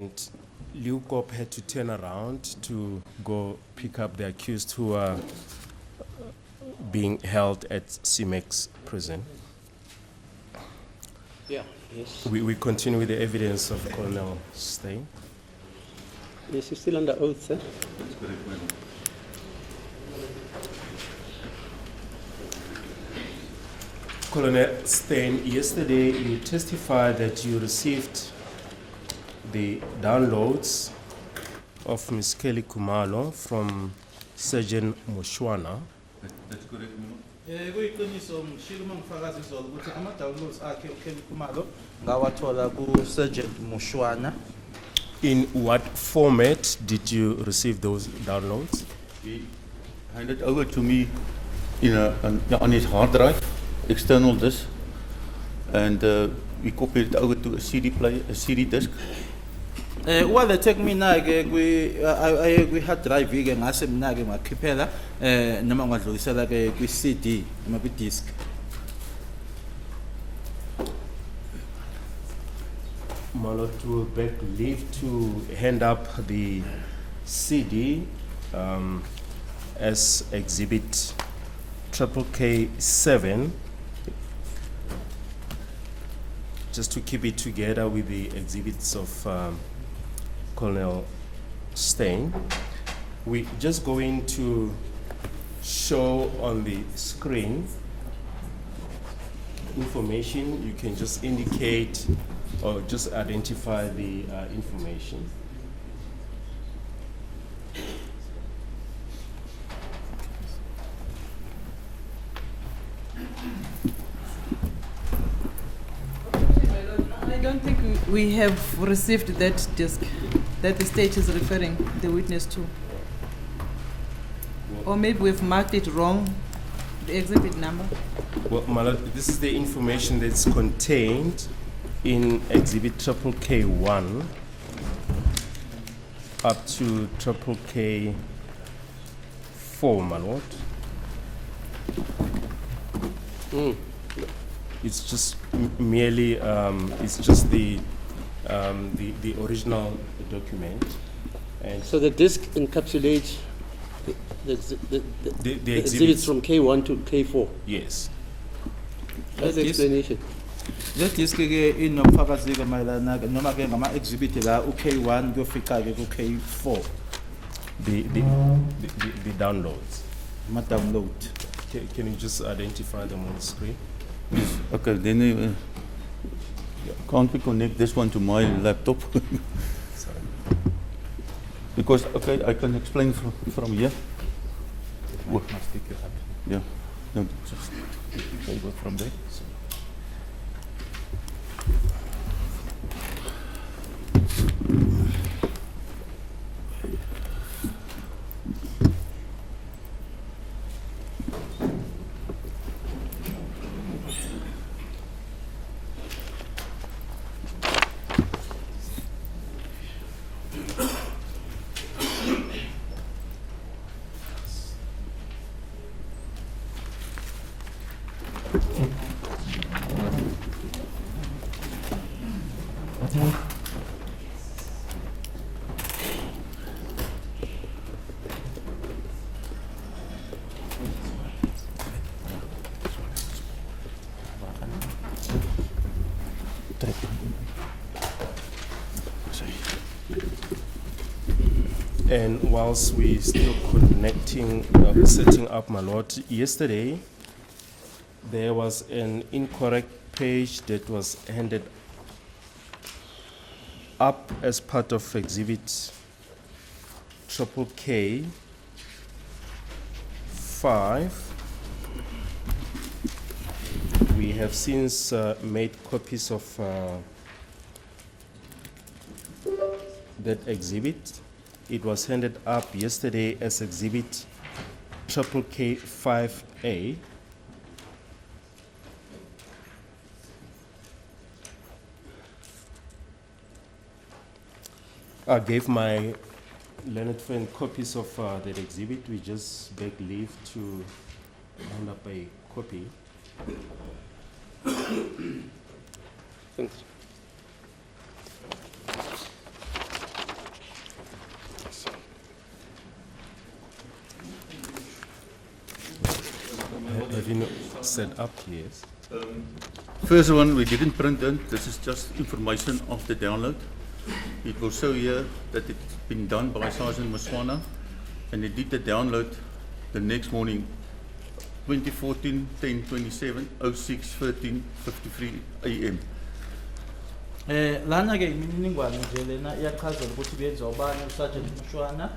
And Leukop had to turn around to go pick up the accused who are being held at CMEX prison. Yeah, yes. We continue with the evidence of Colonel Steyn. Yes, you're still under oath, sir. That's correct, madam. Colonel Steyn, yesterday you testified that you received the downloads of Ms. Kelly Khumalo from Surgeon Mushwana. That's correct, madam. Kuyiqiniso ngishilo mangifakaza izolo ukuthi ama-downloads akhe uKelly Khumalo ngawathola ku-Sergeant Mushwana. In what format did you receive those downloads? He handed over to me in on his hard drive, external disk, and we copied it over to a CD player, a CD disk. Walethe kumina-ke kwi-hard drive-ke ngase mina-ke ngakhiphela noma ngadlulisela-ke kwi-CD noma kwi-disk. Malot will beg leave to hand up the CD as exhibit K7, just to keep it together with the exhibits of Colonel Steyn. We're just going to show on the screen information. You can just indicate or just identify the information. I don't think we have received that disc that the state is referring the witness to. Or maybe we've marked it wrong, the exhibit number. Well, Malot, this is the information that's contained in exhibit K1 up to K4, my lord. It's just merely it's just the original document, and So the disc encapsulates the the exhibits from K1 to K4. Yes. That's the explanation. Le disk-ke inobufakazi-ke mayelana noma-ke ngama-exhibit la u-K1 kuyofika-ke ku-K4 The downloads. ama-download. Can you just identify them on the screen? Yes. Okay, then can't we connect this one to my laptop? Sorry. Because, okay, I can explain from here. What? Yeah. No, just okay, go from there. And whilst we still connecting, setting up, my lord, yesterday there was an incorrect page that was handed up as part of exhibit K5. We have since made copies of that exhibit. It was handed up yesterday as exhibit K5A. I gave my learned friend copies of that exhibit. We just beg leave to hand up a copy. Thanks. been set up, yes. First one, we didn't print it. This is just information of the download. It will show here that it's been done by Sergeant Muswana, and they did the download the next morning, 2014, 10/27, 06/13, 53 a.m. Lana ke imininingwane nje lena iyachazela ukuthi kuyenziwa ubani uSergeant Mushwana,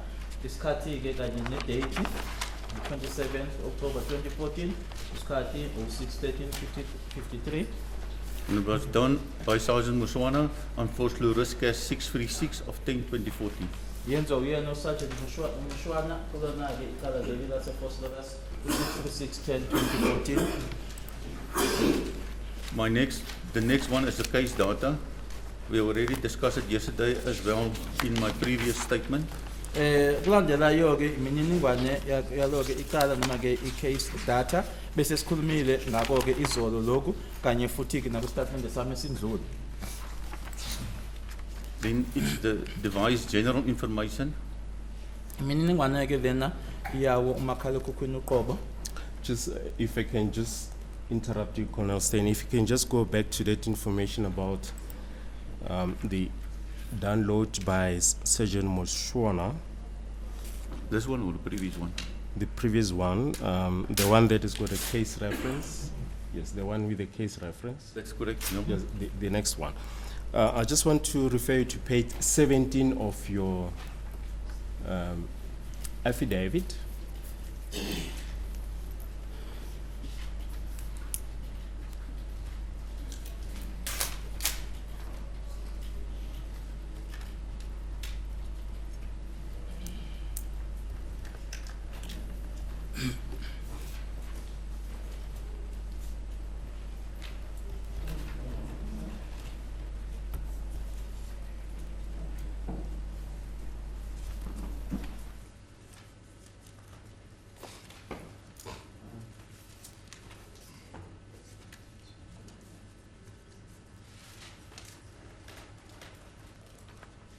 isikhathi ke kanye nedate 27th October 2014, isikhathi 06/13/53. And it was done by Sergeant Muswana on Force Luriska 636 of 10/2014. Yenziwa uyena uSergeant Mushwana kulona ke ikhala leli lase Force Luriska 636/10/2014. The next one is the case data. We already discussed it yesterday as well in my previous statement. Kulandela ke imininingwane yalo ke ikhala noma ke i-case data bese sikhulumile ngako ke izolo lokhu kanye futhi ke naku statement sami sindlule. Then it's the device general information. Imininingwane ke lena iyawo umakhalekhukhwini uqobo. Just if I can just interrupt you, Colonel Stein, if you can just go back to that information about the download by Sergeant Mushwana, This one or the previous one? the previous one, the one that has got a case reference. Yes, the one with the case reference. That's correct. No? Yes, the next one. I just want to refer you to page 17 of your affidavit.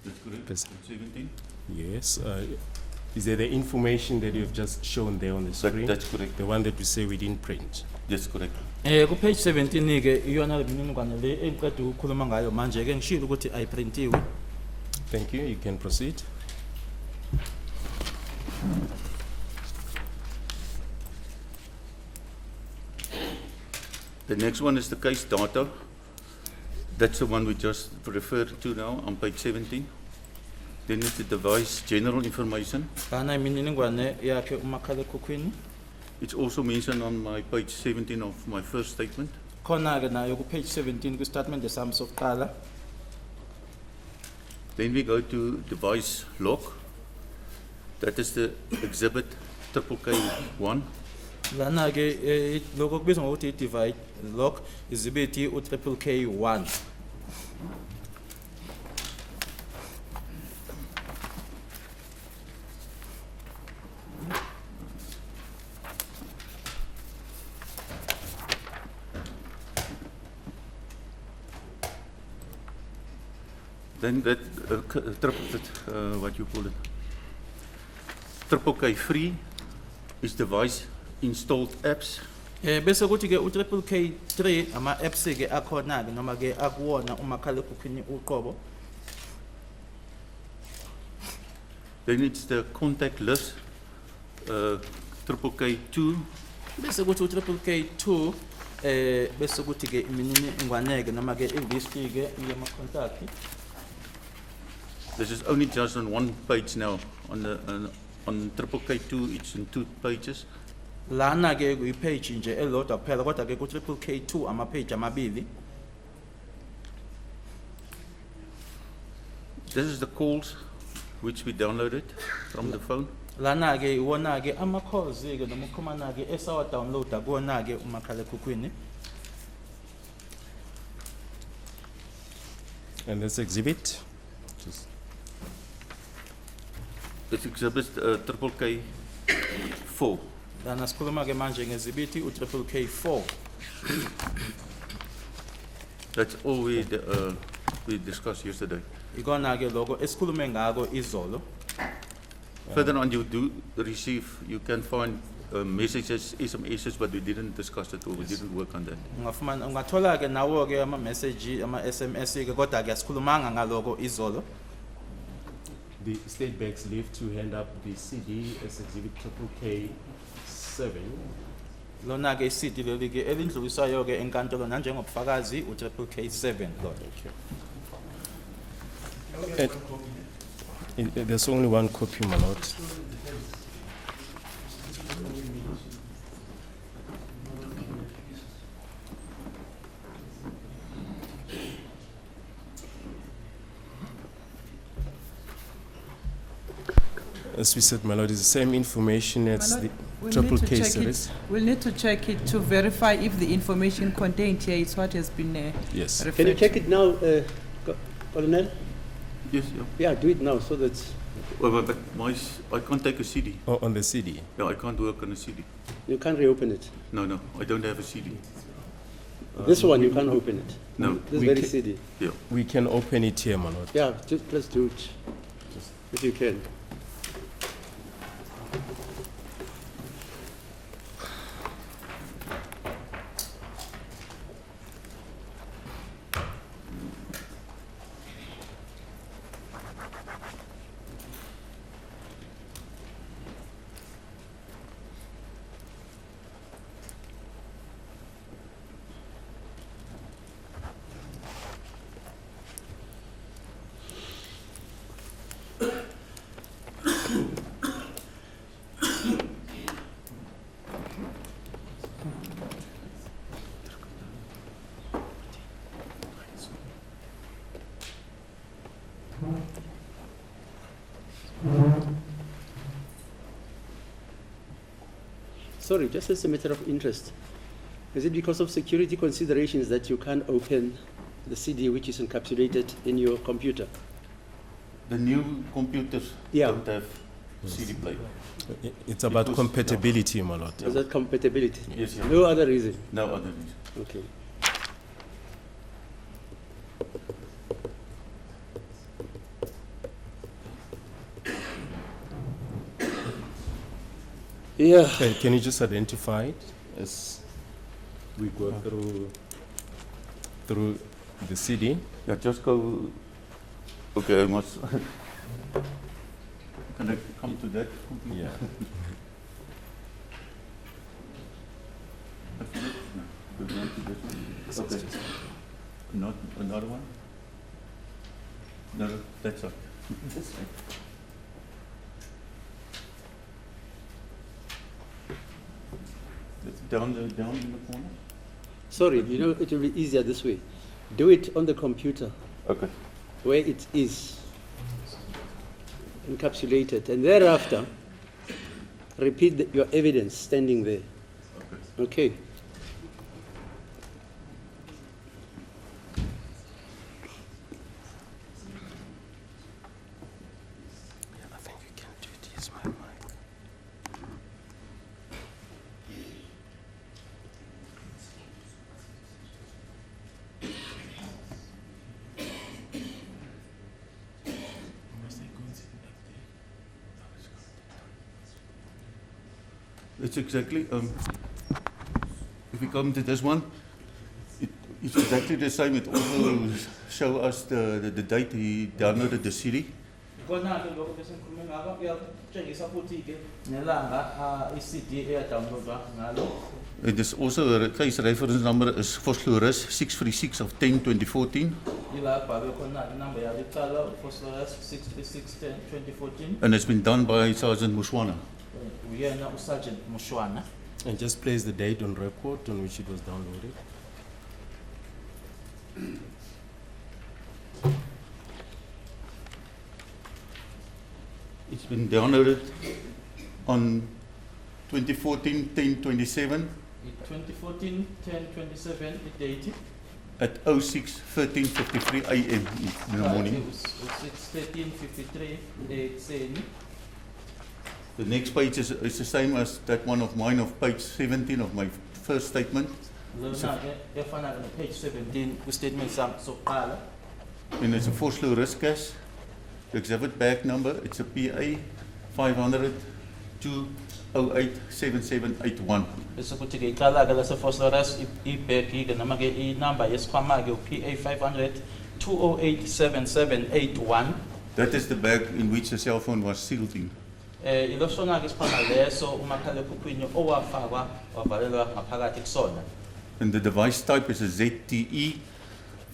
That's correct. Yes. 17? Yes. Is there the information that you've just shown there on the screen? That's correct. The one that we say we didn't print. That's correct. Ku page 17 ke iyona le mininingwane le engiqeda ukukhuluma ngayo manje ke ngishilo ukuthi ayiprintiwe. Thank you. You can proceed. The next one is the case data. That's the one we just referred to now on page 17. Then it's the device general information. Lana imininingwane yakhe umakhalekhukhwini. It's also mentioned on my page 17 of my first statement. Khona ke nayo ku page 17 ku statement sami sokuqala. Then we go to device lock. That is the exhibit KK1. Lana ke lokho kubizwa ngokuthi i-divide lock izibithi u-KK1. Then that what you call it, KK3 is device installed apps. Bese kuthi ke u-KK3 ama apps ke akhona ke noma ke akuwona umakhalekhukhwini uqobo. Then it's the contact list, KK2. Bese kuthi u-KK2 bese kuthi ke imininingwane ke noma ke i-list ke yama contact. This is only just on one page now. On KK2, it's in 2 pages. Lana ke kuyipage nje elodwa kuphela kodwa ke ku-KK2 ama page amabili. This is the calls which we downloaded from the phone. Lana ke iwona ke ama calls ke noma ukhumana ke esawa downloada kuwona ke umakhalekhukhwini. And this exhibit. Just This exhibit KK4. Lana sikhuluma ke manje ngezibithi u-KK4. That's all we discussed yesterday. Ikona ke lokho esikhulume ngako izolo. Further on, you do receive, you can find messages, SMSs, but we didn't discuss it or we didn't work on that. Ungafumana ungathola ke nawo ke ama message ama SMS ke kodwa ke asikhulumanga ngaloko izolo. The State Banks leave to hand up the CD as Exhibit K7. Lona ke CD leli ke elindlulisayo ke enkantolo nanjengobufakazi u K7 Lord. There's only one copy, my lord. As we said, my lord, it's the same information as the triple K series. We'll need to check it to verify if the information contained here is what has been Yes. referred Can you to. check it now, Colonel? Yes, yeah. Yeah, do it now so that But I can't take a CD. Oh, on the CD. Yeah, I can't work on a CD. you can't reopen it. No, I don't have a CD. This one, you can't open it. No. This We very ca- CD. Yeah. We can open it here, my lord. Yeah, just let's do it. If you can. Sorry, just as a matter of interest, is it because of security considerations that you can't open the CD which is encapsulated in your computer? The new computers Yeah. don't have CD player. It's about Because- compatibility, my lord. Is that compatibility? Yes, yeah. No other reason? No other reason. Okay. Yeah. Can you just identify it as we go through the CD? Yeah, just go. Okay, I must. Can I come to that? Yeah. Go down to this one. Okay. Not another one? No, that's all. This one. Down in the corner? Sorry, you know, it will be easier this way. Do it on the computer Okay. where it is encapsulated, and thereafter repeat your evidence standing there. Okay. I think you can do it. Use my mic. It's exactly, if we come to this one, it's exactly the same. It also show us the date he downloaded the CD. Kona ke lokho bese ngikhuluma ngakho kuyatshengisa futhi ke nelanga i-CD eyadownloadwa ngalo. It is also the case reference number is Vosloorus 636 of 10/2014, Ila bhalwe khona inamba yalicala Phosphorus 63610 2014 and it's been done by Sergeant Muswana. uyena uSergeant Mushwana. And just place the date on record on which it was downloaded. It's been downloaded on 2014-10/27 2014 10/27 i-date at 06:13:53 a.m. in the morning. 6:13:53 ekuseni. The next page is the same as that one of mine of page 17 of my first statement. Lona ke efana ke page 17 kwi-statement sami sokuqala. And it's a Vosloo risk cash. The exhibit bag number, it's a PA 500 to 087781. bese kuthi ke iqala ke lase phosphorus ibhegi ke noma ke inamba yesikhwama ke uPA 500 208 7781. That is the bag in which the cell phone was sealed in. Ilosona ke isikhwama leso umakhalekhukhwini owafakwa wavalelwa ngaphakathi kusona. And the device type is a ZTE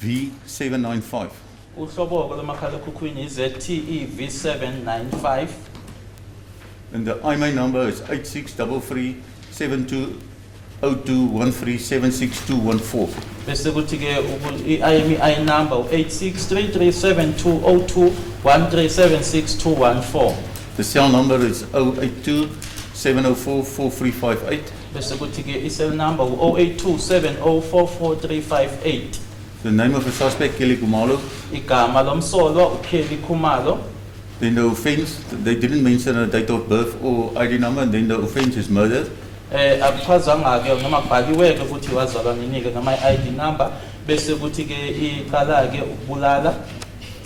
V795. Uhlobo ke lomakhalekhukhwini ZTE V795. And the IMEI number is 8633720213762114. Bese kuthi ke i-IMEI number u8633720213762114. The cell number is 082-704-4358. Bese kuthi ke i-cell number u-0827044358. The name of the suspect, Kelly Khumalo. Igama lomsolwa uKelly Khumalo. Then the offense, they didn't mention a date of birth or ID number, and then the offense is murder. Akuchazanga ke noma kubhaliwe ke ukuthi wazalwa nini ke noma i-ID number bese kuthi ke iqala ke ukubulala.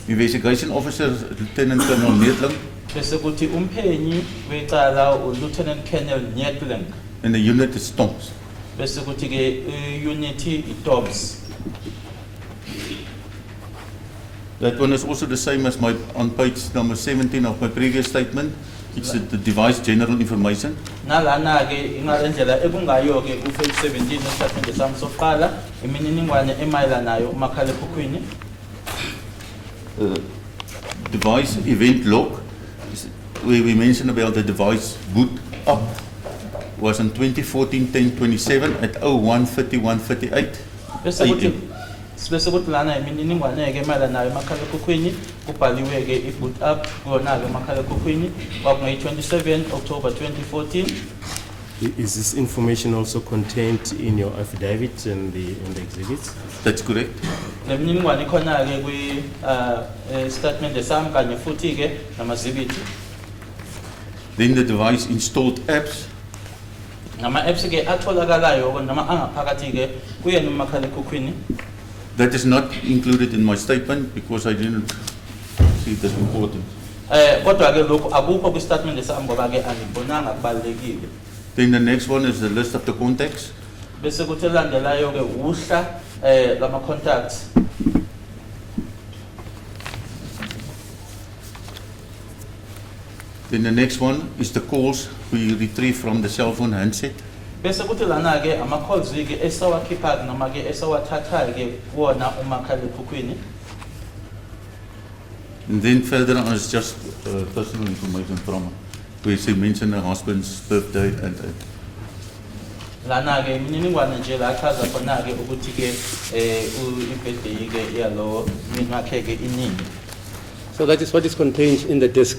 Investigation officer, Lieutenant Colonel Neetling, Bese kuthi umphenyi wecala uLieutenant Colonel Neetling. and the unit is Stomps. Bese kuthi ke unity iToms. That one is also the same as on page number 17 of my previous statement. It's the device general information. Nalana ke ingalendlela ekungayo ke ku-page 17 esitatimende sami sokuqala imininingwane emayelana nayo umakhalekhukhwini. Device event log, where we mentioned about the device boot up, was on 2014-10-27 at 01:51:38. Bese kuthi lana imininingwane ke emayelana nayo umakhalekhukhwini kubhaliwe ke i-boot up kuyona ke umakhalekhukhwini kwakungayi-27 October 2014. Is this information also contained in your affidavit and the exhibits? That's correct. Le mininingwane ikhona ke kwi-statement sami kanye futhi ke namazibithi. Then the device installed apps. Nama-apps ke atholakalayo noma angaphakathi ke kuyena umakhalekhukhwini. That is not included in my statement because I didn't see it as important. Kodwa ke lokho akukho kwi-statement sami ngoba ke angibonanga kubalulekile. Then the next one is the list of the contacts. Bese kuthi elandelayo ke uhla lama contacts. Then the next one is the calls we retrieve from the cell phone handset. Bese kuthi lana ke ama-calls ke esawakhipha noma ke esawathatha ke kuwona umakhalekhukhwini. And then further on is just personal information from where they mention her husband's birthday and Lana ke imininingwane nje la chaza khona ke ukuthi ke i-birthday ke yalo minakhe ke inini. So that is what is contained in the disk.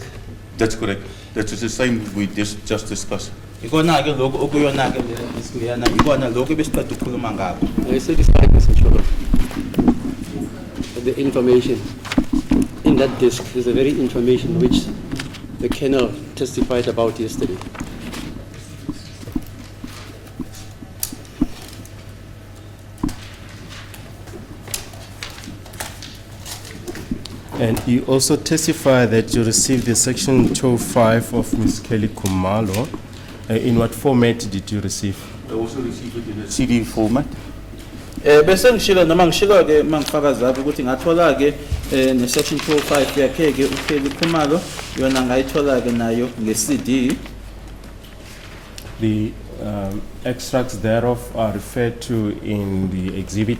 That's correct. That is the same we just discussed. Ikona ke lokho okuyona ke lesikuyana ikona lokho besiqeda ukukhuluma ngakho. I satisfied, Mr. Cholo. The information in that disk is the very information which the colonel testified about yesterday. And you also testify that you received the section 205 of Ms. Kelly Khumalo. In what format did you receive? I also received it in a CD format. Bese ngishilo noma ngishilo ke mangifakaza ukuthi ngathola ke ne section 205 yakhe ke uKelly Khumalo yona ngayithola ke nayo nge-CD. The extracts thereof are referred to in the exhibit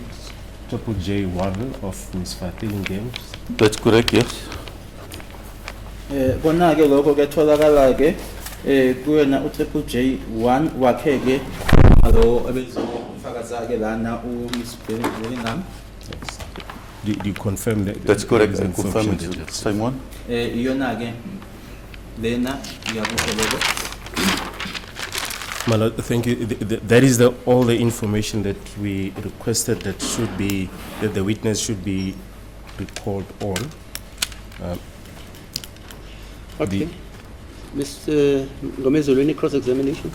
J1 of Ms. Fathing Games. That's correct, yes. Kona ke lokho ketholakala ke kuyena J1 wakhe ke lo ebezofakaza ke lana uMs Bellingham. Do you confirm that? That's correct. I that confirm information it's that- the same one. Iyona ke lena ngiyakukholelwa. Malo, thank you. That is all the information that we requested that the witness should be recalled on. Okay. Mr. Ngomezo, any cross-examination?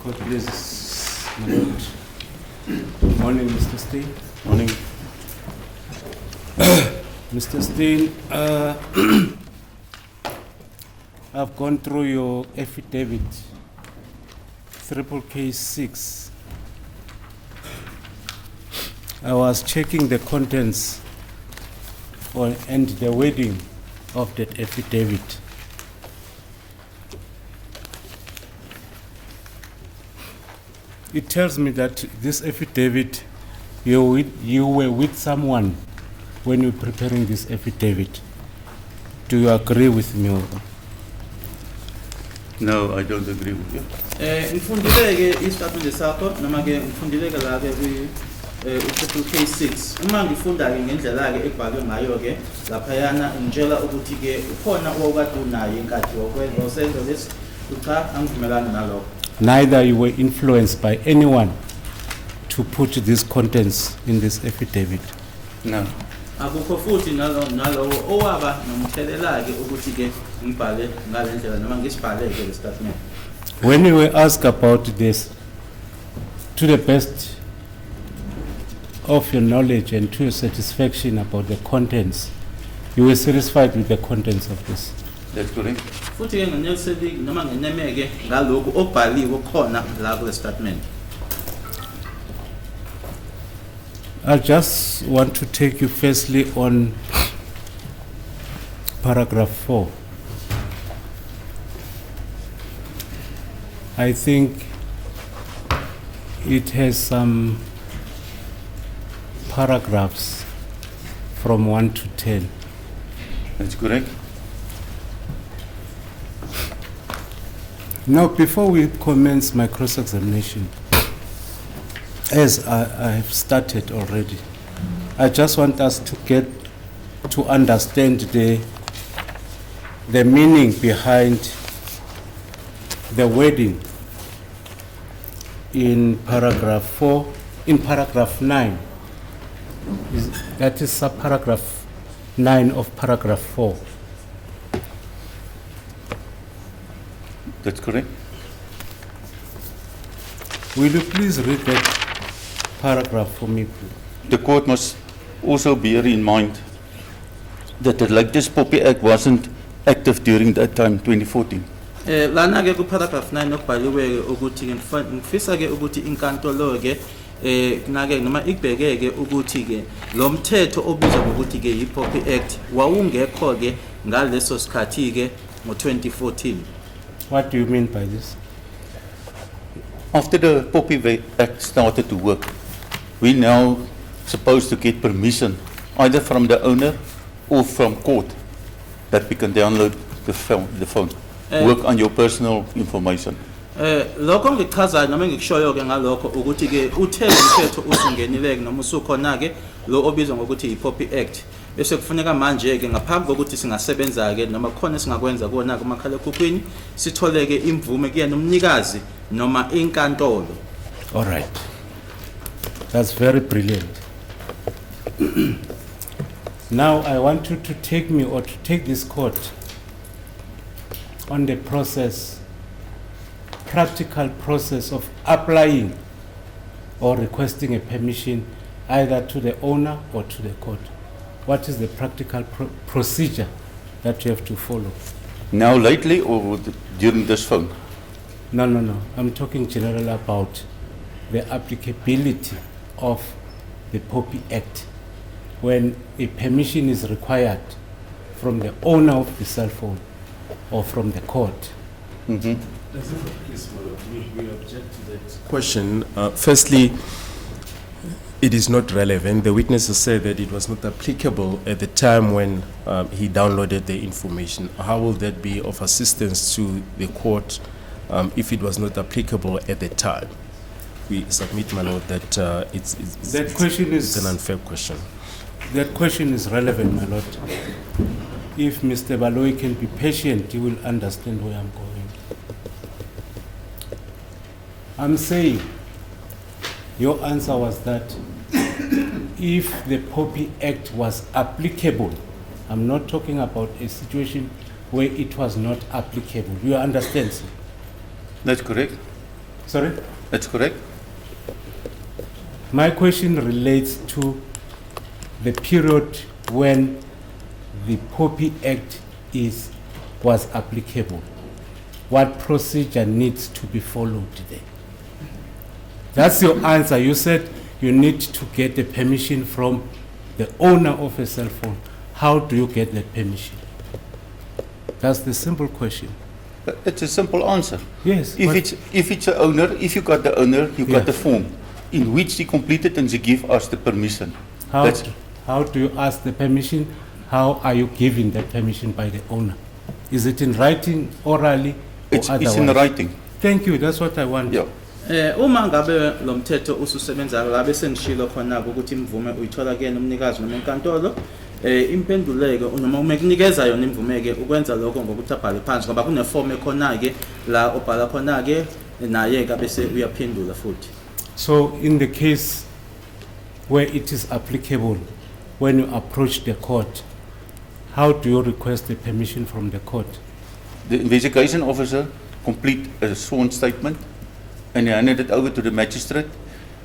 Court, please. My lord. Good morning, Mr. Steen. Morning. Mr. Steen, I've gone through your affidavit, triple case 6. I was checking the contents and the wording of that affidavit. It tells me that this affidavit, you were with someone when you were preparing this affidavit. Do you agree with me? No, I don't agree with you. Ngifundile-ke isitatimende sakho noma-ke ngifundile-ke la-ke triple case 6. Uma ngifunda-ke ngendlela-ke ekubhalwe ngayo-ke laphayana ngitshela ukuthi-ke ukhona owawukade unayo inkathi wosenzo lesi, cha angivumelani nalokho. Neither you were influenced by anyone to put these contents in this affidavit. No. Akukho futhi nalowo owaba nomthelela-ke ukuthi-ke ngibhale ngale ndlela noma ngisibhale-ke le statement. When you were asked about this, to the best of your knowledge and to your satisfaction about the contents, you were satisfied with the contents of this. That's correct. Futhi-ke ngineliseki noma nginemeke ngalokhu okubhaliwe khona la kule statement. I just want to take you firstly on paragraph 4. I think it has some paragraphs from 1 to 10. That's correct. Now, before we commence my cross-examination, as I have started already, I just want us to get to understand the meaning behind the wording in paragraph 4, in paragraph 9. That is subparagraph 9 of paragraph 4. That's correct. Will you please read that paragraph for me, please? The court must also bear in mind that the latest Poppy Act wasn't active during that time, 2014. Lana-ke ku-paragraph 9 okubhaliwe-ke ukuthi-ke ngifisa-ke ukuthi inkantolo-ke nake noma ikubheke-ke ukuthi-ke lo mthetho obizwa ngokuthi-ke yi-Poppy Act wawungekho-ke ngaleso sikhathi-ke ngo-2014. What do you mean by this? After the Poppy Act started to work, we now supposed to get permission either from the owner or from court that we can download the phone, work on your personal information. Lokho ngichazayo noma ngikushoyo-ke ngalokho ukuthi-ke uthe umthetho usungenileke noma usukhona-ke lo obizwa ngokuthi yi-Poppy Act. Bese kufuneka manje-ke ngaphambi kokuthi singasebenza-ke noma khona singakwenza kuwona-ke umakhalekhukhwini sitholeke imvume kuyena umnikazi noma inkantolo. All right. That's very brilliant. Now I want you to take me or to take this court on the process, practical process of applying or requesting a permission either to the owner or to the court. What is the practical procedure that you have to follow? Now lately or during this phone? No. I'm talking generally about the applicability of the Poppy Act when a permission is required from the owner of the cell phone or from the court. Mm-hmm. Please, we object to that question. Firstly, it is not relevant. The witnesses said that it was not applicable at the time when he downloaded the information. How will that be of assistance to the court if it was not applicable at the time? We submit, my lord, that it's an unfair question. That question is relevant, my lord. If Mr. Baloyi can be patient, he will understand where I'm going. I'm saying your answer was that if the Poppy Act was applicable, I'm not talking about a situation where it was not applicable. You understand, sir? That's correct. Sorry? That's correct. My question relates to the period when the Poppy Act is was applicable, what procedure needs to be followed there? That's your answer. You said you need to get the permission from the owner of a cell phone. How do you get that permission? That's the simple question. It's a simple answer. Yes. If it's a owner, if you got the owner, you Yeah. got the form in which they completed and they give us the permission. How do you ask the permission? How are you given that permission by the owner? Is it in writing, orally, or It's otherwise? in writing. Thank you. That's what I want. Yeah. Uma ngabe lo mthetho ususebenza ngabe sengishilo khona ukuthi imvume uyithola ke nomnikazi noma enkantolo impenduleke noma umekunikeza yona imvume ke ukwenza lokho ngokuthi abhale phansi ngoba kuneform ekhona ke la obhala khona ke naye ke bese uyaphendula futhi. So in the case where it is applicable, when you approach the court, how do you request the permission from the court? The investigation officer complete a sworn statement and he handed it over to the magistrate.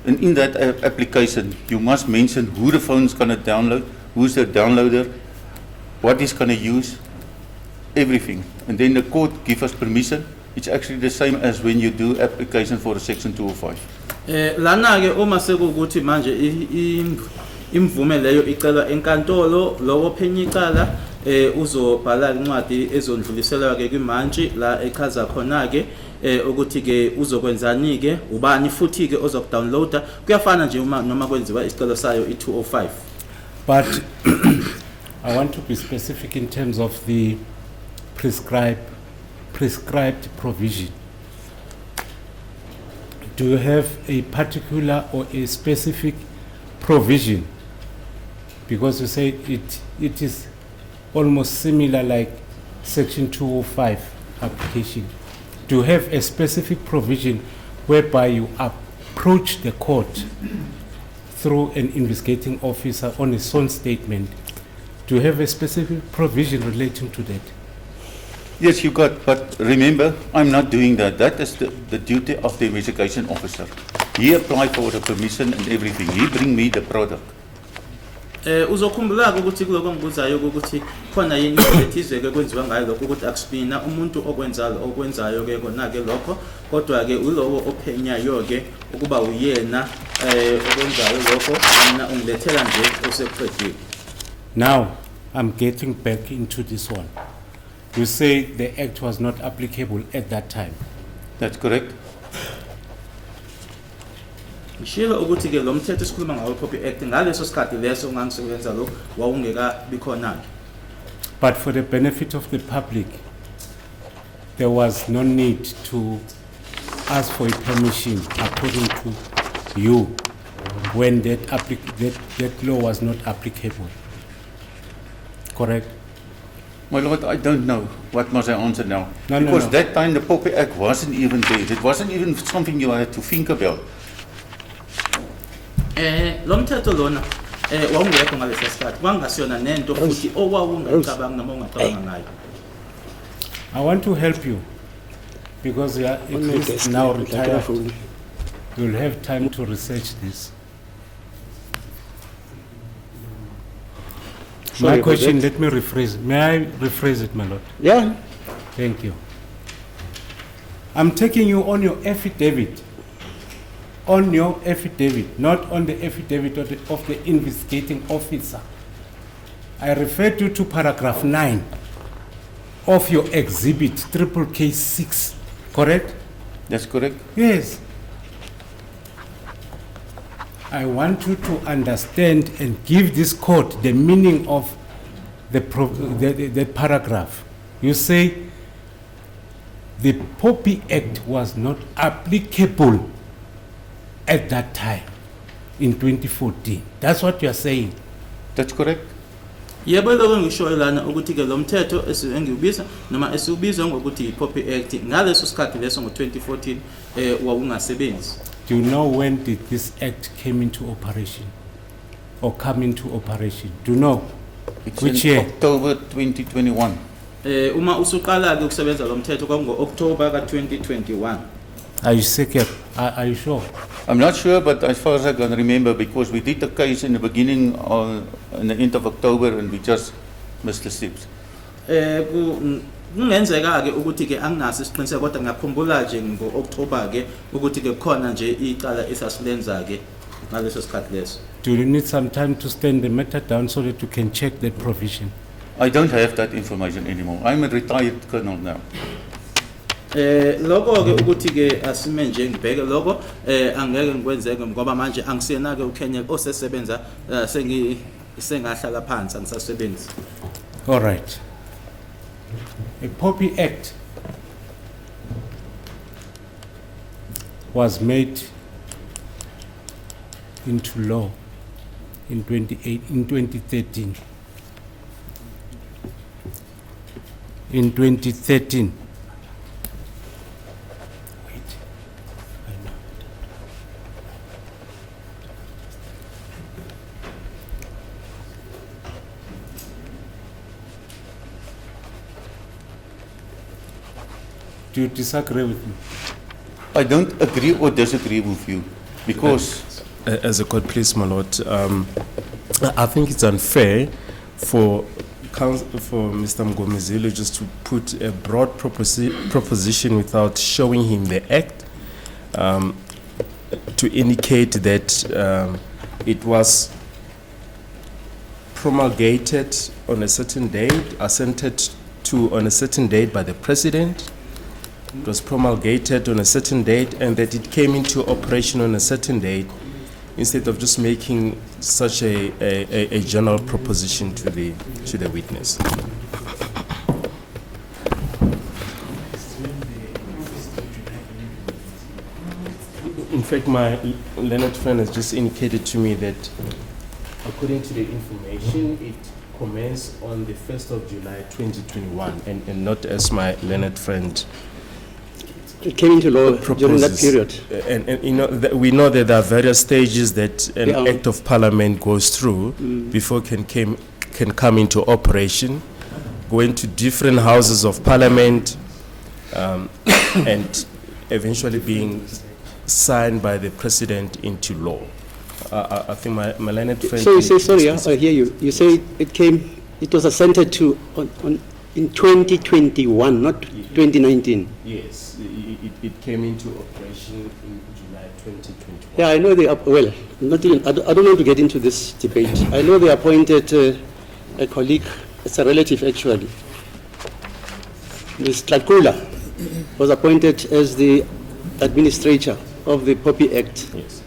And in that application, you must mention who the phone is going to download, who's the downloader, what he's going to use, everything. And then the court gives us permission. It's actually the same as when you do application for a section 205. Lana ke uma sekukuthi manje imvume leyo icela enkantolo lowo phenye icala uzobhala incwadi ezondluliselwa ke kwimantshi la echaza khona ke ukuthi ke uzokwenzani ke ubani futhi ke ozokudownloada kuyafana nje uma noma kwenziwa isicelo sayo i205. But I want to be specific in terms of the prescribed provision. Do you have a particular or a specific provision? Because you say it is almost similar like Section 205 application. Do you have a specific provision whereby you approach the court through an investigating officer on a sworn statement? Do you have a specific provision relating to that? Yes, you got, but remember, I'm not doing that. That is the duty of the investigation officer. He applied for the permission and everything. He bring me the product. Uzokhumbula ukuthi kuloko ngibuzayo ukuthi khona yini ethize ke kwenziwa ngayo lokho ukuthi akusipina umuntu okwenzayo ke kona ke lokho kodwa ke ulowo ophenyayo ke ukuba uyena okwenzayo lokho mina ungilethela nje oseqedile. Now I'm getting back into this one. You say the act was not applicable at that time. That's correct. Ngishilo ukuthi ke lo mthetho esikhuluma ngawo copy act ngaleso sikhathi leso ngangisebenza lo wawungeka bikhona. But for the benefit of the public, there was no need to ask for a permission according to you when that law was not applicable. Correct? My Lord, I don't know. What must I answer now? No, because no. that time the Poppy Act wasn't even there. It wasn't even something you had to think about. Lo mthetho lona wawungekho ngalesa sikhathi kwangasiyona nento futhi owawungacabanga noma ungacabanga ngayo. I want to help you because you are at least now retired. You'll have time to research this. Sorry My about question, that. let me rephrase. May I rephrase it, my lord? Yeah. Thank you. I'm taking you on your affidavit. On your affidavit, not on the affidavit of the investigating officer. I referred you to paragraph 9 of your exhibit, triple case 6, correct? That's correct. Yes. I want you to understand and give this court the meaning of the paragraph. You say the Poppy Act was not applicable at that time in 2014. That's what you are saying. That's correct. Yebo lokho ngishoyo lana ukuthi ke lo mthetho engiubiza noma esiubiza ngokuthi iPoppy Act ngaleso sikhathi leso ngo2014 wawungasebenzi. Do you know when did this act came into operation or come into operation? Do you know? It's Which in year? October 2021. Uma usuqala ke ukusebenza lo mthetho kwakungo-October ka2021. Are you secure? Are you sure? I'm not sure, but as far as I can remember, because we did the case in the beginning in the end of October and we just missed the steps. Kungenzeka-ke ukuthi-ke anginaso isiqiniseko kodwa ngiyakhumbula nje ngo-October-ke ukuthi-ke khona nje icala esasilenza-ke ngaleso sikhathi leso. Do you need some time to stand the matter down so that you can check that provision? I don't have that information anymore. I'm a retired colonel now. Lokho-ke ukuthi-ke asime nje ngibheke lokho angeke ngikwenzeke ngoba manje angisena-ke uKenya osesebenza sengahlala phansi angisasebenzi. All right. A Poppy Act was made into law in 2013. In 2013. Wait, I know. Do you disagree with me? I don't agree or disagree with you because As a court, please, my lord, I think it's unfair for Mr. Mgomezile just to put a broad proposition without showing him the act to indicate that it was promulgated on a certain date, assented to on a certain date by the president. It was promulgated on a certain date, and that it came into operation on a certain date, instead of just making such a general proposition to the witness. In fact, my learned friend has just indicated to me that according to the information, it commenced on the 1st of July 2021, and not as my learned friend It came into law during that proposes. period. And you know, we know that there are various stages that an Yeah. act of parliament goes through before can come into operation, going to different houses of parliament, and eventually being signed by the president into law. I think my learned friend. So you say, sorry, I hear you. You say it was assented to in 2021, not 2019. Yes, it came into operation in July 2021. Yeah, I know they are, well, not even, I don't want to get into this debate. I know they appointed a colleague, it's a relative actually. Ms. Tlakula was appointed as the administrator of the Poppy Act. Yes.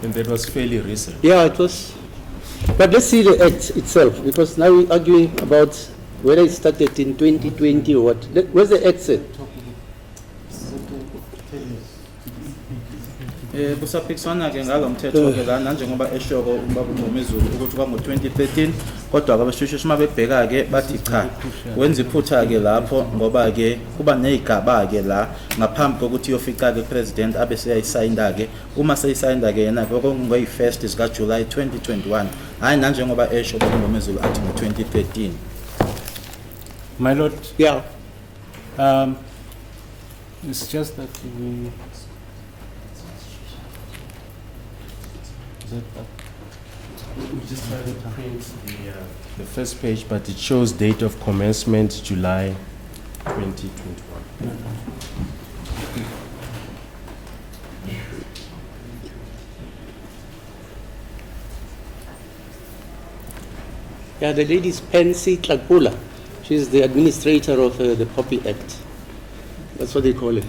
And that was fairly recent. Yeah, it was. But let's see the Act itself, because now we're arguing about whether it started in 2020 or what. Where's the Act said? Kusaphikiswana-ke ngalo mthetho-ke lana njengoba eshoko umbaba uMgomezulu ukuthi kwango-2013 kodwa-ke abashushishi uma bebheka-ke bathi cha wenza iphutha-ke lapho ngoba-ke kuba ney'gaba-ke la ngaphambi kokuthi iyofica-ke president abe seyayisayinda-ke uma seyisayinda-ke yena-ke okungoyi-1st zikaJulayi 2021 hhayi nanjengoba esho umbaba uMgomezulu athi ngo-2013. My Lord, Yeah. it's just that we... We just tried to print the first page, but it shows date of commencement July 2021. Yeah, the lady is Pansy Tlakula. She's the administrator of the Poppy Act. That's what they call it.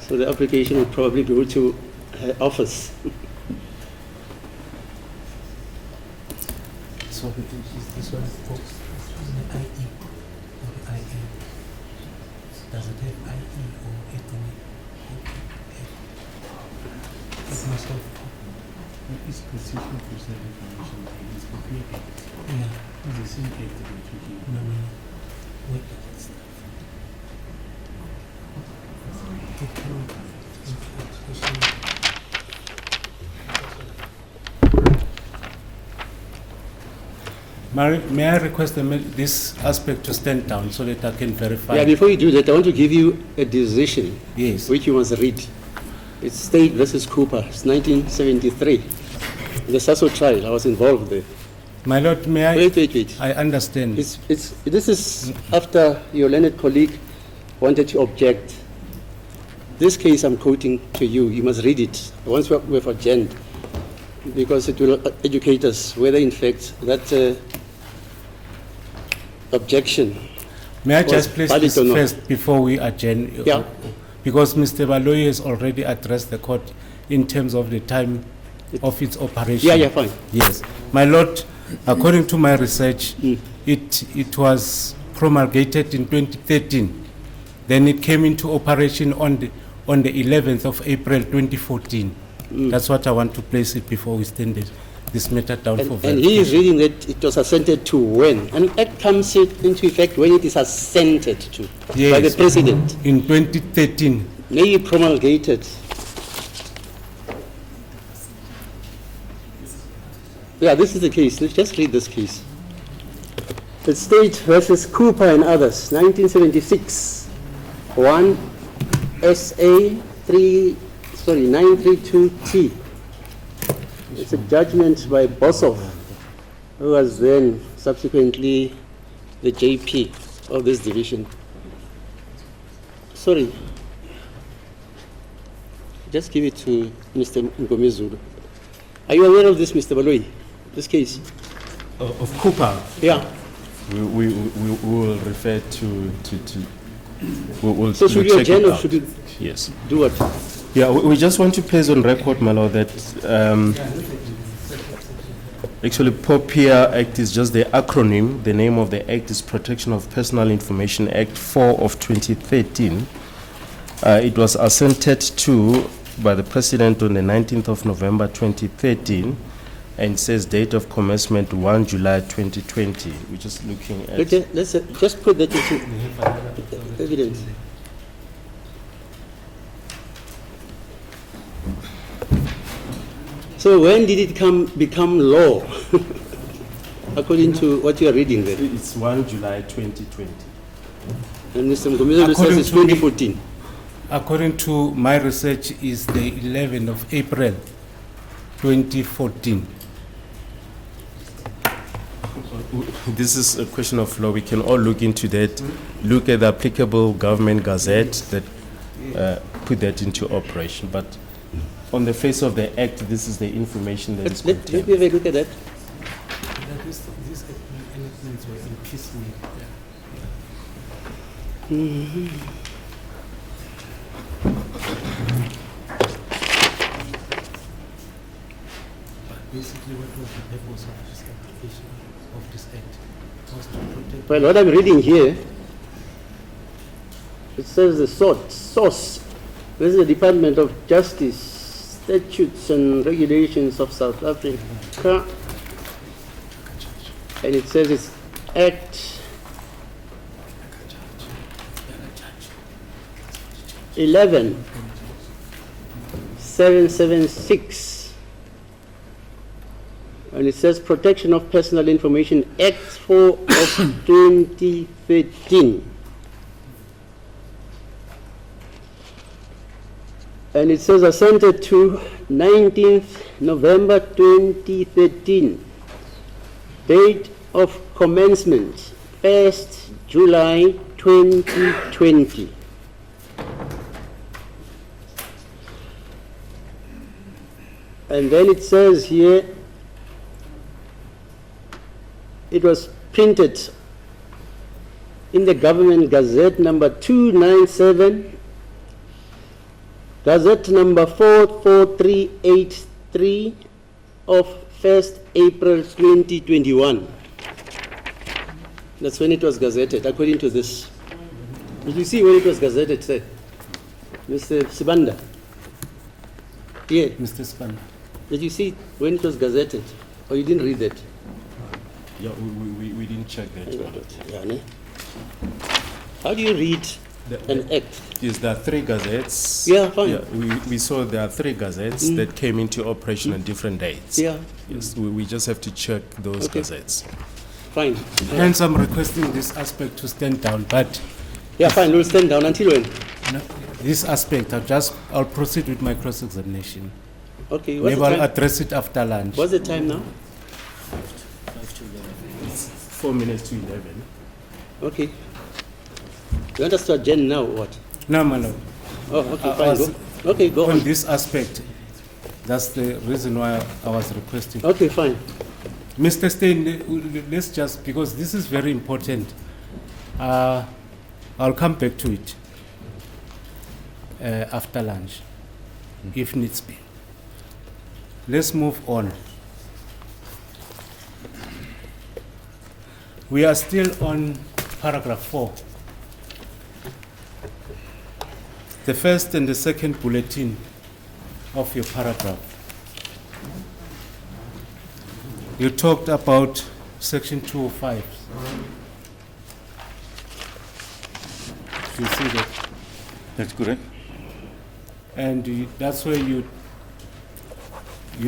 So the application would probably go to her office. So this one, The IE or the IE. Does it have IE or ethnic? It must have. it's precision for self information. It's completely. Yeah. It's the same act that we're talking about. No. Wait. It cannot. May I request this aspect to stand down so that I can verify? Yeah, before you do that, I want to give you a decision Yes. which you must read. It's State versus Cooper. It's 1973. The Sasso trial, I was involved there. My Lord, may I? Wait. I understand. This is after your learned colleague wanted to object. This case I'm quoting to you, you must read it once we've adjourned, because it will educate us whether in fact that objection. May I was just place valid this or not. first before we adjourn? Yeah. Because Mr. Baloyi has already addressed the court in terms of the time of its operation. Yeah, fine. Yes. My Lord, according to my research, it was promulgated in 2013. Then it came into operation on the 11th of April 2014. That's what I want to place it before we stand this matter down for And verification. he is reading that it was assented to when? An act comes into effect when it is assented to by the Yes. President. In 2013. May he promulgate it. Yeah, this is the case. Let's just read this case. The State versus Cooper and others, 1976. 1 SA 932T. It's a judgment by Bosov, who was then subsequently the JP of this division. Sorry. Just give it to Mr. Ngomezulu. Are you aware of this, Mr. Baloyi? This case? Of Cooper, Yeah. we will refer to we'll So should we'll you check it adjourn or out. should you Yes. do what? Yeah, we just want to place on record, my Lord, that actually POPIA Act is just the acronym. The name of the act is Protection of Personal Information Act 4 of 2013. It was assented to by the President on the 19th of November 2013 and says date of commencement 1 July 2020. We're just looking at... Okay, let's just put that into evidence. So when did it become law? According to what you are reading there. It's 1 July 2020. And Mr. Ngomezulu says According it's to me- 2014. According to my research, is the 11th of April 2014. This is a question of law. We can all look into that, look at the applicable government gazette that put that into operation. But on the face of the act, this is the information that is Let contained. me have a look at that. These enactments were in piecemeal. But basically, what was the purpose of this application of this act? It was to protect. Well, what I'm reading here, it says the source. This is the Department of Justice, Statutes and Regulations of South Africa. And it says it's Act 11-776. And it says Protection of Personal Information Act 4 of 2013. And it says assented to 19th November 2013. Date of commencement 1st July 2020. And then it says here, it was printed in the Government Gazette number 297, Gazette number 44383 of 1st April 2021. That's when it was gazetted, according to this. Did you see when it was gazetted, sir? Mr. Sibanda? Yeah. Mr. Span. Did you see when it was gazetted? Or you didn't read that? Yeah, we didn't check that. Yeah, ne? How do you read an act? Yes, there are 3 gazettes. Yeah, fine. Yeah, we saw there are 3 gazettes that came into operation on different dates. Yeah, Yes, we just have to check those Okay. gazettes. fine. Hence, I'm requesting this aspect to stand down, but Yeah, fine. We'll stand down until when? no, this aspect, I'll proceed with my cross-examination. Okay, what's Maybe the I'll time? address it after lunch. What's the time now? 4 minutes to 11. Okay. You want us to adjourn now or what? No, my lord. Oh, okay, I fine. was- Go. Okay, go On on. this aspect, that's the reason why I was requesting. Okay, fine. Mr. Stein, let's just, because this is very important, I'll come back to it after lunch, if needs be. Let's move on. We are still on paragraph 4. The first and the second bulletin of your paragraph. You talked about section 205. You see that? That's correct. And that's where you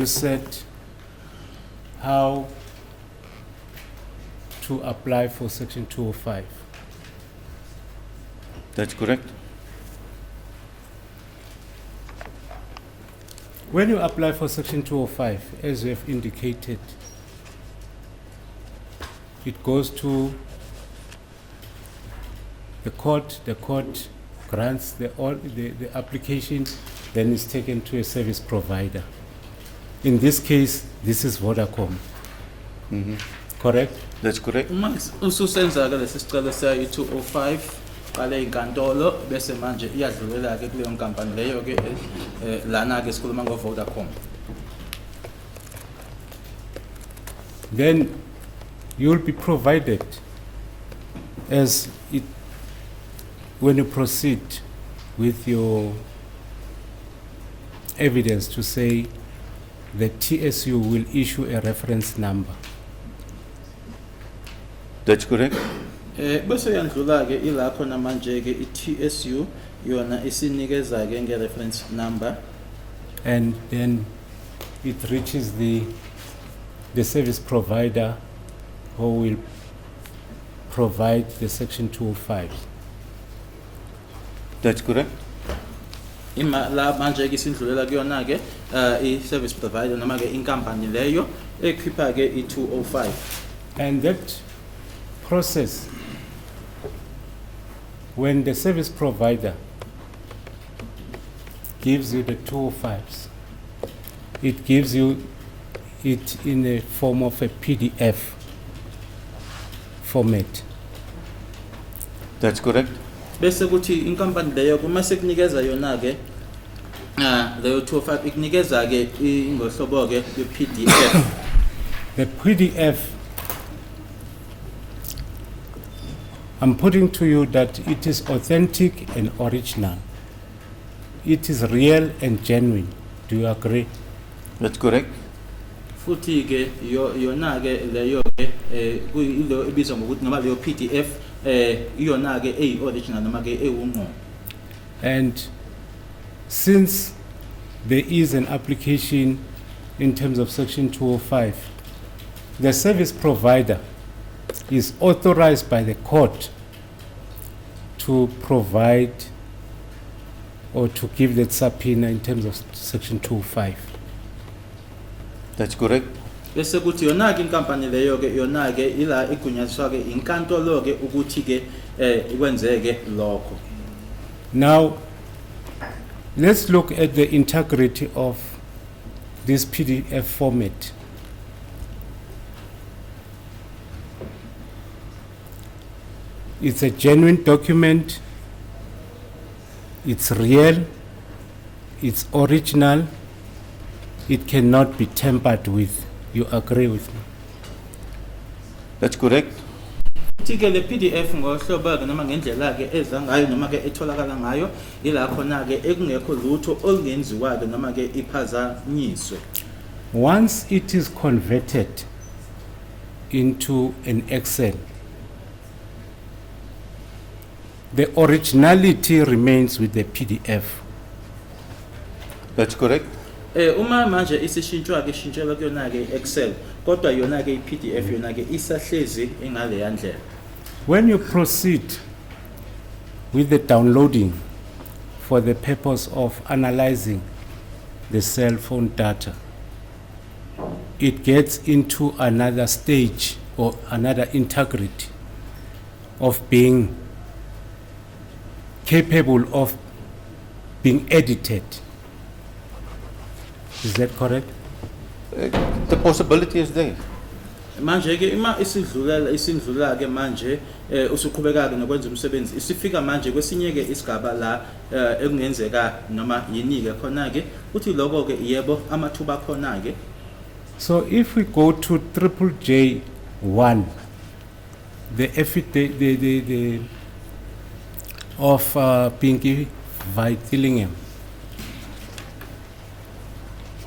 said how to apply for section 205. That's correct. When you apply for section 205, as you have indicated, it goes to the court grants the application, then it's taken to a service provider. In this case, this is Vodacom. Correct? That's correct. Uma ususenza-ke lesi sicelo sayo i-205 qale inkantolo bese manje iyadlulela-ke kuleyo nkampani leyo-ke lana-ke sikhuluma ngo-Vodacom. Then you'll be provided as it when you proceed with your evidence to say the TSU will issue a reference number. That's correct. Bese yandlula-ke ila khona manje-ke i-TSU yona isinikeza-ke nge-reference number. And then it reaches the service provider who will provide the section 205. That's correct. Ima la manje-ke isindlulela kuyona-ke i-service provider noma-ke inkampani leyo ekhipha-ke i-205. And that process, when the service provider gives you the 205s, it gives you it in a form of a PDF format. That's correct. Bese kuthi inkampani leyo kuma sekunikeza yona-ke leyo 205 ikunikeza-ke ngohlobo-ke ye-PDF. The PDF, I'm putting to you that it is authentic and original. It is real and genuine. Do you agree? That's correct. Futhi-ke yona-ke leyo-ke kuyilo ebizwa ngokuthi noma leyo PDF iyona-ke eyi-original noma-ke ewungqo. And since there is an application in terms of section 205, the service provider is authorized by the court to provide or to give that subpoena in terms of section 205. That's correct. Bese kuthi yona-ke inkampani leyo-ke yona-ke ila igunyaziswa-ke inkantolo-ke ukuthi-ke kwenzeke lokho. Now, let's look at the integrity of this PDF format. It's a genuine document, it's real, it's original, it cannot be tampered with. You agree with me? That's correct. Futhi-ke le PDF ngohlobo-ke noma ngendlela-ke eza ngayo noma-ke etholakala ngayo ila khona-ke ekungekho lutho olungenziwa-ke noma-ke iphazanyiswe. Once it is converted into an Excel, the originality remains with the PDF. That's correct. Uma manje isishintshwa-ke ishintshelwa kuyona-ke i-Excel kodwa yona-ke i-PDF yona-ke isahlezi engaleya ndlela. When you proceed with the downloading for the purpose of analyzing the cell phone data, it gets into another stage or another integrity of being capable of being edited. Is that correct? The possibility is there. Manje ke ima isindlula ke manje usuqhubeka ke nokwenza umsebenzi isifika manje kwesinye ke isigaba la ekungenzeka noma yini ke khona ke uthi lokho ke yebo amathuba khona ke. So if we go to J1, the of Pinky Vitalingham,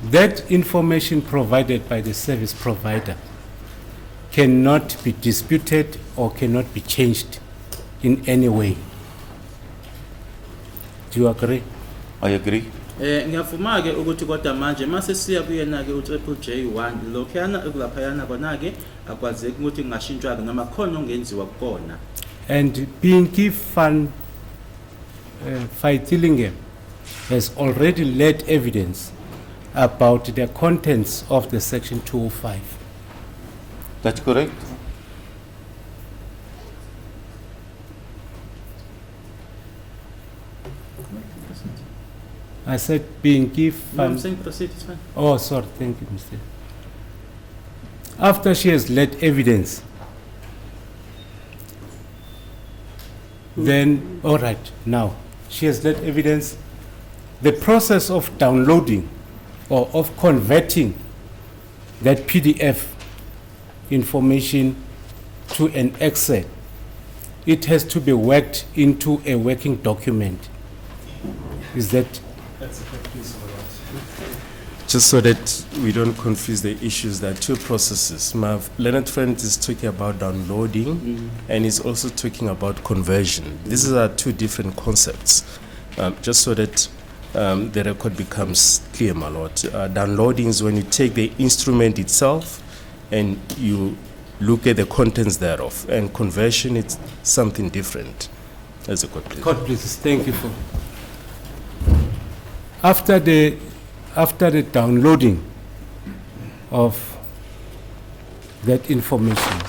that information provided by the service provider cannot be disputed or cannot be changed in any way. Do you agree? I agree. Ngiyavuma ke ukuthi kodwa manje mase siya kuyena ke J1 lokhana ekulaphayana kona ke akwazeki ukuthi ngashintshwa ke noma khona ongenziwa kona. And Pinky Van Vitalingham has already led evidence about the contents of the Section 205. That's correct. I said Pinky No, I'm Van. saying proceed, it's fine. Oh, sorry, thank you, Mr. After she has led evidence, then, all right, now, she has led evidence. The process of downloading or of converting that PDF information to an Excel, it has to be worked into a working document. Is that? Just so that we don't confuse the issues, there are two processes. My learned friend is talking about downloading and he's also talking about conversion. These are two different concepts. Just so that the record becomes clear, my lord. Downloading is when you take the instrument itself and you look at the contents thereof. And conversion is something different. That's a good please. Court, please. Thank you for. After the downloading of that information,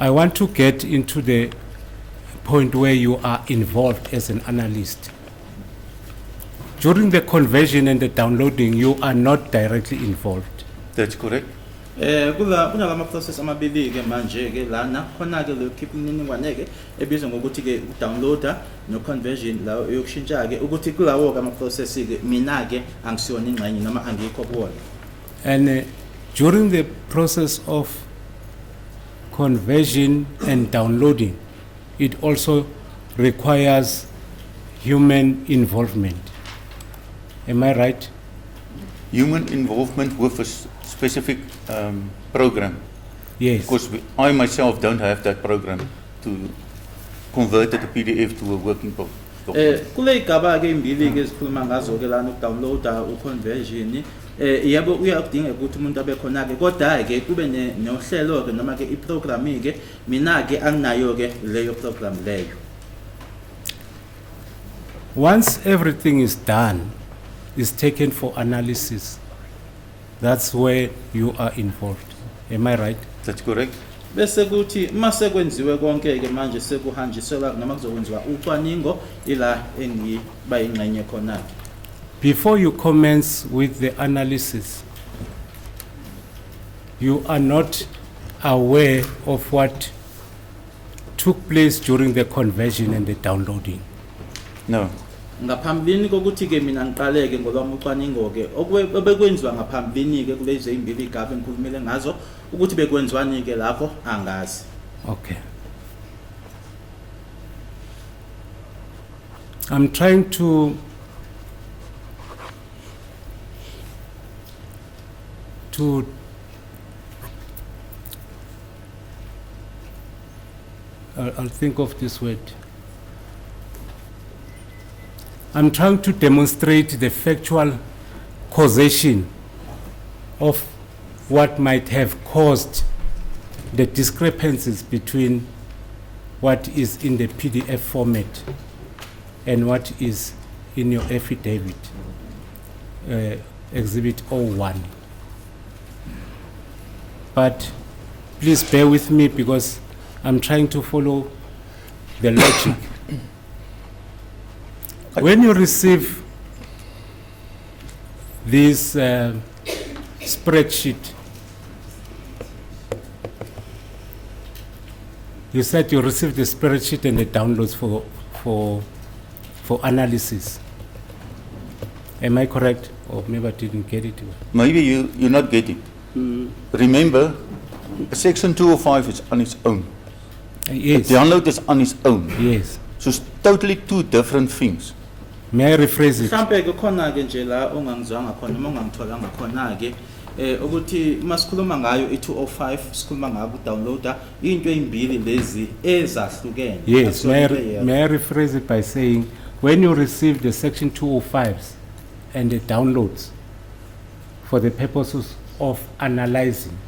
I want to get into the point where you are involved as an analyst. During the conversion and the downloading, you are not directly involved. That's correct. Kunalama process amabili ke manje ke lana khona ke lo keep imininingwane ke ebizwa ngokuthi ke downloader no conversion la yokushintsha ke ukuthi kulawo ama process ke mina ke angisiyona ingxenye noma angikho kuwona. And during the process of conversion and downloading, it also requires human involvement. Am I right? Human involvement with a specific program. Yes. Because I myself don't have that program to convert the PDF to a working document. Kule igaba ke imbili ke sikhuluma ngazo ke lana ukudownloada uconversion yebo uyakudinga ukuthi umuntu abe khona ke kodwa ke kube nohlelo ke noma ke iprogram ke mina ke anginayo ke leyo program leyo. Once everything is done, is taken for analysis, that's where you are involved. Am I right? That's correct. Bese kuthi mase kwenziwe konke ke manje sekuhanjiselwa noma kuzokwenziwa ucwaningo ila engiba ingxenye khona. Before you commence with the analysis, you are not aware of what took place during the conversion and the downloading. No. Ngaphambilini kokuthi ke mina ngiqaleke ngolwami ucwaningo ke obekwenziwa ngaphambilini ke kulezi imbili igaba engikhulumele ngazo ukuthi bekwenziwani ke lapho angazi. Okay. I'm trying to I'll think of this word. I'm trying to demonstrate the factual causation of what might have caused the discrepancies between what is in the PDF format and what is in your affidavit, Exhibit 01. but please bear with me because I'm trying to follow the logic. When you receive this spreadsheet, you said you received the spreadsheet and the downloads for analysis. Am I correct? Or maybe I didn't get it. Maybe you're not getting. Remember, Section 205 is on its own. Yes. The download is on its own. Yes. So it's totally two different things. May I rephrase it? Mhlambe ke khona ke nje la ongangizwanga khona noma ongangitholanga khona ke ukuthi masikhuluma ngayo i205 sikhuluma ngayo ukudownloada into ezimbili lezi ezahlukene. Yes, may I rephrase it by saying, when you receive the Section 205s and the downloads for the purposes of analyzing,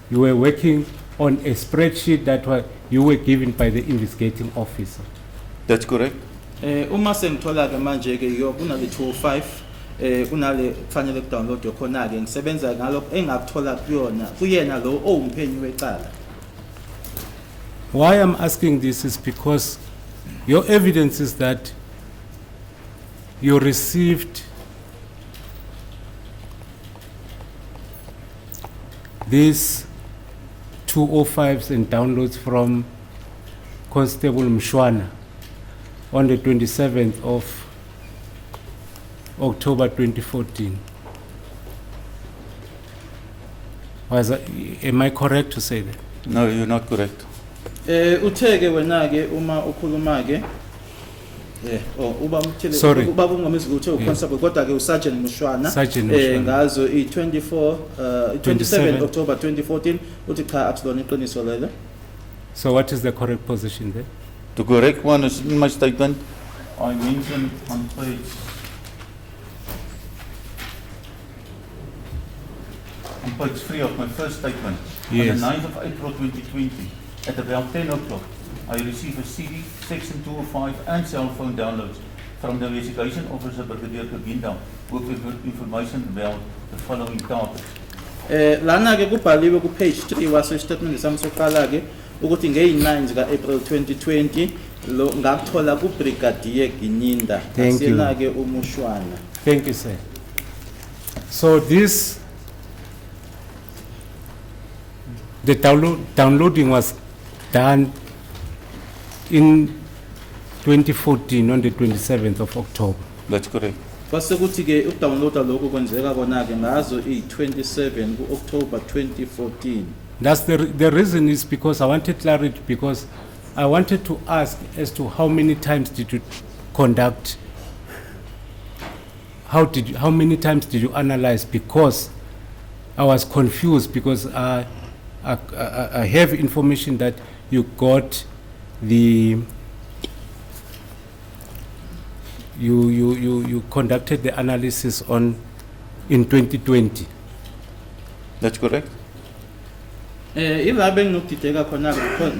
you were working on a spreadsheet that you were given by the investigating officer. That's correct. Uma sengithola ke manje ke kuna le 205 kunale kufanele ukudownload khona ke ngisebenza ngalokho engakuthola kuyena lo owumphenyi wecala. Why I'm asking this is because your evidence is that you received these 205s and downloads from Constable Mshwana on the 27th of October 2014. Am I correct to say that? No, you're not correct. Utheke wena ke uma ukhuluma ke uba Sorry. uba ungamizi ukuthi uconstable kodwa ke uSergeant Mshwana ngazo i24 27 October 2014 uthi cha akulona iqiniso lelo. So what is the correct position there? The correct one is in my statement. I mentioned on page 3 of my first statement. Yes. On the 9th of April 2020, at about 10 o'clock, I received a CD, Section 205 and cell phone downloads from the investigation officer Brigadier Kabinda with information about the following topics. Lana ke kubhaliwe ku page 3 waso statement sami sokuqala ke ukuthi ngey9 zika April 2020 lo ngakuthola ku Brigadier Gininda asena ke uMshwana. Thank you, sir. So this the downloading was done in 2014 on the 27th of October. That's correct. Base kuthi ke ukudownloada lokho kwenzeka kona ke ngazo i27 ku October 2014. That's the reason is because I wanted clarity, because I wanted to ask as to how many times did you conduct, how many times did you analyze, because I was confused because I have information that you got you conducted the analysis in 2020. That's correct. Ila bengidideka khona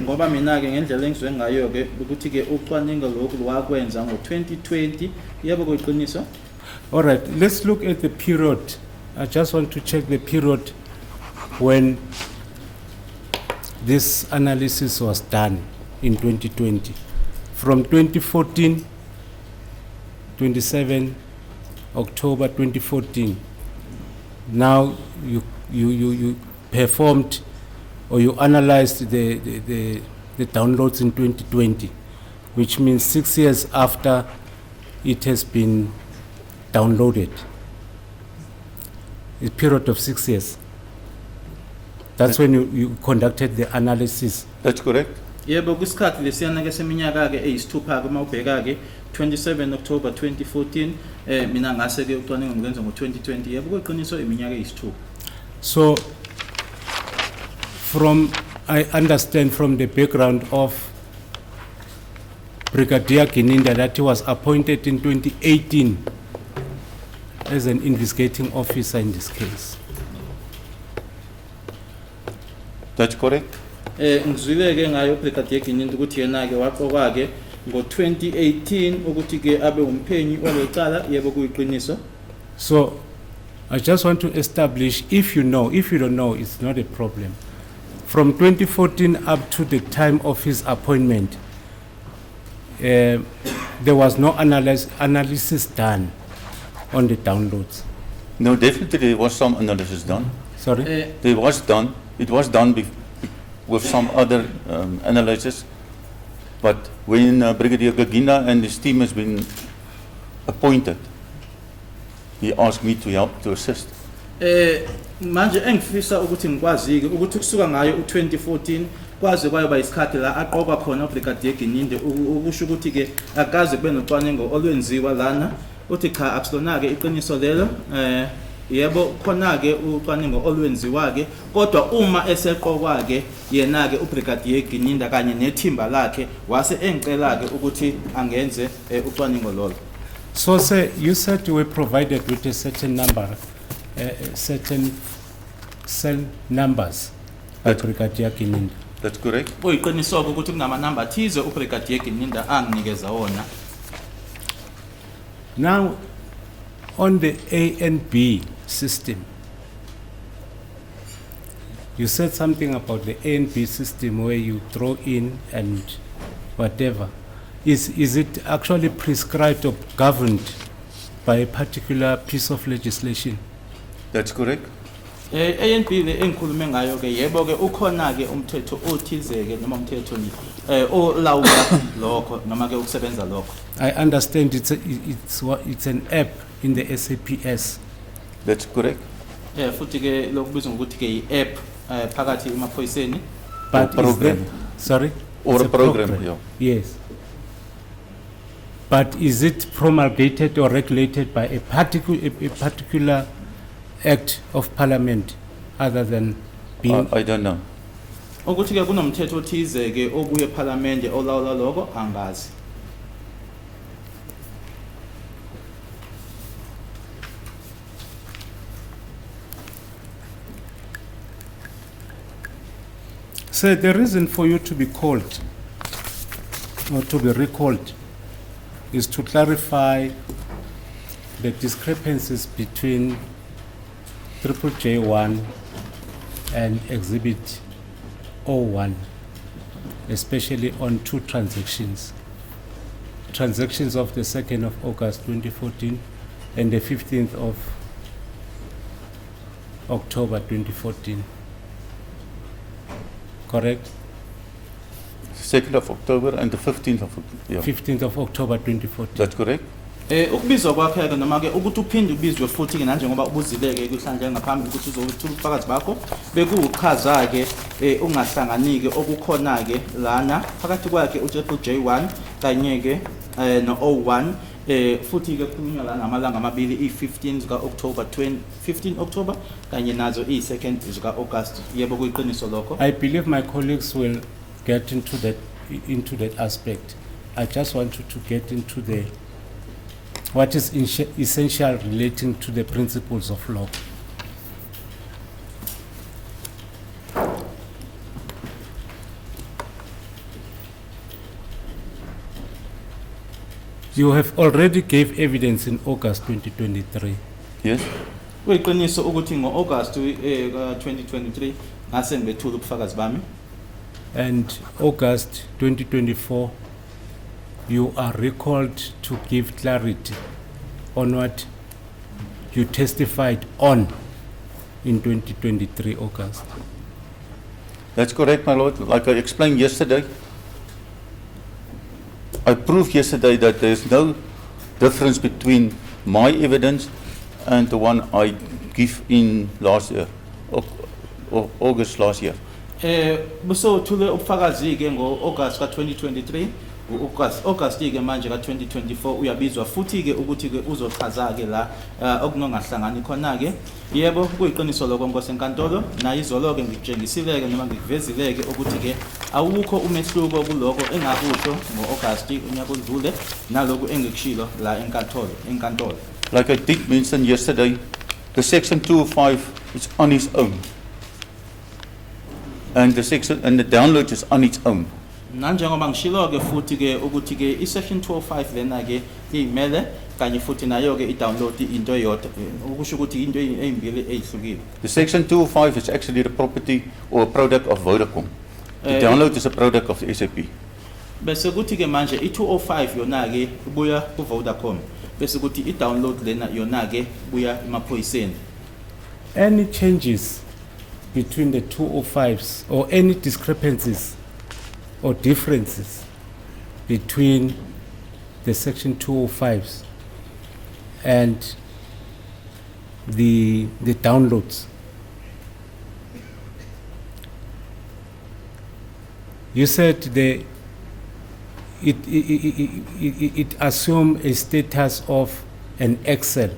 ngoba mina ke ngendlela engizwe ngayo ke ukuthi ke ucwaningo lokhu wakwenza ngo2020 yebo kuyiqiniso. All right, let's look at the period. I just want to check the period when this analysis was done in 2020. From 2014, 27 October 2014. Now you performed or you analyzed the downloads in 2020, which means 6 years after it has been downloaded. A period of 6 years. That's when you conducted the analysis. That's correct. Yebo kusikhathi lesiyana ke seminyaka ke eyisithupha ke mawubheka ke 27 October 2014 mina ngase ke ucwaningo ngiwenza ngo2020 yebo kuyiqiniso iminyaka eyisithupha. So I understand from the background of Brigadier Gininda that he was appointed in 2018 as an investigating officer in this case. That's correct. Ngizwile ke ngayo Brigadier Gininda ukuthi yena ke waqokwa ke ngo2018 ukuthi ke abe umphenyi olecala yebo kuyiqiniso. So I just want to establish, if you know, if you don't know, it's not a problem. From 2014 up to the time of his appointment, there was no analysis done on the downloads. No, definitely there was some analysis done. Sorry? There was done. It was done with some other analysis. But when Brigadier Gagina and his team has been appointed, he asked me to help, to assist. Manje engifisa ukuthi ngikwazi-ke ukuthi kusuka ngayo u-2014 kwaze kwayoba isikhathi la aqokwa khona uBrigadier Gininde ukusho ukuthi-ke akaze kube nocwaningo olwenziwa lana uthi cha akusilona-ke iqiniso lelo yebo khona-ke ucwaningo olwenziwa-ke kodwa uma eseqokwa-ke yena-ke uBrigadier Gininde kanye nethimba lakhe wase engicela-ke ukuthi angenze ucwaningo lolo. So, sir, you said you were provided with a certain number, certain cell numbers by Brigadier Gininde. That's correct. Kuyiqinisoko ukuthi kunamanamba athize uBrigadier Gininde anginikeza wona. Now, on the A and B system, you said something about the A and B system where you throw in and whatever. Is it actually prescribed or governed by a particular piece of legislation? That's correct. ANC le engikhulume ngayo ke yebo ke ukhona ke umthetho othize ke noma umthetho ni olawula lokho noma ke ukusebenza lokho. I understand it's an app in the SAPS. That's correct. Futhi ke lokubizwa ngokuthi ke i-app phakathi emaphoyiseni. But Or is there, program. sorry? Or It's a program, yeah. Yes. But is it promulgated or regulated by a particular act of parliament other than being? I don't know. Ukuthi ke kunomthetho othize ke obuye eParliament olawula lokho angazi. So the reason for you to be called or to be recalled is to clarify the discrepancies between J1 and Exhibit 01, especially on two transactions. Transactions of the 2nd of August 2014 and the 15th of October 2014. Correct? 2nd of October and the 15th of October. Yeah. 15th of October 2014. That's correct. Ukubizwa kwakhe ke noma ke ukuthi uphinde ubizwe futhi ke nanjengoba ubuzileke kuhlanje ngaphambi ukuthi uzothula ubufakazi bakho bekuchaza ke ungahlanganiki okukhona ke lana phakathi kwakhe J1 kanye ke no 01 futhi ke khulunywa lana amalanga amabili i15 zika October 15 October kanye nazo i2nd zika August yebo kuyiqiniso lokho. I believe my colleagues will get into that aspect. I just want you to get into the what is essential relating to the principles of law. You have already gave evidence in August 2023. Yes. Kuyiqiniso ukuthi ngo-August 2023 ngase ngibethula ubufakazi bami. And August 2024, you are recalled to give clarity on what you testified on in 2023 August. That's correct, my lord. Like I explained yesterday, I proved yesterday that there's no difference between my evidence and the one I give in last year, August last year. Buso thule ubufakazi ke ngo-August ka-2023 August ke manje ka-2024 uyabizwa futhi ke ukuthi ke uzochaza ke la okunongahlangani khona ke yebo kuyiqiniso lokho nkosenkantolo nayo izolo ke ngikutshengisile ke noma ngikuvezile ke ukuthi ke awukho umehluko kuloko engakusho ngo-August unyaka odlule naloku engikushilo la enkantolo. Like I did mention yesterday, the section 205 is on its own. And the download is on its own. Nanjengoba ngishilo ke futhi ke ukuthi ke isection 205 lena ke imele kanye futhi nayo ke i-download into eyodwa ukusho ukuthi into ezimbili ezihlukile. The section 205 is actually the property or product of Vodacom. The download is a product of the SAP. Bese kuthi ke manje i-205 yona ke ibuya ku Vodacom. Bese kuthi i-download lena yona ke ibuya emaphoyiseni. Any changes between the 205s or any discrepancies or differences between the section 205s and the downloads. You said it assume a status of an Excel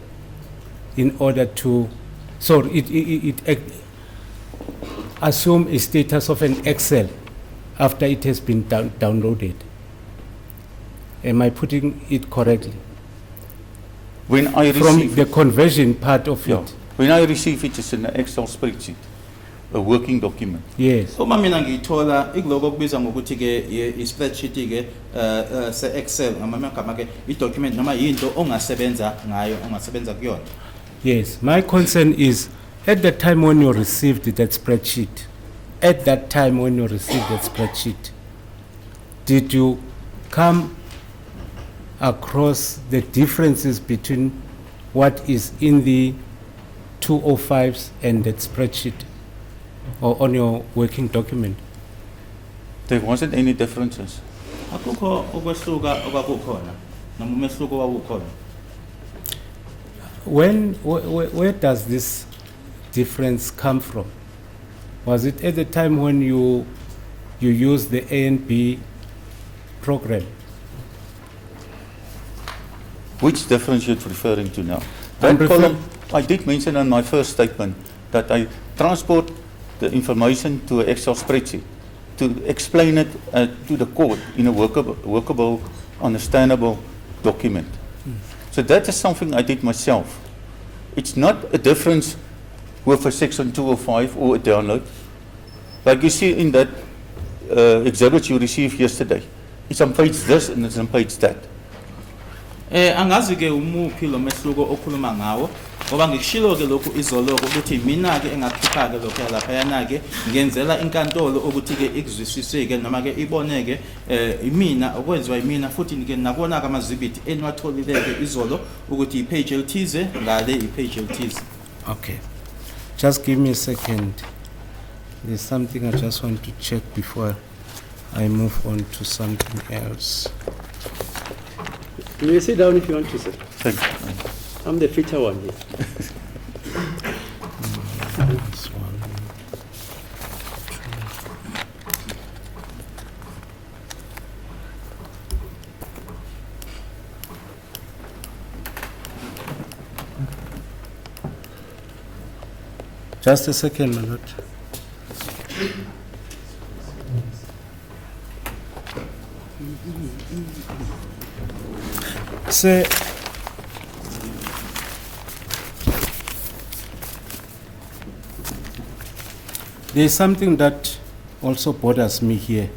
in order to, so it assume a status of an Excel after it has been downloaded. Am I putting it correctly? When I From receive the conversion part of yeah, it? when I receive it, it's in an Excel spreadsheet, a working document. Yes. Uma mina ngiyithola ikuloko okubizwa ngokuthi ke i-spreadsheet ke se-Excel ngamagama ke i-document noma yinto ongasebenza ngayo ongasebenza kuyona. Yes. My concern is at the time when you received that spreadsheet, did you come across the differences between what is in the 205s and that spreadsheet or on your working document? There wasn't any differences. Akukho ukwehluka okwakukhona noma umehluko wawukhona. Where does this difference come from? Was it at the time when you used the A and B program? Which difference you're referring to now? I'm That column, I did mention in my first statement that I transport the information to an Excel spreadsheet to explain it to the court in a workable, understandable document. So that is something I did myself. It's not a difference with a section 205 or a download. Like you see in that exhibit you received yesterday. It's on page this and it's on page that. Angazi ke umuphi lo mehluko okhuluma ngawo ngoba ngikushilo ke lokhu izolo ukuthi mina ke engakhipha ke lokho lapha yana ke ngenzela inkantolo ukuthi ke ikuzwisiseke noma ke iboneke imina okwenziwa imina futhi ke nakona kamazibiti enwatholileke izolo ukuthi ipage elithize ngale ipage elithize. Okay. Just give me a second. There's something I just want to check before I move on to something else. You may sit down if you want to, sir. Thank you. I'm the fitter one here. This one. Just a second, my lord. Sir, there is something that also bothers me here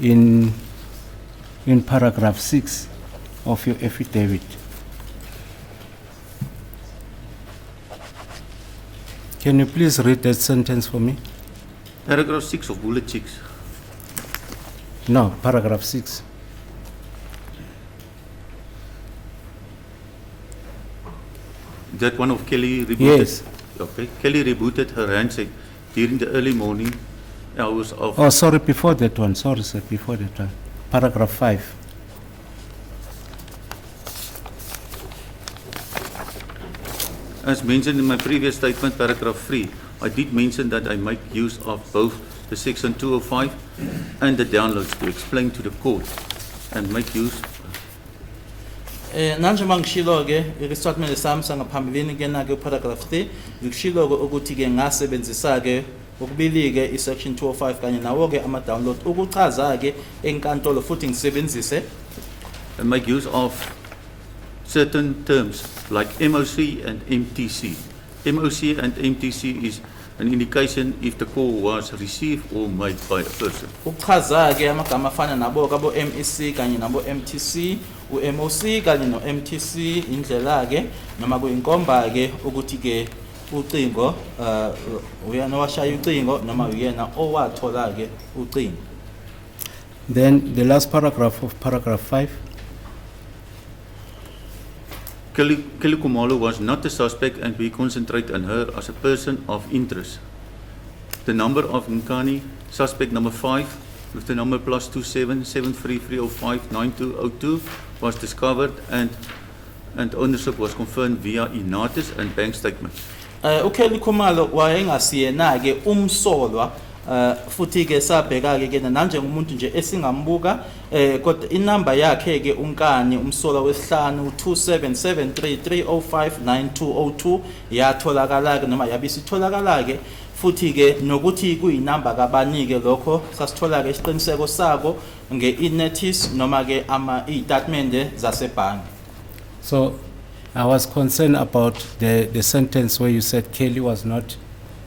in paragraph 6 of your affidavit. Can you please read that sentence for me? Paragraph 6 of bullet 6. No, paragraph 6. That one of Kelly rebooted. Yes. Okay. Kelly rebooted her handset during the early morning hours of. Oh, sorry, before that one. Sorry, sir, before that one. Paragraph 5. As mentioned in my previous statement, paragraph 3, I did mention that I make use of both the section 205 and the downloads to explain to the court and make use. Nanje mangishilo ke istatement sami sangaphambilini ke na ke paragraph 3 ngishilo ukuthi ke ngasebenzisa ke ukubili ke isection 205 kanye nawo ke ama download ukuchaza ke enkantolo futhi ngisebenzise And make use of certain terms like MOC and MTC. MOC and MTC is an indication if the call was received or made by a person. Ukuchaza-ke amagama afana nabo kabo MEC kanye nabo MTC, u-MOC kanye no-MTC indlela-ke noma kuyinkomba-ke ukuthi-ke ucingo uyena owashaya ucingo noma uyena owathola-ke ucingo. Then the last paragraph of paragraph 5. Kelly Khumalo was not the suspect and we concentrate on her as a person of interest. The number of Nkani, suspect number 5, with the number +27 73305 9202 was discovered and ownership was confirmed via e-notice and bank statement. uKelly Khumalo wayengasiyena-ke umsolwa futhi-ke sabheka-ke nanjengomuntu nje esingambuka kodwa inamba yakhe-ke unkani umsolwa wesihlanu 277330599202 yatholakala-ke noma yabisitholakala-ke futhi-ke nokuthi kuyinamba kabani-ke lokho sasithola-ke isiqiniseko sako nge-e-notice noma-ke iy'tatimende zasebhange. So I was concerned about the sentence where you said Kelly was not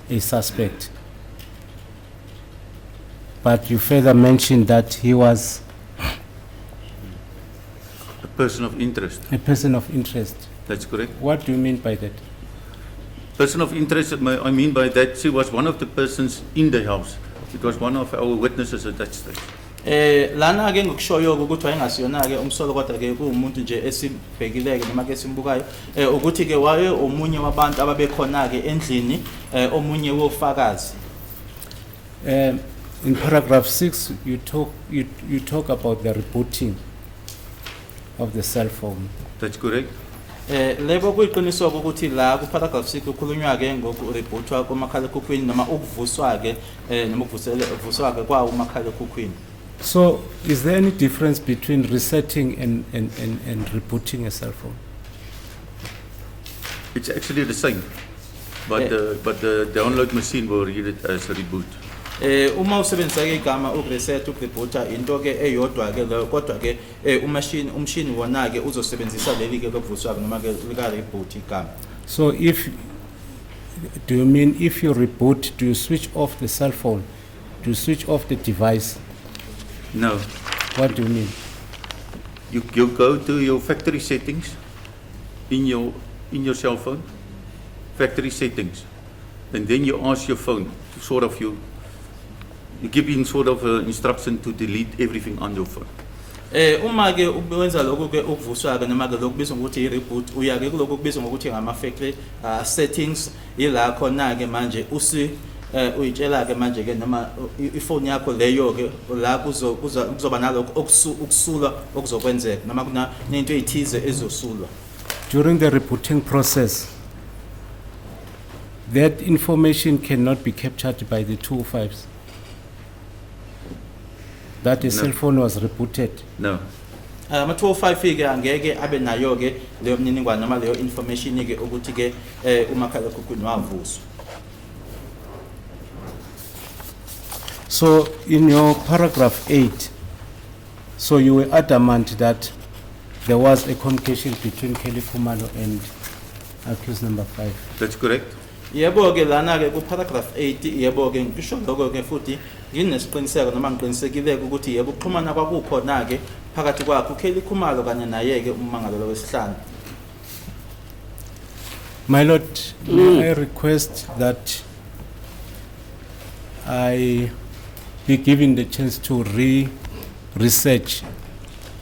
a suspect. But you further mentioned that he was A person of interest, a person of interest. that's correct. What do you mean by that? Person of interest, I mean by that she was one of the persons in the house. It was one of our witnesses at that stage. Lana-ke ngokushoyo-ke ukuthi wayengasiyona-ke umsolo kodwa-ke kuwumuntu nje esibhekileke noma-ke esimbukayo ukuthi-ke waye omunye wabantu ababekhona-ke endlini omunye wofakazi. In paragraph 6, you talk about the rebooting of the cell phone. That's correct. Lebo kuyiqiniswa ukuthi la ku paragraph 6 kukhulunywa-ke ngokurebootwa komakhalekhukhwini noma ukuvuswa-ke noma ukuvuswa-ke kwawo umakhalekhukhwini. So, is there any difference between resetting and rebooting a cell phone? It's actually the same, but the download machine will read it as a reboot. Uma usebenzisa-ke igama ukureset ukurebooter into-ke eyodwa-ke leyo kodwa-ke umshini wona-ke uzosebenzisa leli-ke lokuvuswa-ke noma-ke lika-reboot igama. So, do you mean if you reboot, do you switch off the cell phone? Do you switch off the device? No, What do you mean? you go to your factory settings in your cell phone, factory settings, and then you ask your phone to sort of you give in sort of instruction to delete everything on your phone. Uma-ke wenza lokhu-ke ukuvuswa-ke noma-ke lokhu kubizwa ngokuthi i-reboot uya-ke kulokhu kubizwa ngokuthi ngama-factory settings yila khona-ke manje uyitshela-ke manje-ke noma ifoni yakho leyo-ke la kuzoba nalokho ukusulwa okuzokwenzeka noma nento ey'thize ezosulwa. During the rebooting process, that information cannot be captured by the 205s. That the cell phone was rebooted. No, ama-205-ke angeke abe nayo-ke leyo mniningwane noma leyo information-ke ukuthi-ke umakhalekhukhwini wavuswa. So in your paragraph 8, so you were adamant that there was a communication between Kelly Khumalo and accused number 5. that's correct. Yebo-ke lana-ke ku-paragraph 8 yebo-ke ngisho lokho-ke futhi nginesiqiniseko noma ngiqinisekile-ke ukuthi yebo ukuxhumana kwakukhona-ke phakathi kwakho uKelly Khumalo kanye naye-ke ummangalelwa wesihlanu. My Lord, may I request that I be given the chance to research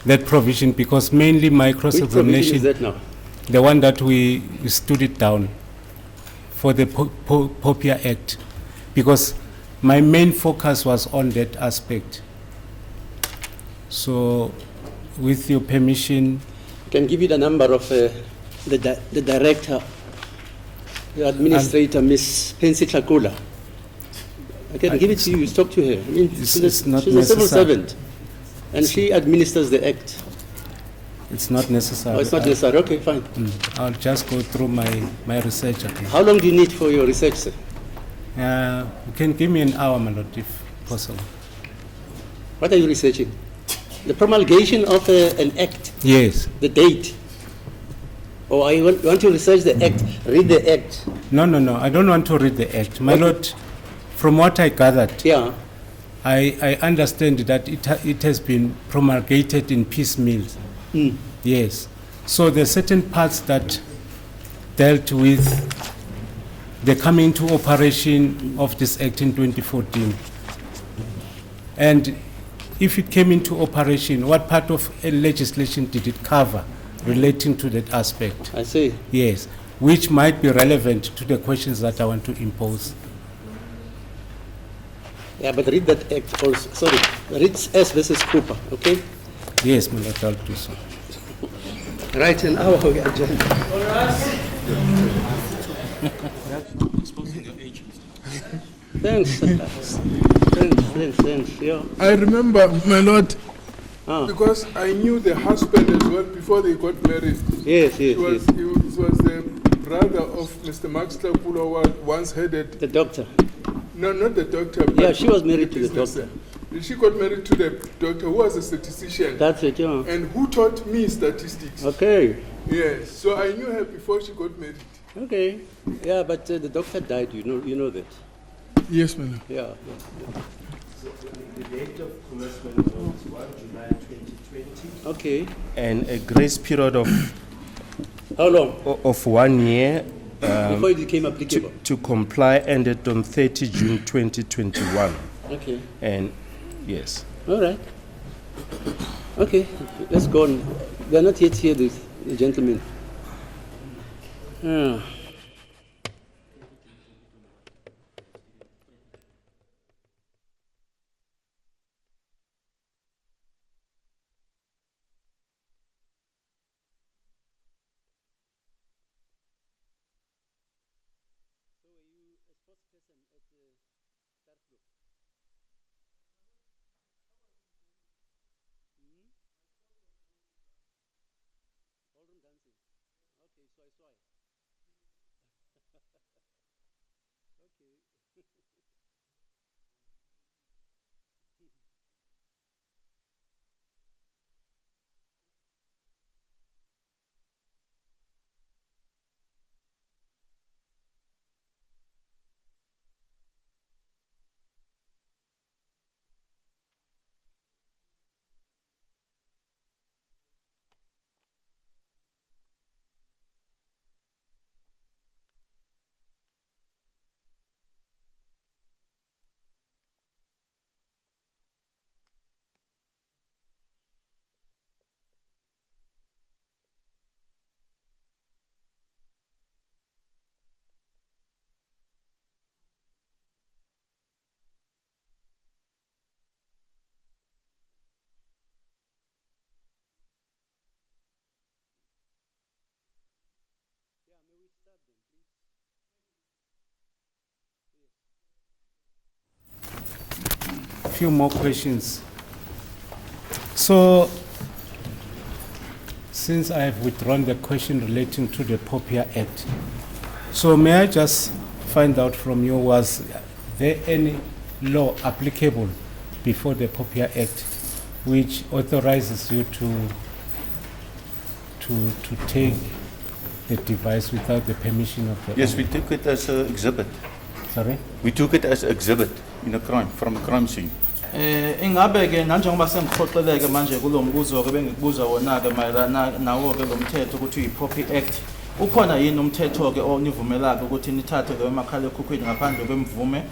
that provision, because mainly my Which provision is cross-examination, that now? the one that we stood it down for the POPIA Act, because my main focus was on that aspect. So, with your permission, I can give you the number of the director, the administrator, Miss Pensi Tlakula. I can give it to you, talk to her. I mean, It's not she's a civil necessary. servant, and she administers the act. it's not necessary. Oh, it's not necessary, okay, fine. I'll just go through my research again. How long do you need for your research, sir? You can give me an hour, my Lord, if possible. What are you researching? The promulgation of an act, Yes. the date. Or you want to research the act, read the act? No, I don't want to read the act. My Lord, from what I gathered, Yeah. I understand that it has been promulgated in piecemeal. Yes. So there are certain parts that dealt with the coming into operation of this act in 2014. And if it came into operation, what part of legislation did it cover relating to that aspect? I see. Yes, which might be relevant to the questions that I want to impose. Yeah, but read that act also. Sorry, read S versus Cooper, okay? Yes, my Lord, I'll do so. Right, and our agenda. Thanks. Thanks. Yeah. I remember, my lord, Ah. because I knew the husband as well before they got married. Yes. He was the brother of Mr. Max Tlakula, who once headed. The doctor. No, not the doctor. Yeah, but she was married to the business. doctor. She got married to the doctor who was a statistician. That's it, yeah. And who taught me statistics. Okay. Yes, so I knew her before she got married. Okay. Yeah, but the doctor died. You know that. Yes, my lord. Yeah. The date of commencement was 1 July 2020. Okay. And a grace period of How long? of 1 year Before it became applicable. to comply ended on 30 June 2021. Okay. And yes. All right. Okay. Let's go on. They are not yet here, the gentlemen. Ah. A few more questions. So, since I have withdrawn the question relating to the POPIA Act, so may I just find out from you, was there any law applicable before the POPIA Act which authorizes you to take the device without the permission of the Yes, owner? we took it as an exhibit. Sorry? We took it as exhibit in a crime, from a crime scene. Ingabe ke nanjengoba sengiphoqeleke manje kulo mbuzo ke bengikubuza wona ke mayelana nawo ke lo mthetho ukuthi uyi-POPI Act, ukhona yini umthetho ke onivumelayo ukuthi nithathe leyo makhalekhukhwini ngaphandle kwemvume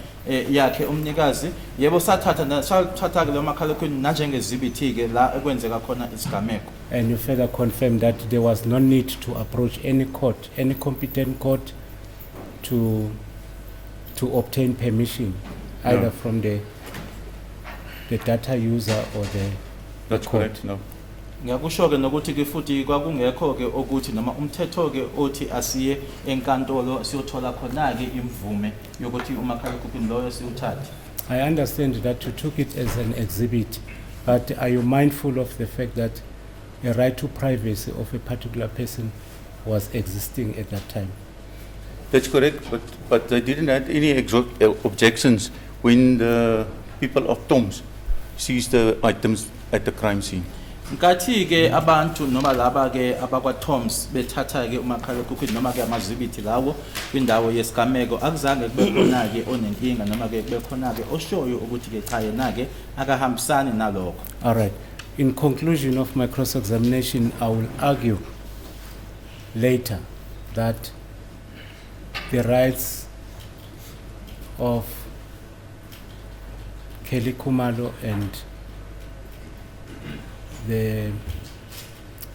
yakhe umnikazi? Yebo, sathatha ke leyo makhalekhukhwini nanjengezibithi ke la ekwenzeka khona isigameko. And you further confirm that there was no need to approach any court, any competent court to obtain permission, either from the data user or the That's court. correct, no. Ngiyakusho ke nokuthi ke futhi kwakungekho ke ukuthi noma umthetho ke othi asiye enkantolo siyothola khona ke imvume yokuthi umakhalekhukhwini loyo siwuthathe. I understand that you took it as an exhibit, but are you mindful of the fact that a right to privacy of a particular person was existing at that time? That's correct, but they didn't have any objections when the people of Tom's seized the items at the crime scene. Nkathi ke abantu noma laba ke abakwa Toms bethatha ke umakhalekhukhwini noma ke amazibithi lawo kwindawo yesigameko akuzange kube khona ke onenkinga noma ke kube khona ke oshoyo ukuthi ke cha yena ke akahambisani nalokho. All right. In conclusion of my cross-examination, I will argue later that the rights of Kelly Khumalo and the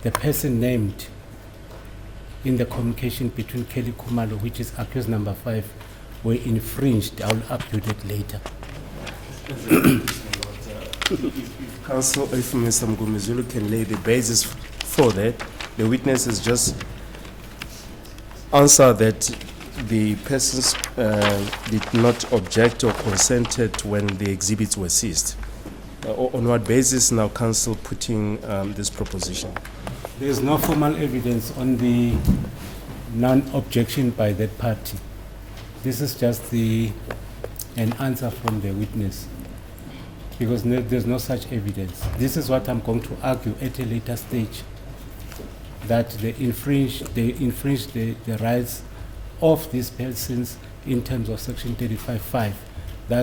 person named in the communication between Kelly Khumalo, which is accused number 5, were infringed. I will argue that later. If Counsel, if Mr. Mgumezulu can lay the basis for that, the witnesses just answer that the persons did not object or consented when the exhibits were seized. On what basis now Counsel putting this proposition? There is no formal evidence on the non-objection by that party. This is just an answer from the witness, because there's no such evidence. This is what I'm going to argue at a later stage, that they infringe the rights of these persons in terms of Section 35(5).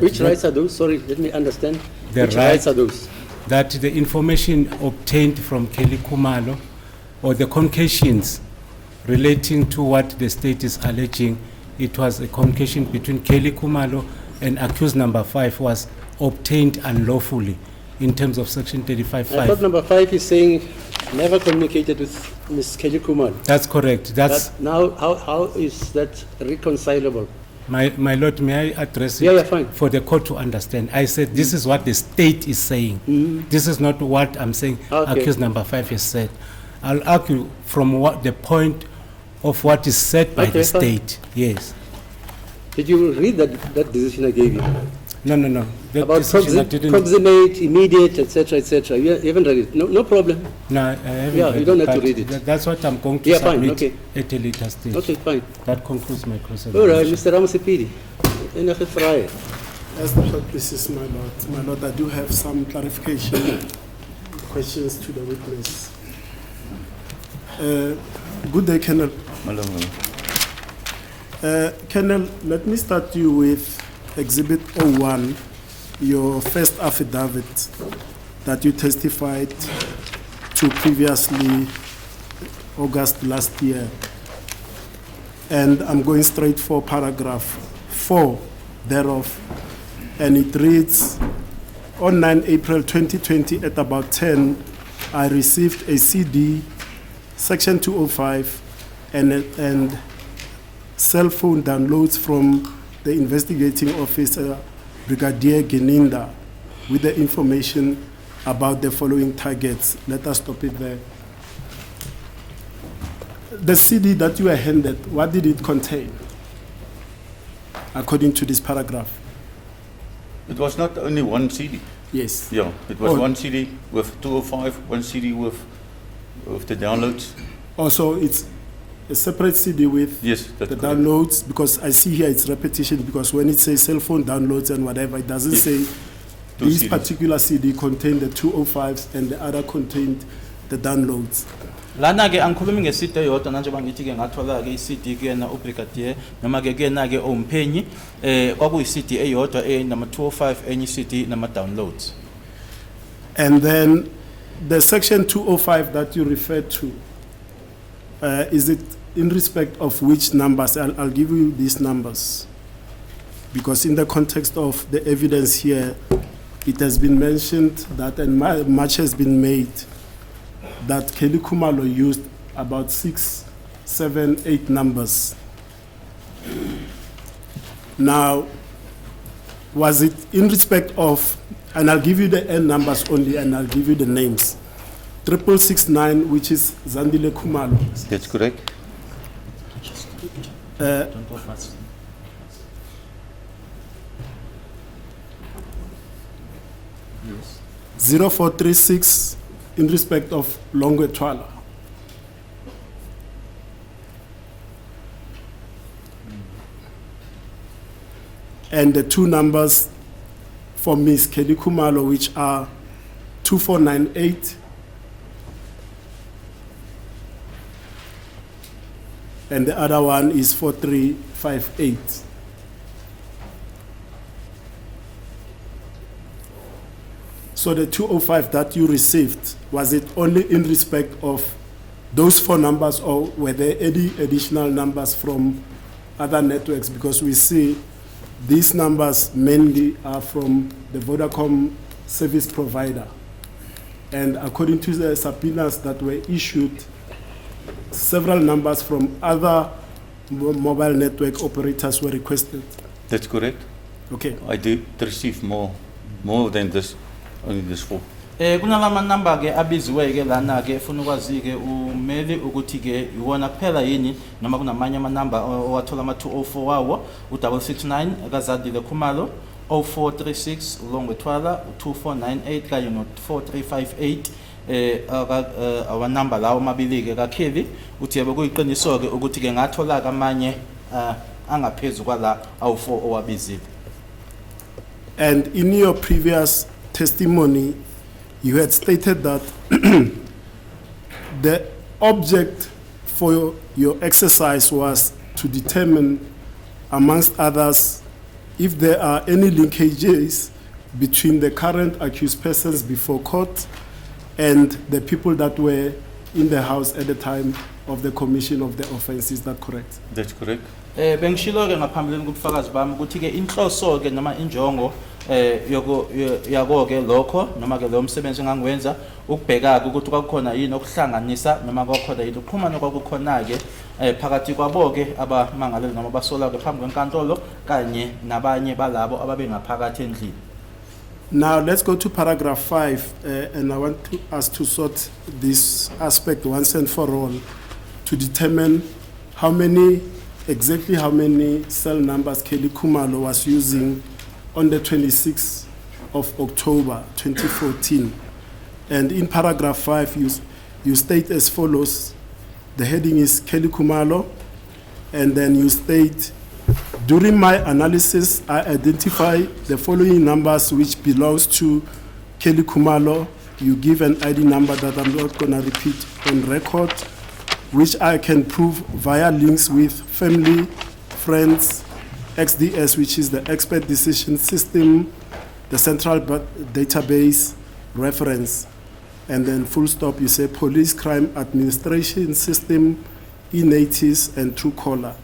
Which rights are those? Sorry, let me understand. Which rights are those? That the information obtained from Kelly Khumalo, or the communications relating to what the state is alleging, it was a communication between Kelly Khumalo and accused number 5 was obtained unlawfully in terms of Section 35(5). I thought number 5 is saying never communicated with Ms. Kelly Khumalo. That's correct. Now, how is that reconcilable? My Lord, may I address it? Yeah, fine. For the court to understand. I said this is what the state is saying. This is not what I'm saying. Okay. Accused number 5 has said. I'll argue from what the point of what is said by the state. Yes. Did you read that decision I gave you? No. That About decision I didn't. proximate, immediate, etc., etc. You haven't read it. No problem. No, I haven't. Yeah, read you don't it, have to but read it. That's what I'm going to Yeah, fine, submit okay. at a later stage. Okay, fine. That concludes my cross All right, examination. Mr. Ramasipidi. Enige vragen. As the court pleases, my lord. My lord, I do have some clarification questions to the witness. Good day, Colonel. Colonel, let me start you with Exhibit 01, your first affidavit that you testified to previously, August last year. And I'm going straight for paragraph 4 thereof. And it reads, on 9 April 2020 at about 10, I received a CD, Section 205, and cell phone downloads from the investigating officer, Brigadier Geninda, with the information about the following targets. Let us stop it there. The CD that you were handed, what did it contain, according to this paragraph? It was not only one CD. Yes. Yeah, it was one CD with 205, one CD with the downloads. Also, it's a separate CD with Yes, that's the correct. downloads, because I see here it's repetition, because when it says cell phone downloads and whatever, it doesn't Yes. say Two this CDs. particular CD contained the 205s and the other contained the downloads. Lana ke angikhulumi nge-CD eyodwa nanje bangithi ke ngathola ke i-CD kuyena ubrigadier noma ke kuyena ke omphenyi kwakuyi-CD eyodwa enama 205 enye i-CD nama downloads. And then the section 205 that you referred to, is it in respect of which numbers? I'll give you these numbers, because in the context of the evidence here, it has been mentioned that, and much has been made, that Kelly Khumalo used about 6, 7, 8 numbers. Now, was it in respect of, and I'll give you the N numbers only, and I'll give you the names. 6669, which is Zandile Khumalo. That's correct. Don't go fast. 0436 in respect of Longwe Twala. And the two numbers for Ms. Kelly Khumalo, which are 2498 and the other one is 4358. So the 205 that you received, was it only in respect of those 4 numbers, or were there any additional numbers from other networks? Because we see these numbers mainly are from the Vodacom service provider. And according to the subpoenas that were issued, several numbers from other mobile network operators were requested. That's correct. Okay. I did receive more than this, only this 4. Kunalama number ke abiziwe ke lana ke ufuna ukwazi ke umeli ukuthi ke iwona kuphela yini noma kunamanye ama number owathola ama 204 wawo u669 akazadile Khumalo 0436 uLongwethwala u2498 kanye no4358 awa number lawo mabili ke kakheli uthi yebo kuyiqiniso ke ukuthi ke ngathola kamanye angaphezulu kwala awu4 owabizile. And in your previous testimony, you had stated that the object for your exercise was to determine, amongst others, if there are any linkages between the current accused persons before court and the people that were in the house at the time of the commission of the offense. Is that correct? That's correct. Bengishilo ke ngaphambilini kubufakazi bami ukuthi ke inhloso ke noma injongo yako ke lokho noma ke lo msebenzi engangiwenza ukubheka ukuthi kwakukhona yini okuhlanganisa noma kwakukhona yini ukuxhumana kwakukhona ke phakathi kwabo ke abamangaleli noma basola ke phambi kwenkantolo kanye nabanye balabo ababengaphakathi endlini. Now let's go to paragraph 5, and I want us to sort this aspect once and for all to determine exactly how many cell numbers Kelly Khumalo was using on the 26th of October 2014. And in paragraph 5, you state as follows. The heading is Kelly Khumalo, and then you state, during my analysis, I identify the following numbers which belongs to Kelly Khumalo. You give an ID number that I'm not going to repeat on record, which I can prove via links with family, friends, XDS, which is the Expert Decision System, the Central Database Reference, and then full stop, you say Police Crime Administration System, eNatis, and Truecaller.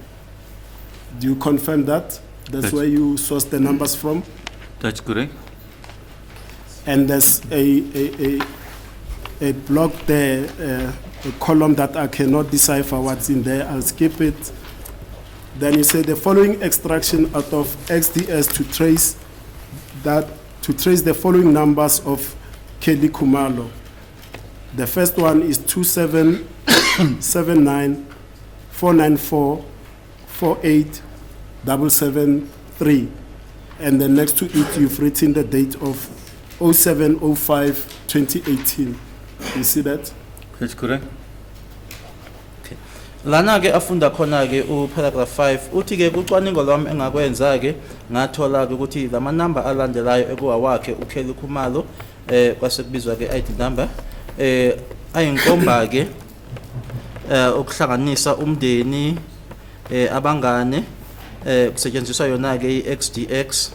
Do you confirm that? That's where you sourced the numbers from? That's correct. And there's a block there, a column that I cannot decipher what's in there. I'll skip it. Then you say the following extraction out of XDS to trace the following numbers of Kelly Khumalo. The first one is 2779 494 48773, and then next to it you've written the date of 07/05/2018. You see that? That's correct. Lana ke afunda khona ke paragraph 5 uthi ke kucwaningo lwami engakwenza ke ngathola ke ukuthi lama number alandelayo ekuwa wakhe uKelly Khumalo kwase kubizwa ke ID number ayinkomba ke ukuhlanganisa umndeni abangane kusetshenziswa yona ke iXDX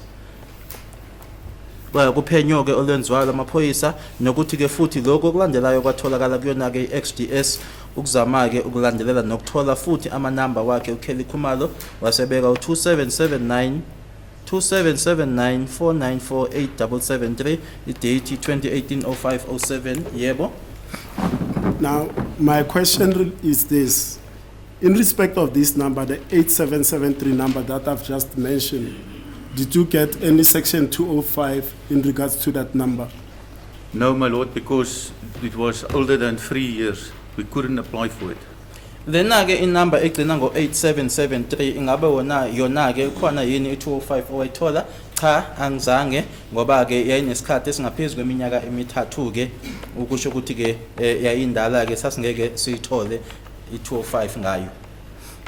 kuphenyo ke olwenziwayo lamaphoyisa nokuthi ke futhi lokho kulandelayo kwatholakala kuyona ke iXDS ukuzama ke ukulandelela nokuthola futhi ama number wakhe uKelly Khumalo wasebeka u2779 4948773 idate 2018-05-07 yebo. Now my question is this: in respect of this number, the 8773 number that I've just mentioned, did you get any section 205 in regards to that number? No, my lord, because it was older than 3 years. We couldn't apply for it. Lena ke inumber egcina ngo8773 ingabe wona yona ke khona yini i205 owayithola? Cha, angizange ngoba ke yayinesikhathi esingaphezulu kweminyaka emithathu ke ukusho ukuthi ke yayindala ke sasingeke siyithole i205 ngayo.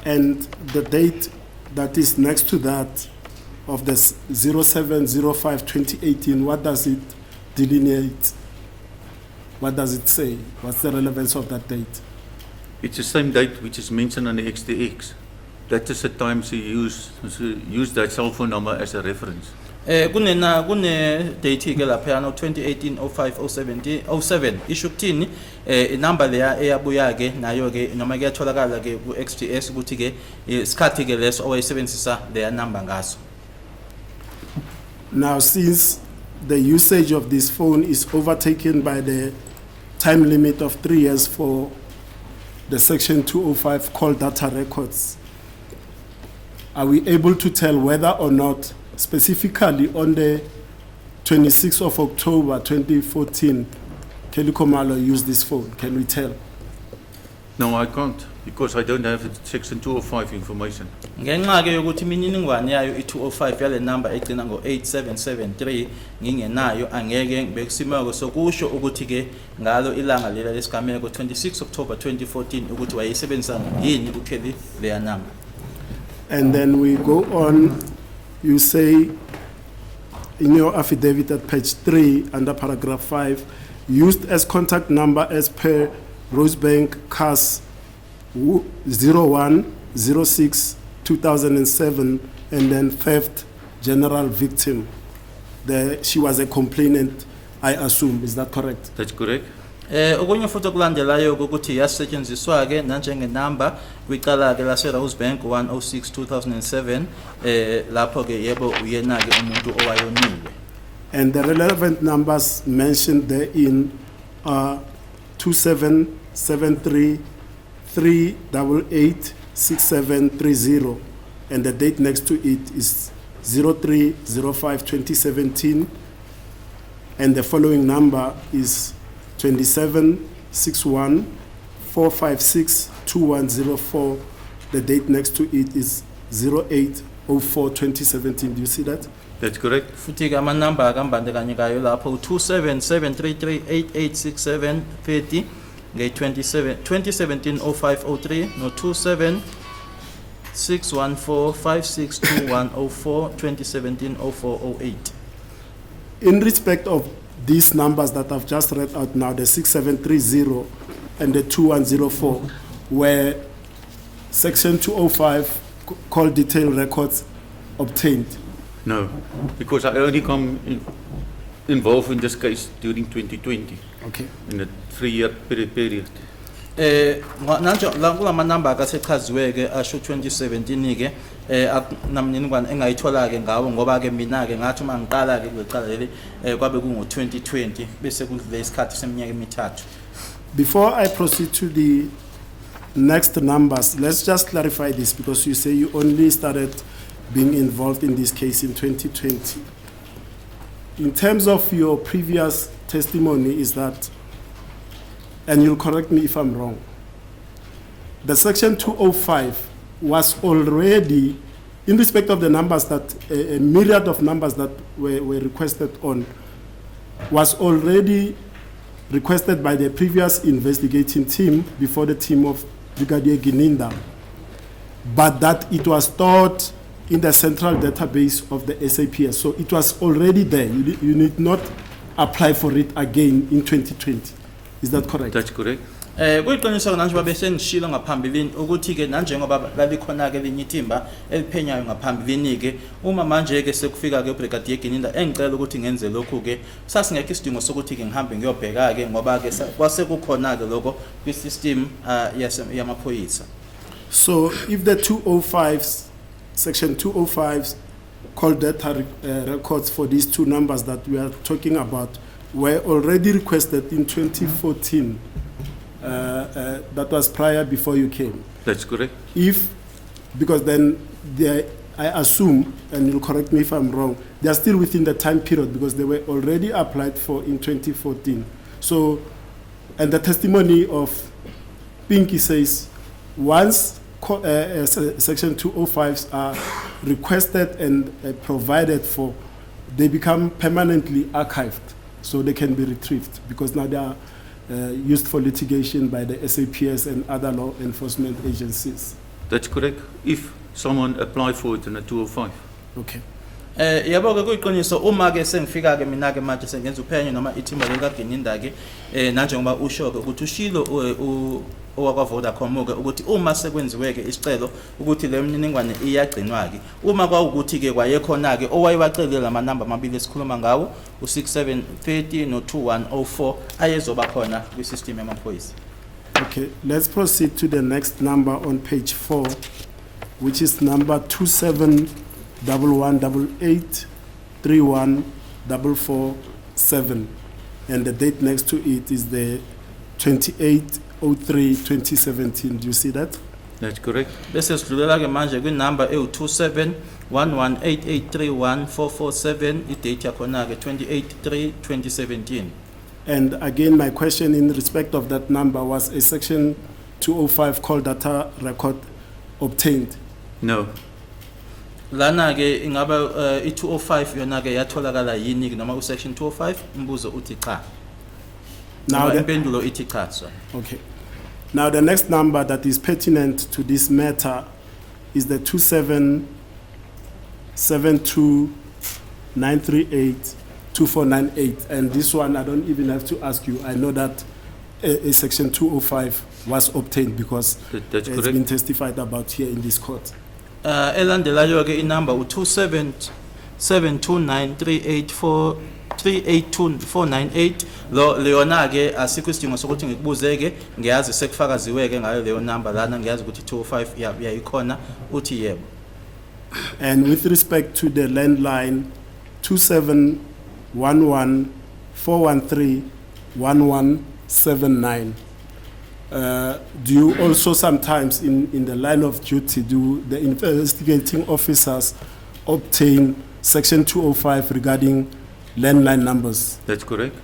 And the date that is next to that of the 07/05/2018, what does it delineate? What does it say? What's the relevance of that date? It's the same date which is mentioned on the XTX. That is the time she used that cell phone number as a reference. Kune date ke lapha no 2018 05 07 isho kuthini inamba leya eyabuya ke nayo ke noma kuyatholakala ke ku XTS ukuthi ke isikhathi ke leso owayisebenzisa leya number ngaso. Now, since the usage of this phone is overtaken by the time limit of 3 years for the Section 205 call data records, are we able to tell whether or not, specifically on the 26th of October 2014, Kelly Khumalo used this phone? Can we tell? No, I can't, because I don't have the Section 205 information. Ngenxa ke yokuthi imininingwane yayo i205 yale number egcina ngo8773 ngingenayo angeke ngibekusimako sokusho ukuthi ke ngalo ilanga lela lesigameko 26 October 2014 ukuthi wayisebenzisa yini kuKelly leya number. And then we go on, you say in your affidavit at page 3 under paragraph 5, used as contact number as per Rosebank CAS 0106 2007, and then theft general victim. She was a complainant, I assume. Is that correct? That's correct. Okunye futhi okulandelayo ukuthi yasetshenziswa ke nanjenge number kwicala ke lase Rosebank 106 2007 lapho ke yebo uyena ke umuntu owayoniwe. And the relevant numbers mentioned therein are 2773 388 6730, and the date next to it is 03/05 2017, and the following number is 2761 456 2104. The date next to it is 08/04 2017. Do you see that? That's correct. Futhi ke ama number akambandakanyekayo lapho 27733886730 nge 2017 0503 no 27614562104 2017 0408. In respect of these numbers that I've just read out now, the 6730 and the 2104, were Section 205 call detail records obtained? No, because I only come involved in this case during 2020. Okay. In a 3-year period. Nanjo la kulama number akasechaziwe ke asho 2017 ke namniningwane engayithola ke ngawo ngoba ke mina ke ngathi mangiqala ke kuqala leli kwabe kungo 2020 bese kudlule isikhathi seminyaka emithathu. Before I proceed to the next numbers, let's just clarify this, because you say you only started being involved in this case in 2020. In terms of your previous testimony, is that, and you'll correct me if I'm wrong, the Section 205 was already, in respect of the numbers that, a myriad of numbers that were requested on, was already requested by the previous investigating team before the team of Brigadier Gininda, but that it was stored in the central database of the SAPS. So it was already there. You need not apply for it again in 2020. Is that correct? That's correct. Kuyiqiniso nanje babe sengishilo ngaphambilini ukuthi ke nanjengoba lalikhona ke linye ithimba eliphenyayo ngaphambilini ke uma manje ke sekufika ke Brigadier Gininda engicela ukuthi ngenze lokhu ke sasingekho isidingo sokuthi ke ngihambe ngiyobheka ke ngoba ke kwase kukhona ke lokho kwi system yamaphoyisa. So if the 205s, Section 205s call data records for these two numbers that we are talking about were already requested in 2014, that was prior before you came. That's correct. Because then I assume, and you'll correct me if I'm wrong, they are still within the time period because they were already applied for in 2014. So, and the testimony of Pinky says, once Section 205s are requested and provided for, they become permanently archived, so they can be retrieved because now they are used for litigation by the SAPS and other law enforcement agencies. That's correct. If someone applied for it in a 205. Okay. Yabo ke kuyiqiniso uma ke sengifika ke mina ke manje sengenza uphenyo noma ithimba lika Gininda ke nanje ngoba usho ke ukuthi ushilo owakwa Vodacom ke ukuthi uma sekwenziweke isicelo ukuthi le mininingwane iyagcinwa ke uma kwawukuthi ke kwayekhona ke owayebacelile lama number amabili esikhuluma ngawo u6730 no2104 ayezoba khona kwi system yamaphoyisa. Okay, let's proceed to the next number on page 4, which is number 271188314447, and the date next to it is the 28/03/2017. Do you see that? That's correct. Bese sidlulela ke manje kwi number e271188314447 idate yakhona ke 28/3/2017. And again, my question in respect of that number was a section 205 call data record obtained. No. Lana ke ingaba i205 yona ke yatholakala yini noma u section 205 umbuzo uthi cha. Now Noma the- impendulo ithi cha so. Okay. Now the next number that is pertinent to this matter is the 27729382498, and this one I don't even have to ask you. I know that a section 205 was obtained because That's it's correct. been testified about here in this court. Elandelayo ke inumber u27729382498 lo leona ke asikho isidingo sokuthi ngikubuzeke ngiyazi sekufakaziweke ngayo leyo number lana ngiyazi ukuthi 205 yayikhona uthi yebo. And with respect to the landline 2711-413-1179, do you also sometimes in the line of duty, do the investigating officers obtain section 205 regarding landline numbers? That's correct.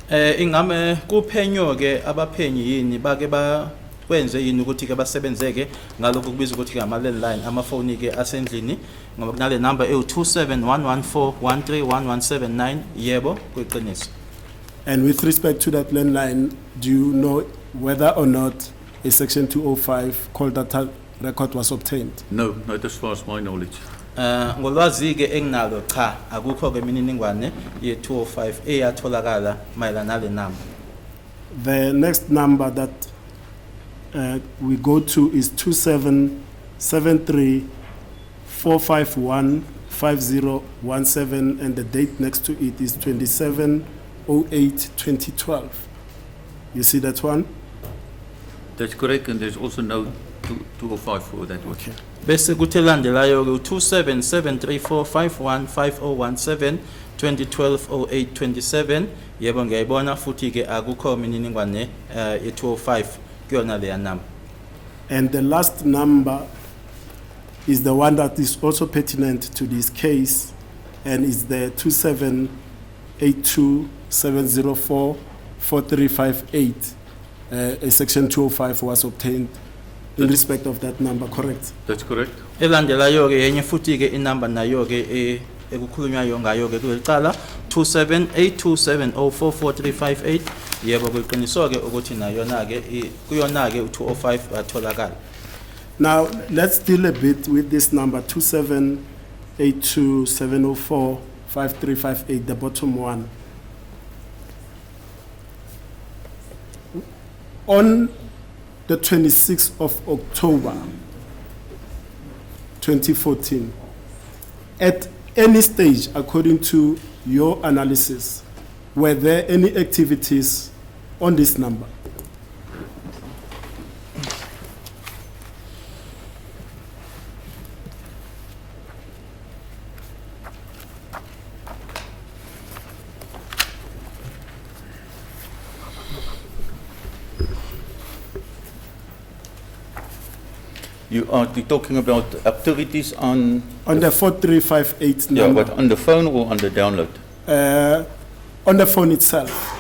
Ingame kuphenyo ke abaphenyi yini bake ba kwenze yini ukuthi ke basebenzeke ngalokho kubizwa ukuthi ke ama landline amafoni ke asendlini ngoba kunale number e27114131179 yebo kuyiqiniso. And with respect to that landline, do you know whether or not a section 205 call data record was obtained? No, not as far as my knowledge. Ngolwazi ke enginalo cha akukho ke mininingwane ye205 eyatholakala mayelana nale number. The next number that we go to is 2773-451-5017, and the date next to it is 27/08/2012. You see that one? That's correct, and there's also no 205 for that one. Okay. Bese kuthi landelayo ke u27734515017 2012/08/27 yebo ngiyayibona futhi ke akukho mininingwane ye205 kuyona leya number. And the last number is the one that is also pertinent to this case, and is the 2782-704-4358. A section 205 was obtained in respect of that number, correct? That's correct. Elandelayo ke yenye futhi ke inumber nayo ke ekukhulunywayo ngayo ke kulicala 278270444358 yebo kuyiqiniso ke ukuthi nayona ke kuyona ke u205 atholakala. Now, let's deal a bit with this number 2782-704-5358, the bottom one. On the 26th of October 2014, at any stage, according to your analysis, were there any activities on this number? You are talking about activities on On the 4358 yeah, number? but on the phone or on the download? On the phone itself.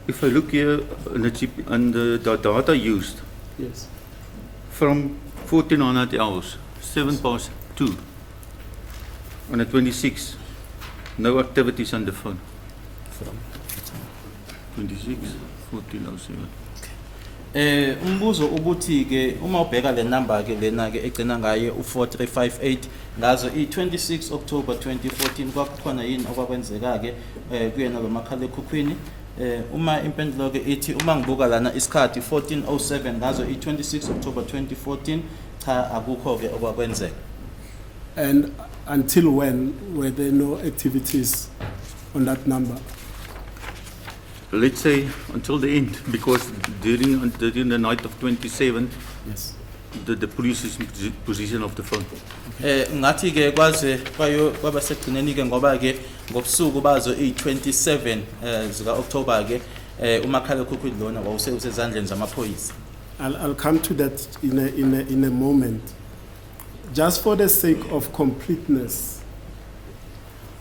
If I look here on the, the data used, Yes. from 1400 hours, 2:07, on the 26th, no activities on the phone. From 26, 1407. Umbuzo ubuthi ke uma ubheka le number ke lena ke egcina ngaye u4358 ngazo i26 October 2014 kwakukhona yini okwakwenzeka ke kuyena lo makhala ekhukhwini uma impendulo ke ithi uma ngibuka lana isikhathi 1407 ngazo i26 October 2014 cha akukho ke okwakwenzeka. And until when were there no activities on that number? Let's say until the end, because during the night of 27, Yes. the police is in position of the phone. Ngathi ke kwaze kwaba sekugcineni ke ngoba ke ngobusuku bazo i27 zika October ke umakhala ekhukhwini lona wawusezandleni zamaphoyisa. I'll come to that in a moment. Just for the sake of completeness,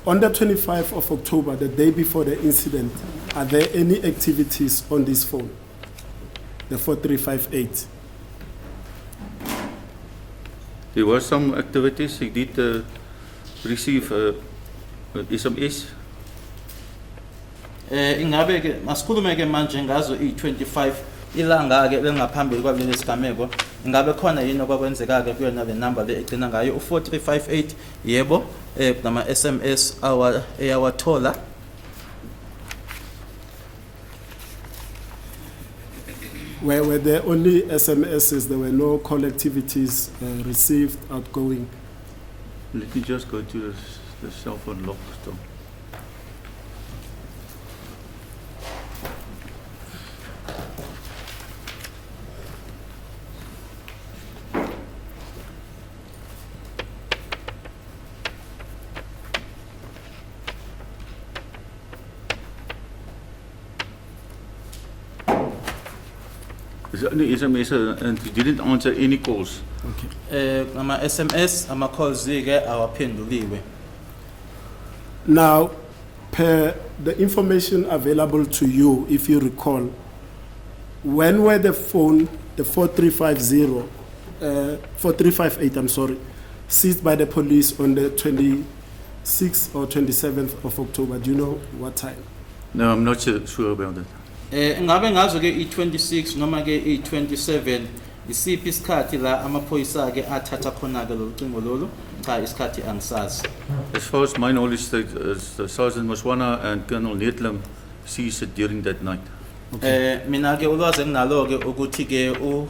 on the 25th of October, the day before the incident, are there any activities on this phone, the 4358? There were some activities. He did receive SMS. Ingabe ke masikhulume ke manje ngazo i25 ilanga ke lengaphambili kwaleli sigameko ingabe khona yini okwakwenzeka ke kuyona le number le egcina ngayo u4358 yebo nama SMS eyawathola. Were there only SMSs? There were no call activities received, outgoing? Let me just go to the cell phone lock still. There's only SMS and he didn't answer any calls. Ama SMS ama calls ke awaphenduliwe. Now, per the information available to you, if you recall, when were the phone, the 4350, 4358, I'm sorry, seized by the police on the 26th or 27th of October? Do you know what time? No, I'm not sure about that. Ngabe ngazo ke i26 noma ke i27 isiphi isikhathi la amaphoyisa ke athatha khona ke lo cingo lolu cha isikhathi angisazi. As far as my knowledge, the Sergeant Muswana and Colonel Netlam seized it during that night. Mina ke ulwazi enginalo ke ukuthi ke u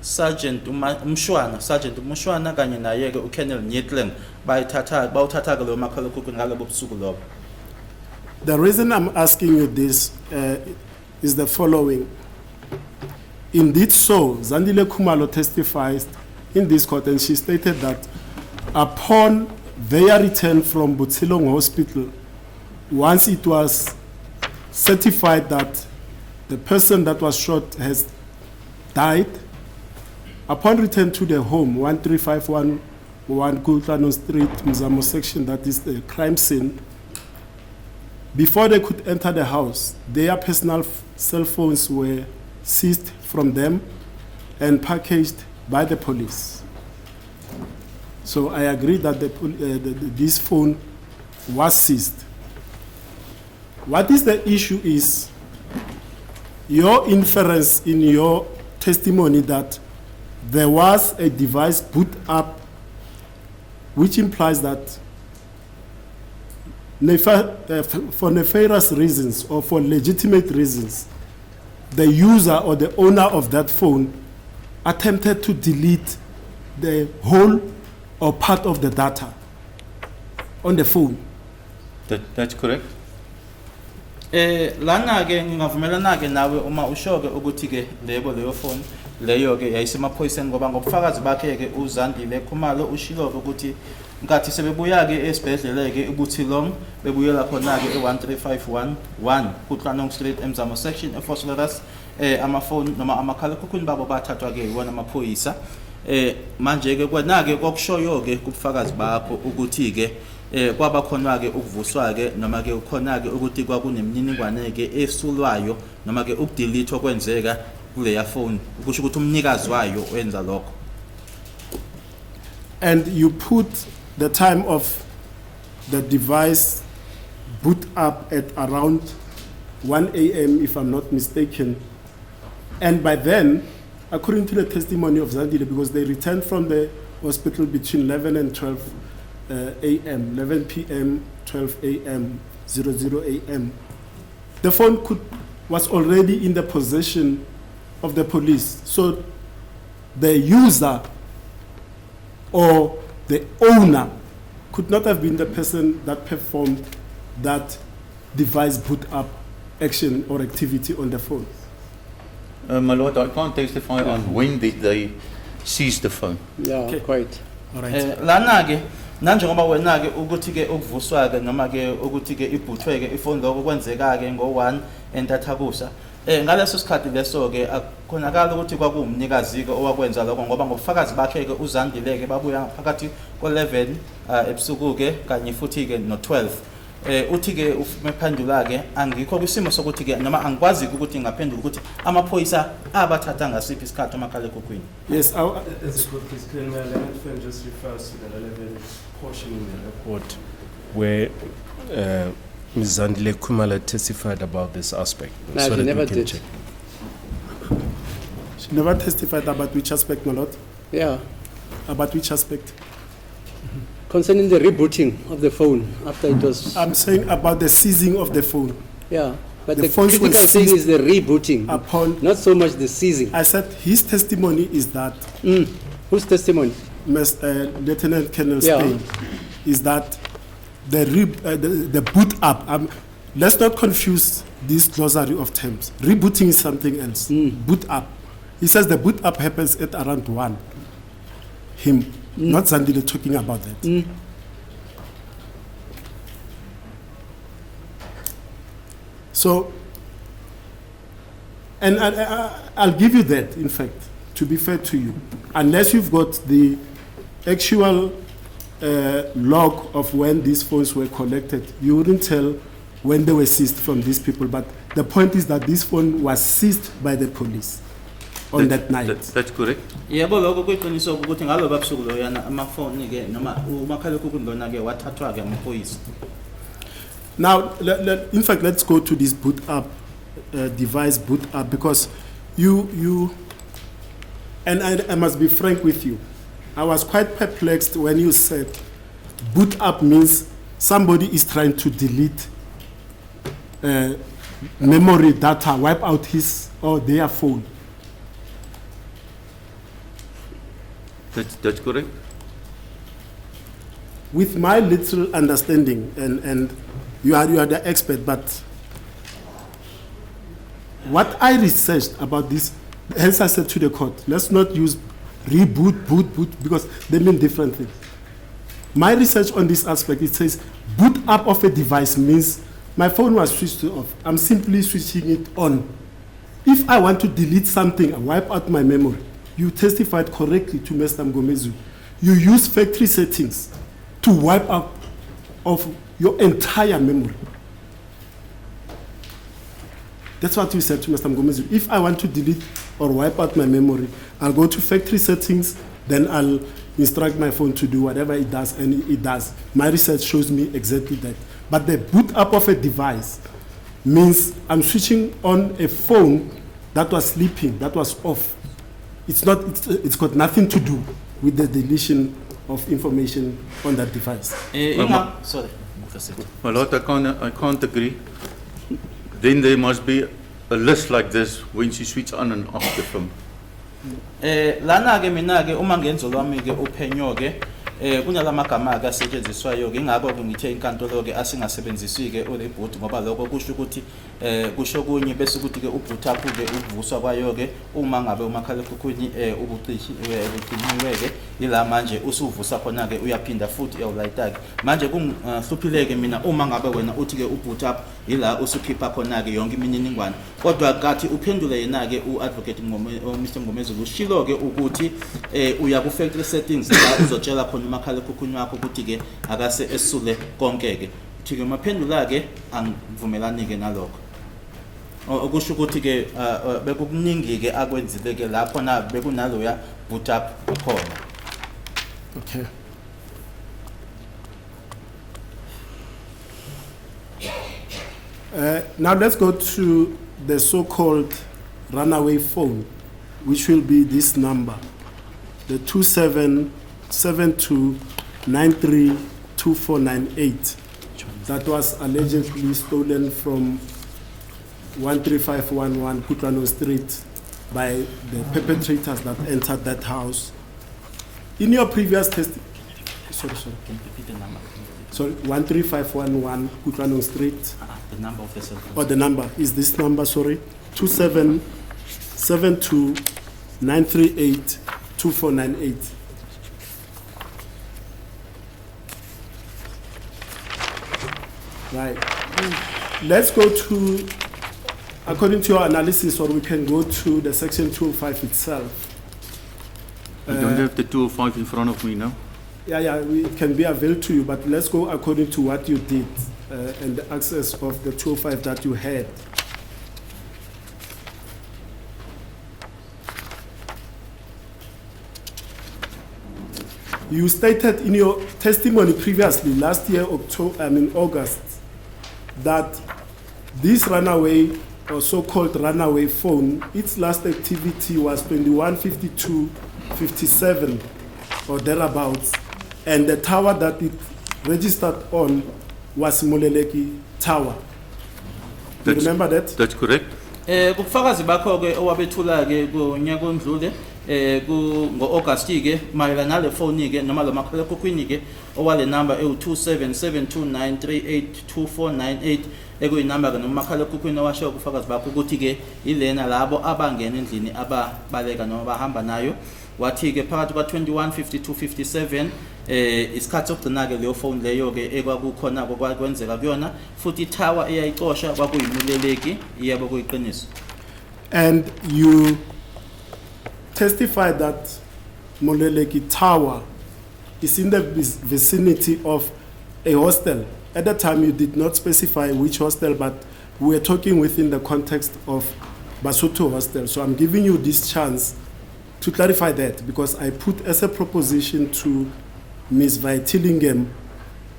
Sergeant Umushwana kanye naye ke uKolonel Netlam bawuthatha ke lo makhala ekhukhwini ngalobo busuku lobo. The reason I'm asking you this is the following. Indeed so, Zandile Khumalo testifies in this court and she stated that upon their return from Butsilong Hospital, once it was certified that the person that was shot has died, upon return to the home, 13511 Kultano Street, Mzamo section, that is the crime scene, before they could enter the house, their personal cell phones were seized from them and packaged by the police. So I agree that this phone was seized. What is the issue is your inference in your testimony that there was a device boot up, which implies that for nefarious reasons or for legitimate reasons, the user or the owner of that phone attempted to delete the whole or part of the data on the phone. That's correct. Lana ke ngingavumelana ke nawe uma usho ke ukuthi ke leyo phone leyo ke yayisemaphoyiseni ngoba ngobufakazi bakhe ke uZandile Khumalo ushilo ukuthi ngathi sebebuya ke esibhedlela ke eButhilong bebuyela khona ke e13511 kuTlanong Street eMzamo section eFosloras amafoni noma amakhala ekhukhwini babo bathathwa ke iwona amaphoyisa manje ke kwena ke kokushoyo ke kubufakazi bakho ukuthi ke kwaba khona ke ukuvuswa ke noma ke ukhona ke ukuthi kwakunemininingwane ke esulwayo noma ke ukudelete okwenzeka kuleya phone ukusho ukuthi umnikazi wayo wenza lokho. And you put the time of the device boot up at around 1 a.m. if I'm not mistaken. And by then, according to the testimony of Zandile, because they returned from the hospital between 11 and 12 a.m., 11 p.m., 12 a.m., 00 a.m., the phone was already in the possession of the police. So the user or the owner could not have been the person that performed that device boot up action or activity on the phone. My Lord, I can't testify on when did they seize the phone. Yeah, Okay. quite. All right. Lana ke nanjengoba wena ke ukuthi ke ukuvuswa ke noma ke ukuthi ke ibhuthwe ke ifoni lokho kwenzeka ke ngo1 entathakusa ngaleso sikhathi leso ke akhonakala ukuthi kwakuwumnikazi ke owakwenza lokho ngoba ngobufakazi bakhe ke uZandile ke babuya phakathi ko11 ebusuku ke kanye futhi ke no12 uthi ke umephandula ke angikho kwisimo sokuthi ke noma angikwazi ukuthi ngaphendula ukuthi amaphoyisa abathatha ngasiphi isikhathi amakhala ekhukhwini. Yes, As a court case, can my learned friend just refers to the relevant portion in the report where Ms. Zandile Khumalo testified about this aspect? No, she that never we can did. check. she never testified about which aspect, my lord? Yeah. About which aspect? Concerning the rebooting of the phone after it was. I'm saying about the seizing of the phone. Yeah. But The the phones were critical thing seized is the rebooting, Upon, not so much the seizing. I said his testimony is that Whose testimony? Lieutenant Colonel Yeah. Spain is that the boot up. Let's not confuse this glossary of terms. Rebooting is something else. Boot up. He says the boot up happens at around 1. Him, not Zandile talking about that. So, and I'll give you that, in fact, to be fair to you. Unless you've got the actual log of when these phones were collected, you wouldn't tell when they were seized from these people. But the point is that this phone was seized by the police on that night. That's correct. Yebo lokho kuyiqiniso ukuthi ngalo babusuku lo yana amafoni ke noma umakhala ekhukhwini lona ke wathathwa ke amaphoyisa. Now, in fact, let's go to this boot up device boot up, because and I must be frank with you. I was quite perplexed when you said boot up means somebody is trying to delete memory data, wipe out his or their phone. That's correct. With my little understanding, and you are the expert, but what I researched about this, hence I said to the court, let's not use reboot, boot, because they mean different things. My research on this aspect, it says boot up of a device means my phone was switched off. I'm simply switching it on. If I want to delete something and wipe out my memory, you testified correctly to Mr. Mgomezu. You use factory settings to wipe out of your entire memory. That's what you said to Mr. Mgomezu. If I want to delete or wipe out my memory, I'll go to factory settings, then I'll instruct my phone to do whatever it does, and it does. My research shows me exactly that. But the boot up of a device means I'm switching on a phone that was sleeping, that was off. It's got nothing to do with the deletion of information on that device. Sorry. My Lord, I can't agree. Then there must be a list like this when she switches on and off the phone. Lana ke mina ke uma ngenzo lwami ke uphenyo ke kunalamagama ke asetshenziswayo ke ingakho ngithe inkantolo ke asingasebenzisi ke oleboot ngoba lokho kusho ukuthi kusho kunye bese ukuthi ke uboot up ke uvuswa kwayo ke uma ngabe umakhala ekhukhwini ubucishi ubuqiniwe ke ila manje usuvusa khona ke uyaphinda futhi uyawulayita ke manje kungihluphileke mina uma ngabe wena uthi ke uboot up ila usukhipha khona ke yonke imininingwane kodwa kathi uphendule yena ke uadvocate Mr. Ngomezulu ushilo ke ukuthi uya ku factory settings la uzotshela khona nomakhalekhukhwini wakho ukuthi-ke akase esule konke-ke. Uthi-ke maphendula-ke angivumelani-ke nalokho. Okusho ukuthi-ke bekukuningi-ke akwenzile-ke lapho na bekunaloya boot up khona. Okay. Now let's go to the so-called runaway phone, which will be this number, the 2772932498. That was allegedly stolen from 13511 Kutlwano Street by the perpetrators that entered that house. In your previous testimony, Can you repeat the number? sorry, 13511 Kutlwano Street. The number of the cell phone. Or the number is this number, sorry, 2772938498. Right. Let's go to, according to your analysis, or we can go to the section 205 itself. I don't have the 205 in front of me now. Yeah, it can be available to you, but let's go according to what you did and the access of the 205 that you had. You stated in your testimony previously, last year, August, that this runaway or so-called runaway phone, its last activity was 21:52:57 or thereabouts, and the tower that it registered on was Moleleki Tower. You remember that? That's correct. Kubufakazi bakho-ke owabethula-ke kunyaka ondlule ngo-August-ke mayelana nale phone-ke noma lo makhalekhukhwini-ke owale number ewu-2772938248 ekuyinamba-ke noma makhalekhukhwini owashiya ubufakazi bakho ukuthi-ke ilena labo abangena endlini ababaleka noma bahamba nayo. Wathi-ke phakathi kwa-21:52:57 isikhathi sokugcina-ke leyo phone leyo-ke ekwakukhona kwenzeka kuyona futhi itower eyayicosha kwakuyimuleleki yebo kuyiqiniso. And you testified that Moleleki Tower is in the vicinity of a hostel. At that time, you did not specify which hostel, but we were talking within the context of Basotho Hostel. So I'm giving you this chance to clarify that, because I put as a proposition to Ms. Vaitilingem,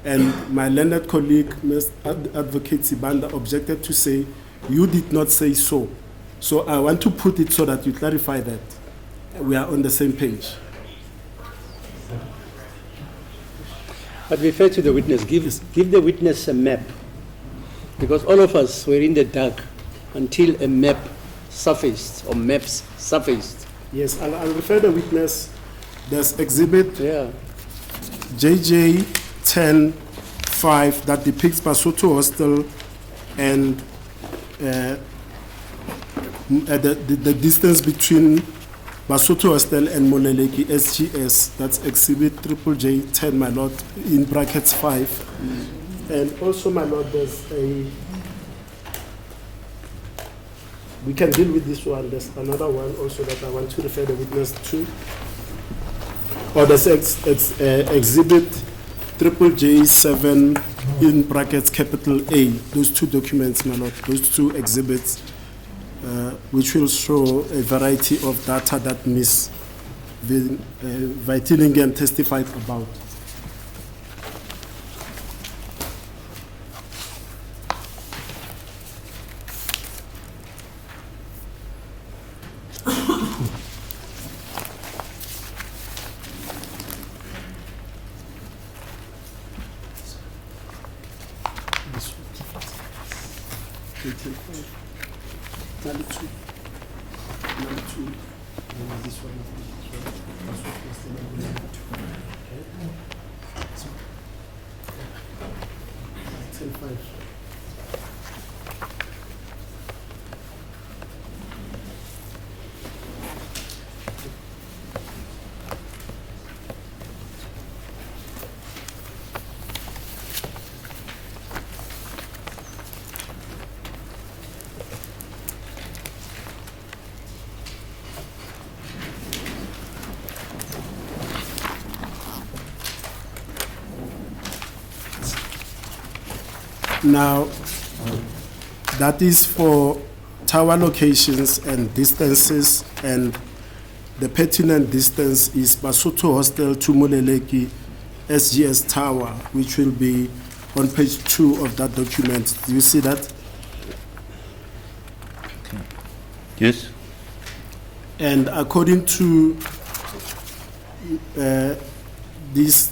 and my learned colleague, Ms. Advocate Sibanda, objected to say, you did not say so. So I want to put it so that you clarify that we are on the same page. But refer to the witness. Give the witness a map, because all of us were in the dark until a map surfaced, or maps surfaced. Yes, I'll refer the witness. There's exhibit JJ 10-5 that depicts Basotho Hostel and the distance between Basotho Hostel and Moleleki SGS. That's exhibit JJ 10, my lord, in brackets 5. And also, my lord, there's a, we can deal with this one. There's another one also that I want to refer the witness to. Or there's exhibit JJ 7 in brackets capital A. Those two documents, my lord, those two exhibits, which will show a variety of data that Ms. Vaitilingen testified about. Now, that is for tower locations and distances, and the pertinent distance is Basotho Hostel to Moleleki SGS Tower, which will be on page 2 of that document. Do you see that? Yes. And according to this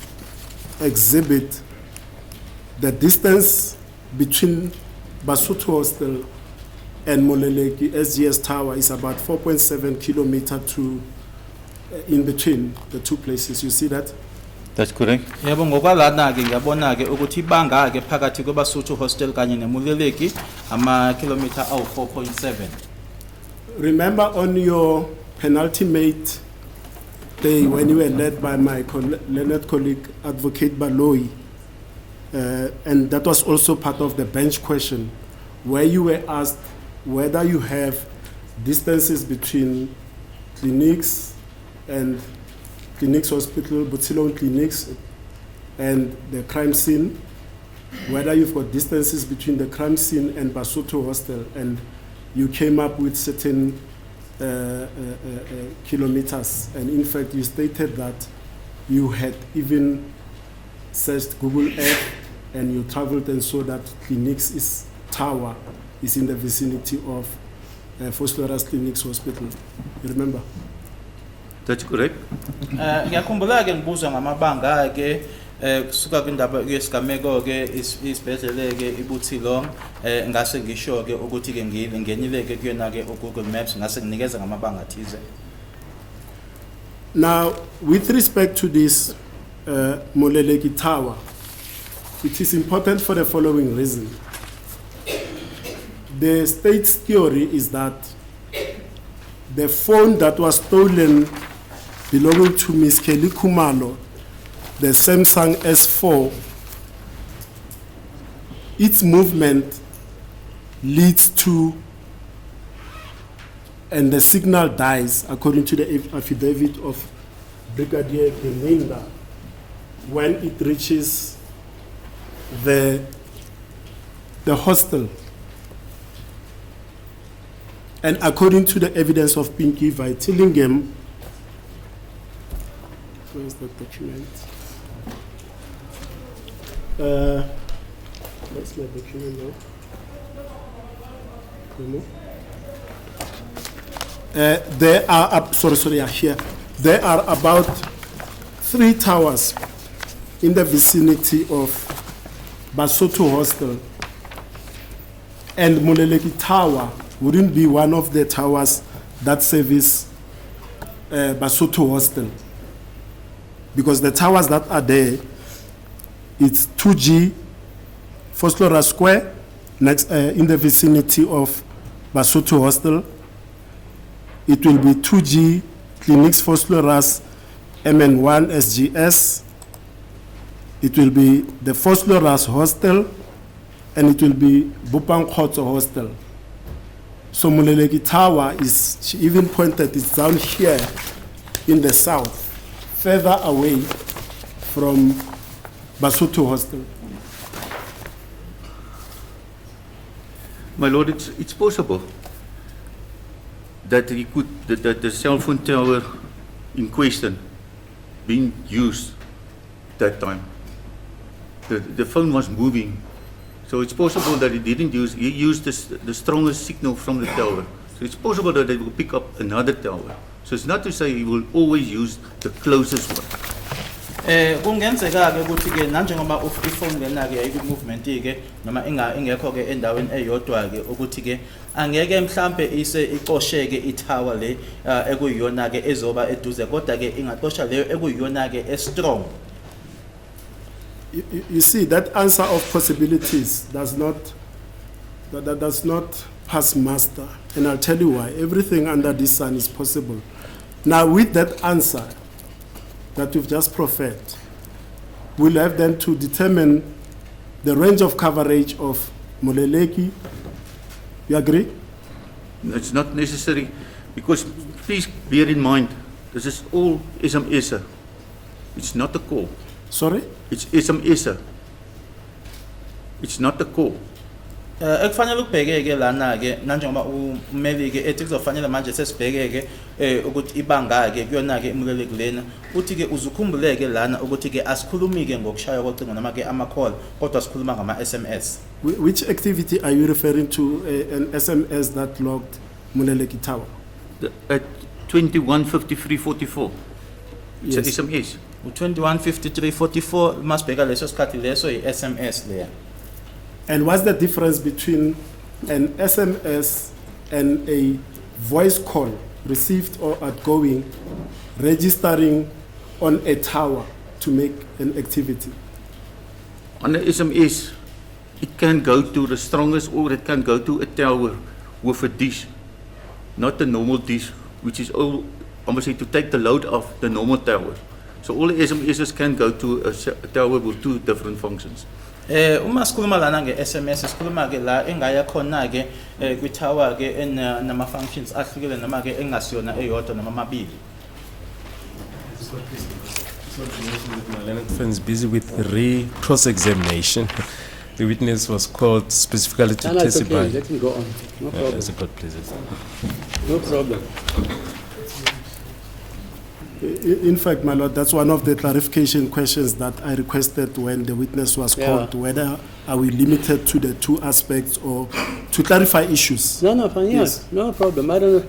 exhibit, the distance between Basotho Hostel and Moleleki SGS Tower is about 4.7 kilometers to in between the two places. You see that? That's correct. Yebo ngokwalana ke ngiyabona ke ukuthi ibanga ke phakathi kweBasotho Hostel kanye neMoleleki ama kilometer awu 4.7. Remember on your penultimate day when you were led by my learned colleague, Advocate Baloyi, and that was also part of the bench question, where you were asked whether you have distances between clinics and clinics hospital, Butsilon clinics, and the crime scene, whether you've got distances between the crime scene and Basotho Hostel, and you came up with certain kilometers, and in fact you stated that you had even searched Google Earth and you traveled and saw that clinics tower is in the vicinity of Fosloras Clinics Hospital. You remember? That's correct. Ngiyakhumbula ke ngibuzwa ngamabanga ke kusuka kwindaba yesigameko ke isibhedlele ke iButhilong ngase ngisho ke ukuthi ke ngenile ke kuyona ke Google Maps ngase nginikeza ngamabanga athize. Now, with respect to this Moleleki Tower, it is important for the following reason. The state's theory is that the phone that was stolen belonging to Ms. Kelly Khumalo, the Samsung S4, its movement leads to, and the signal dies, according to the affidavit of Brigadier Belinda, when it reaches the hostel. And according to the evidence of Pinky Vaitillingham, where's the document? Where's my document now? There are, here. There are about 3 towers in the vicinity of Basotho Hostel, and Moleleki Tower wouldn't be one of the towers that service Basotho Hostel, because the towers that are there, it's 2G Foslora Square next in the vicinity of Basotho Hostel. It will be 2G Clinics Fosloras MN1 SGS. It will be the Fosloras Hostel, and it will be Bupang Khotso Hostel. So Moleleki Tower is, she even pointed, it's down here in the south, further away from Basotho Hostel. My Lord, it's possible that he could, that the cell phone tower in question being used that time. The phone was moving, so it's possible that he didn't use, he used the strongest signal from the tower. So it's possible that they will pick up another tower. So it's not to say he will always use the closest one. Kungenzeka ke ukuthi ke nanjengoba ifone lena ke ayiku movement ke noma ingekho ke endaweni eyodwa ke ukuthi ke angeke mhlambe ise iqosheke itower le ekuyiyona ke ezoba eduze kodwa ke ingaqosha leyo ekuyiyona ke strong. You see, that answer of possibilities does not pass muster, and I'll tell you why. Everything under this sun is possible. Now, with that answer that you've just proffered, we'll have then to determine the range of coverage of Moleleki. You agree? It's not necessary, because please bear in mind, this is all SMS. It's not a call. Sorry? It's SMS. It's not the core. Ekufanele ukubheke-ke lana-ke nanjengoba ummeli-ke ethi kuzofanele manje sesibheke-ke ukuthi ibanga-ke kuyona-ke imuleleki lena uthi-ke uzukhumbuleke lana ukuthi-ke asikhulumi-ke ngokushaya kocingo noma-ke ama-call kodwa sikhuluma ngama-SMS. Which activity are you referring to, an SMS that logged Muleleki Tower? At 21:53:44. It's Yes. a SMS. 21:53:44 masibheka leso sikhathi leso i-SMS leya. And what's the difference between an SMS and a voice call received or outgoing, registering on a tower to make an activity? On the SMS, it can go to the strongest or it can go to a tower with a dish, not the normal dish, which is all, almost to take the load off the normal tower. So all the SMSs can go to a tower with two different functions. Uma sikhuluma lana nge-SMS sikhuluma-ke la engaya khona-ke kwi-tower-ke nama-functions ahlukile noma-ke engasiyona eyodwa noma amabili. My learned friends busy with cross-examination. The witness was called specifically to No, it's testify. okay. Let him go on. No problem. That's a good pleasure. No problem. In fact, my lord, that's one of the clarification questions that I requested when the witness was Yeah. called, whether are we limited to the two aspects or to clarify issues. No, fine. Yes. Yes. No problem. I don't know.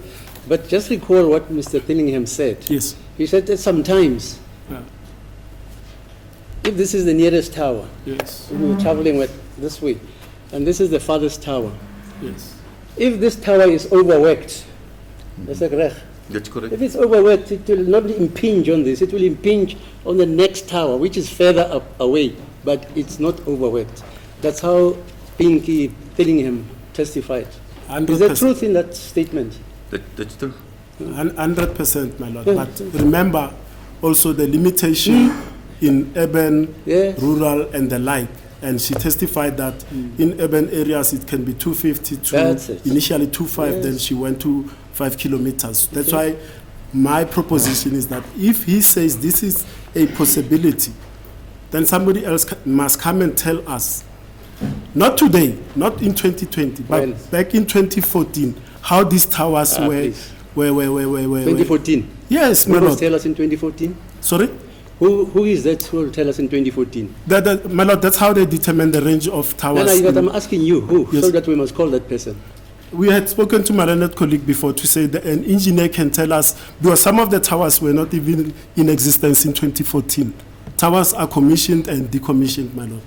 But just recall what Mr. Tillingham said. Yes. He said that sometimes, Yeah. if this is the nearest tower, Yes. we were traveling with this way, and this is the farthest tower. Yes. If this tower is overworked, that's correct. That's correct. If it's overworked, it will not impinge on this. It will impinge on the next tower, which is further up away, but it's not overworked. That's how Pinky Tillingham testified. Is there 100%. truth in that statement? That's true. 100%, my lord. But remember also the limitation in urban, Yes. rural, and the like. And she testified that in urban areas it can be 250 to That's it. initially 25, then Yes. she went to 5 kilometers. That's why my proposition is that if he says this is a possibility, then somebody else must come and tell us. Not today, not in 2020, but When? back in 2014, how these towers were, Please. were. 2014. Yes, my Who will lord. tell us in 2014? Sorry? Who is that who will tell us in 2014? My lord, that's how they determine the range of No, towers. but I'm asking you, who? Yes. So that we must call that person. We had spoken to my learned colleague before to say that an engineer can tell us, because some of the towers were not even in existence in 2014. Towers are commissioned and decommissioned, my lord.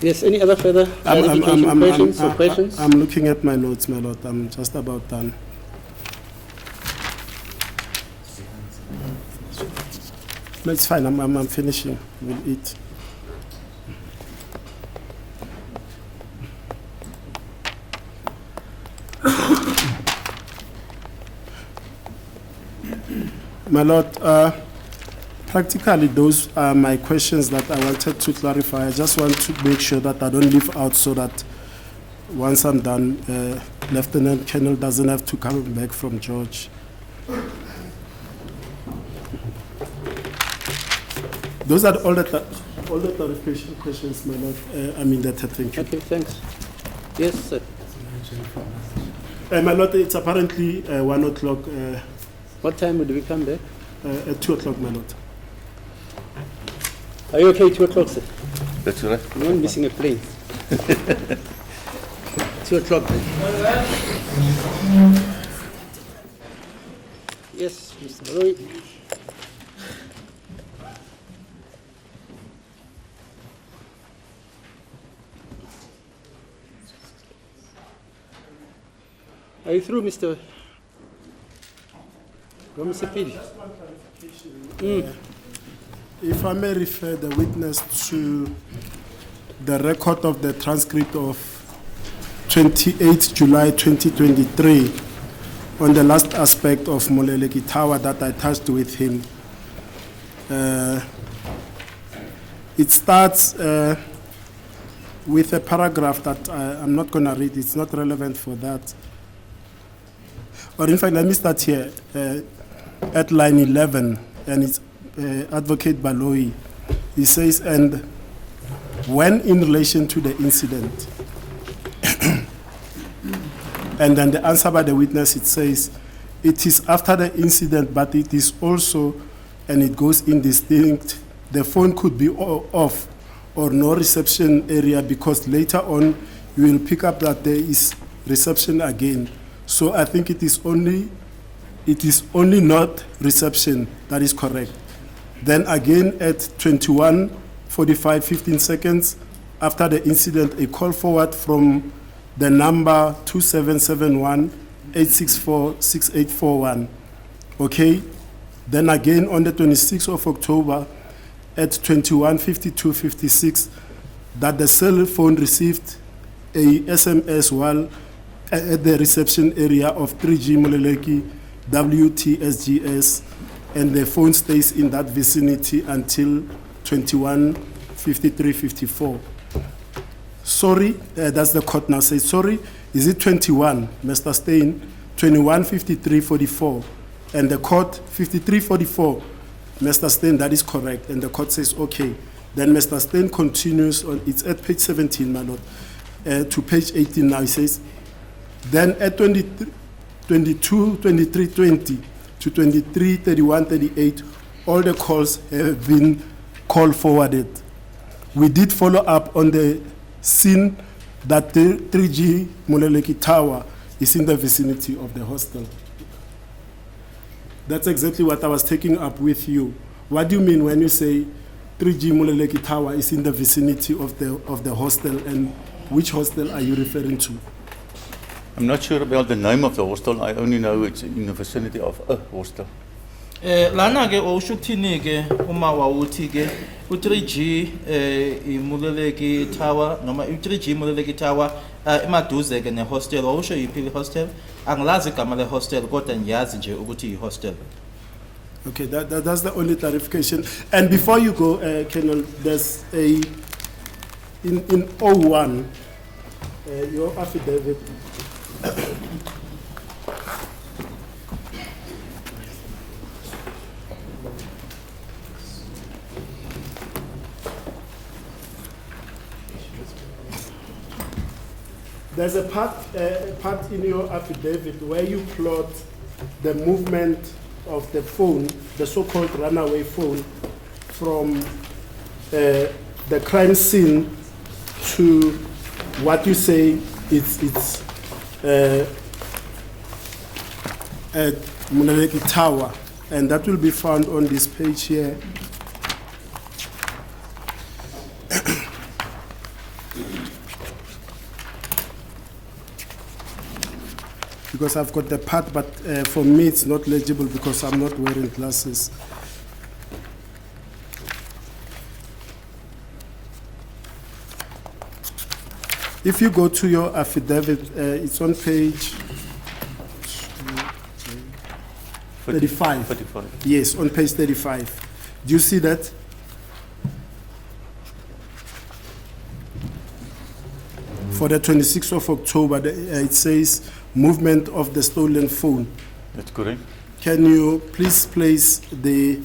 Yes, any other further clarification questions or questions? I'm looking at my notes, my lord. I'm just about done. No, it's fine. I'm finishing. We'll eat. My lord, practically those are my questions that I wanted to clarify. I just want to make sure that I don't leave out so that once I'm done, Lieutenant Colonel doesn't have to come back from George. Those are all the clarification questions, my lord. Thank you. Okay, thanks. Yes, sir. My lord, it's apparently 1 o'clock, What time would we come back? at 2 o'clock, my lord. Are you okay, 2 o'clock, sir? That's right. You're not missing a plane. 2 o'clock. Yes, Mr. Roy. Are you through, Mr. Gomisipili? If I may refer the witness to the record of the transcript of 28 July 2023 on the last aspect of Moleleki Tower that I touched with him. It starts with a paragraph that I'm not going to read. It's not relevant for that. Or in fact, let me start here at line 11, and it's Advocate Baloyi. He says, and when in relation to the incident, and then the answer by the witness, it says, it is after the incident, but it is also, and it goes indistinct, the phone could be off or no reception area because later on you will pick up that there is reception again. So I think it is only not reception that is correct. Then again at 21:45, 15 seconds after the incident, a call forward from the number 2771-864-6841. Okay? Then again on the 26th of October at 21:52:56, that the cell phone received a SMS while at the reception area of 3G Moleleki WTSGS, and the phone stays in that vicinity until 21:53:54. Sorry, that's the court now says, sorry, is it 21, Mr. Stein? 21:53:44. And the court, 53:44, Mr. Stein, that is correct. And the court says, okay. Then Mr. Stein continues, on, it's at page 17, my lord, to page 18 now. He says, then at 23:20 to 23:31:38, all the calls have been call forwarded. We did follow up on the scene that the 3G Moleleki Tower is in the vicinity of the hostel. That's exactly what I was taking up with you. What do you mean when you say 3G Moleleki Tower is in the vicinity of the hostel, and which hostel are you referring to? I'm not sure about the name of the hostel. I only know it's in the vicinity of a hostel. Lana ke ushukuthini ke uma wawuthi ke u3G iMoleleki Tower noma u3G iMoleleki Tower emaduze ke nehostel, wawusho yiphi hostel? Angilazi igama le hostel kodwa ngiyazi nje ukuthi ihostel. Okay, that's the only clarification. And before you go, Colonel, there's a in 01 your affidavit. There's a part in your affidavit where you plot the movement of the phone, the so-called runaway phone, from the crime scene to what you say it's at Moleleki Tower, and that will be found on this page here. Because I've got the part, but for me it's not legible because I'm not wearing glasses. If you go to your affidavit, it's on page 35. 35. Yes, on page 35. Do you see that? For the 26th of October, it says movement of the stolen phone. That's correct. Can you please place the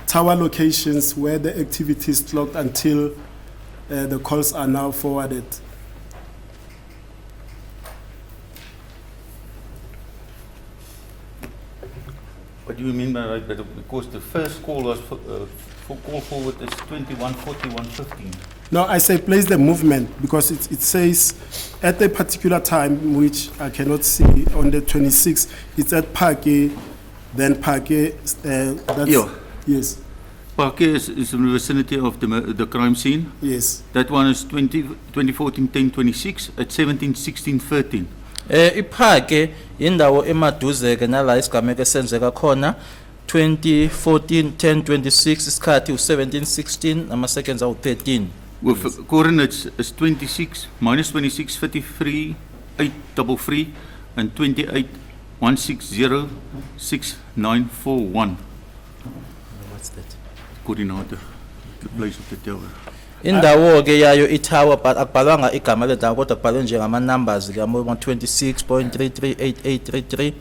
tower locations where the activity is clocked until the calls are now forwarded? What do you mean by that? Because the first call was for call forward is 21:41:15. No, I say place the movement because it says at a particular time, which I cannot see, on the 26th, it's at Pake, then Pake, that's... Yeah. Yes. Pake is in the vicinity of the crime scene. Yes. That one is 2014-10-26 at 17:16:13. Iphake indawo emaduze ke nala isigameko esenzeka khona 2014-10-26 isikhathi u17:16 nama seconds awu13. With coordinates is 26 minus 26 53 833 and 28 160 6941. What's that? Coordinator, the place of the tower. Indawo ke yayo itower but akubhalwanga igama lendawo kodwa kubhalwe nje ngama numbers ke 26.338833.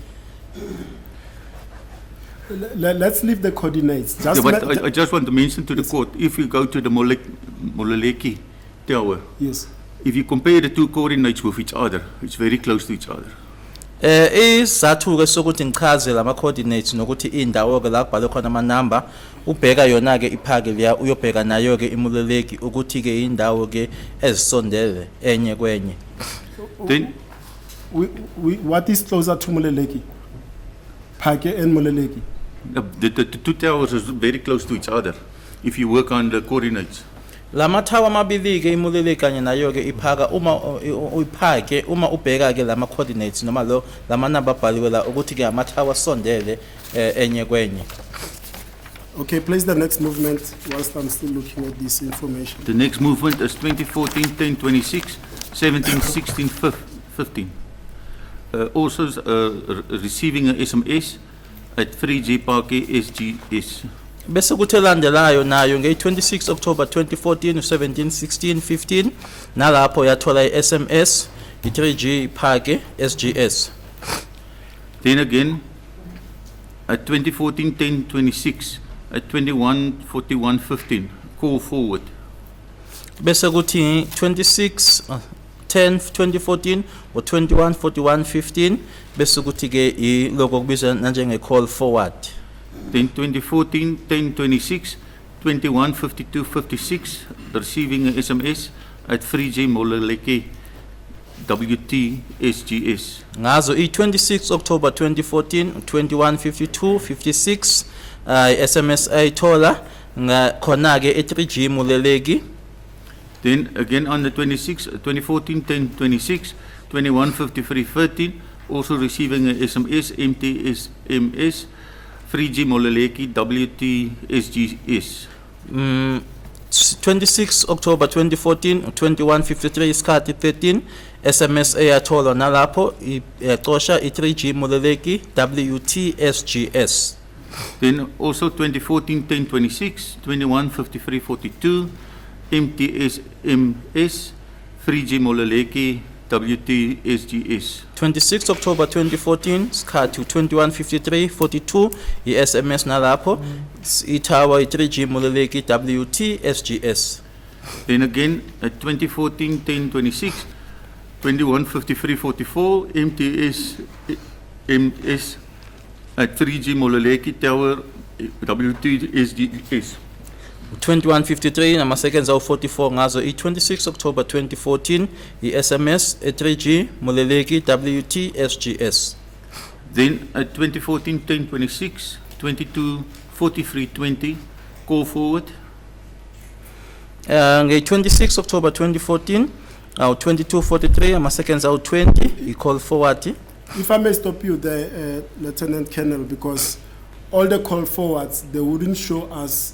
Let's leave the coordinates. Just Yeah, but I just want to mention to the court, if you go to the Mololeki Tower, yes. if you compare the two coordinates with each other, it's very close to each other. Izathu ke sokuthi ngichaze lama coordinates nokuthi indawo ke la kubhalwe khona ama number ubheka yona ke iphake liya uyobheka nayo ke imuleleki ukuthi ke indawo ke ezisondele enye kwenye. Then What is closer to Moleleki? Phake and Moleleki. the two towers is very close to each other, if you work on the coordinates. Lama tower mabili ke imuleleki kanye nayo ke iphaka uma uyiphake uma ubheka ke lama coordinates noma lo lama number abhaliwe la ukuthi ke ama tower sondele enye kwenye. Okay, place the next movement whilst I'm still looking at this information. The next movement is 2014, 1026, 17, 16, 15. Also receiving an SMS at 3G Parke SGS. Bese kuthi elandelayo nayo nge-26 October 2014 17 16 15 nalapho yathola i-SMS i-3G Phake SGS. Then again at 2014 10 26 at 21 41 15 call forward. Bese kuthi 26 10 2014 or 21 41 15 bese kuthi ke lokho kubizwa njenge call forward. Then 2014 10 26 21 52 56 receiving an SMS at 3G Mololeki WT SGS. Ngazo i-26 October 2014 21 52 56 SMS ayithola khona ke e-3G Mololeki. Then again on the 2014 10 26 21 53 13 also receiving an SMS MTSMS 3G Mololeki WT SGS. 26 October 2014 21 53 isikhathi 13 SMS eyathola nalapho yacosha i-3G Mololeki WT SGS. Then also 2014 10 26 21 53 42 MTSMS 3G Mololeki WT SGS. 26 October 2014 isikhathi 21 53 42 i-SMS nalapho itower i-3G Mololeki WT SGS. Then again at 2014 10 26 21 53 44 MTSMS at 3G Mololeki Tower WT SGS. 2153 nama seconds awu 44 ngazo i-26 October 2014 i-SMS e-3G Mololeki WT SGS. Then at 2014 10 26 22 43 20 call forward. Nge-26 October 2014 awu 2243 ama seconds awu 20 i-call forward. If I may stop you there, Lieutenant Colonel, because all the call forwards, they wouldn't show us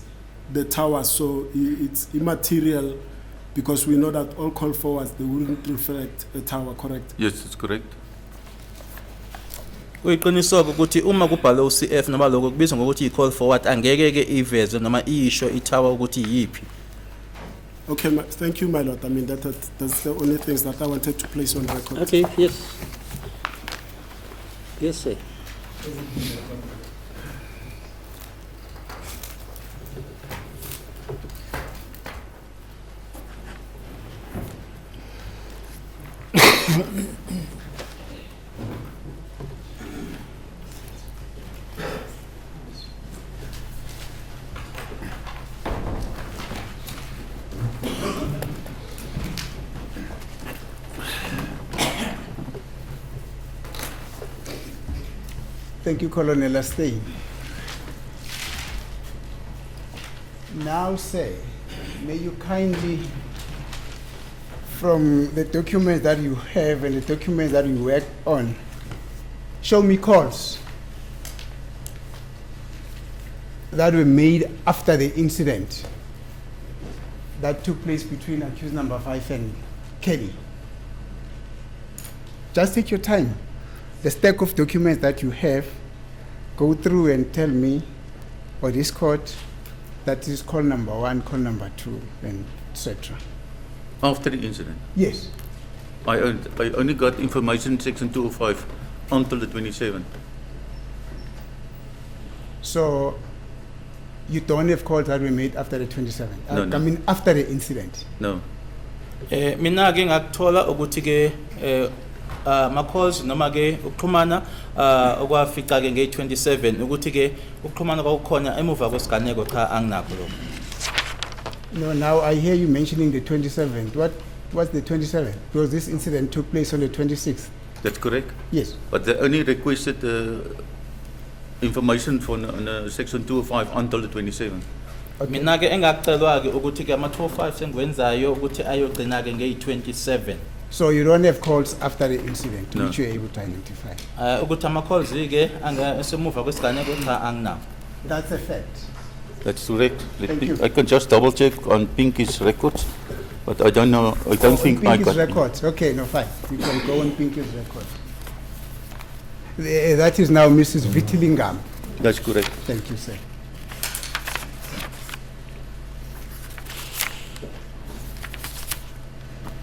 the tower, so it's immaterial because we know that all call forwards, they wouldn't reflect a tower, correct? Yes, that's correct. Uyiqinisoko ukuthi uma kubhalwe uCF noma lokho kubizwa ngokuthi i-call forward angeke ke iveze noma iyisho itower ukuthi yipi. Okay, thank you, my lord. I mean, that's the only things that I wanted to place on record. Okay, yes. Yes, sir. Thank you, Colonel Astain. Now, sir, may you kindly, from the documents that you have and the documents that you worked on, show me calls that were made after the incident that took place between accused number 5 and Kelly. Just take your time. The stack of documents that you have, go through and tell me, or this court, that is call number 1, call number 2, and etc. After the incident. Yes. I only got information section 205 until the 27th. So you don't have calls that were made after the 27th? No, no. I mean, after the incident? No. Mina ke ngakuthola ukuthi ke ama calls noma ke ukuxhumana okwafica ke nge27 ukuthi ke ukuxhumana kwakukhona emuva kwesiganeko cha anginakho lokho. No, now I hear you mentioning the 27th. What's the 27th? Because this incident took place on the 26th. That's correct. Yes. But they only requested information for section 205 until the 27th. Mina ke engakucelwa ke ukuthi ke ama 205 sengwenzayo ukuthi ayogcina ke nge27. So you don't have calls after the incident, No. which you're able to identify? Ukuthi ama calls ke esemuva kwesiganeko cha anginawo. That's a fact. That's correct. Thank you. I can just double check on Pinky's records, but I don't know. I don't think I Pinky's got. records. Okay, no, fine. You can go on Pinky's record. That is now Mrs. Vittilingam. That's correct. Thank you, sir.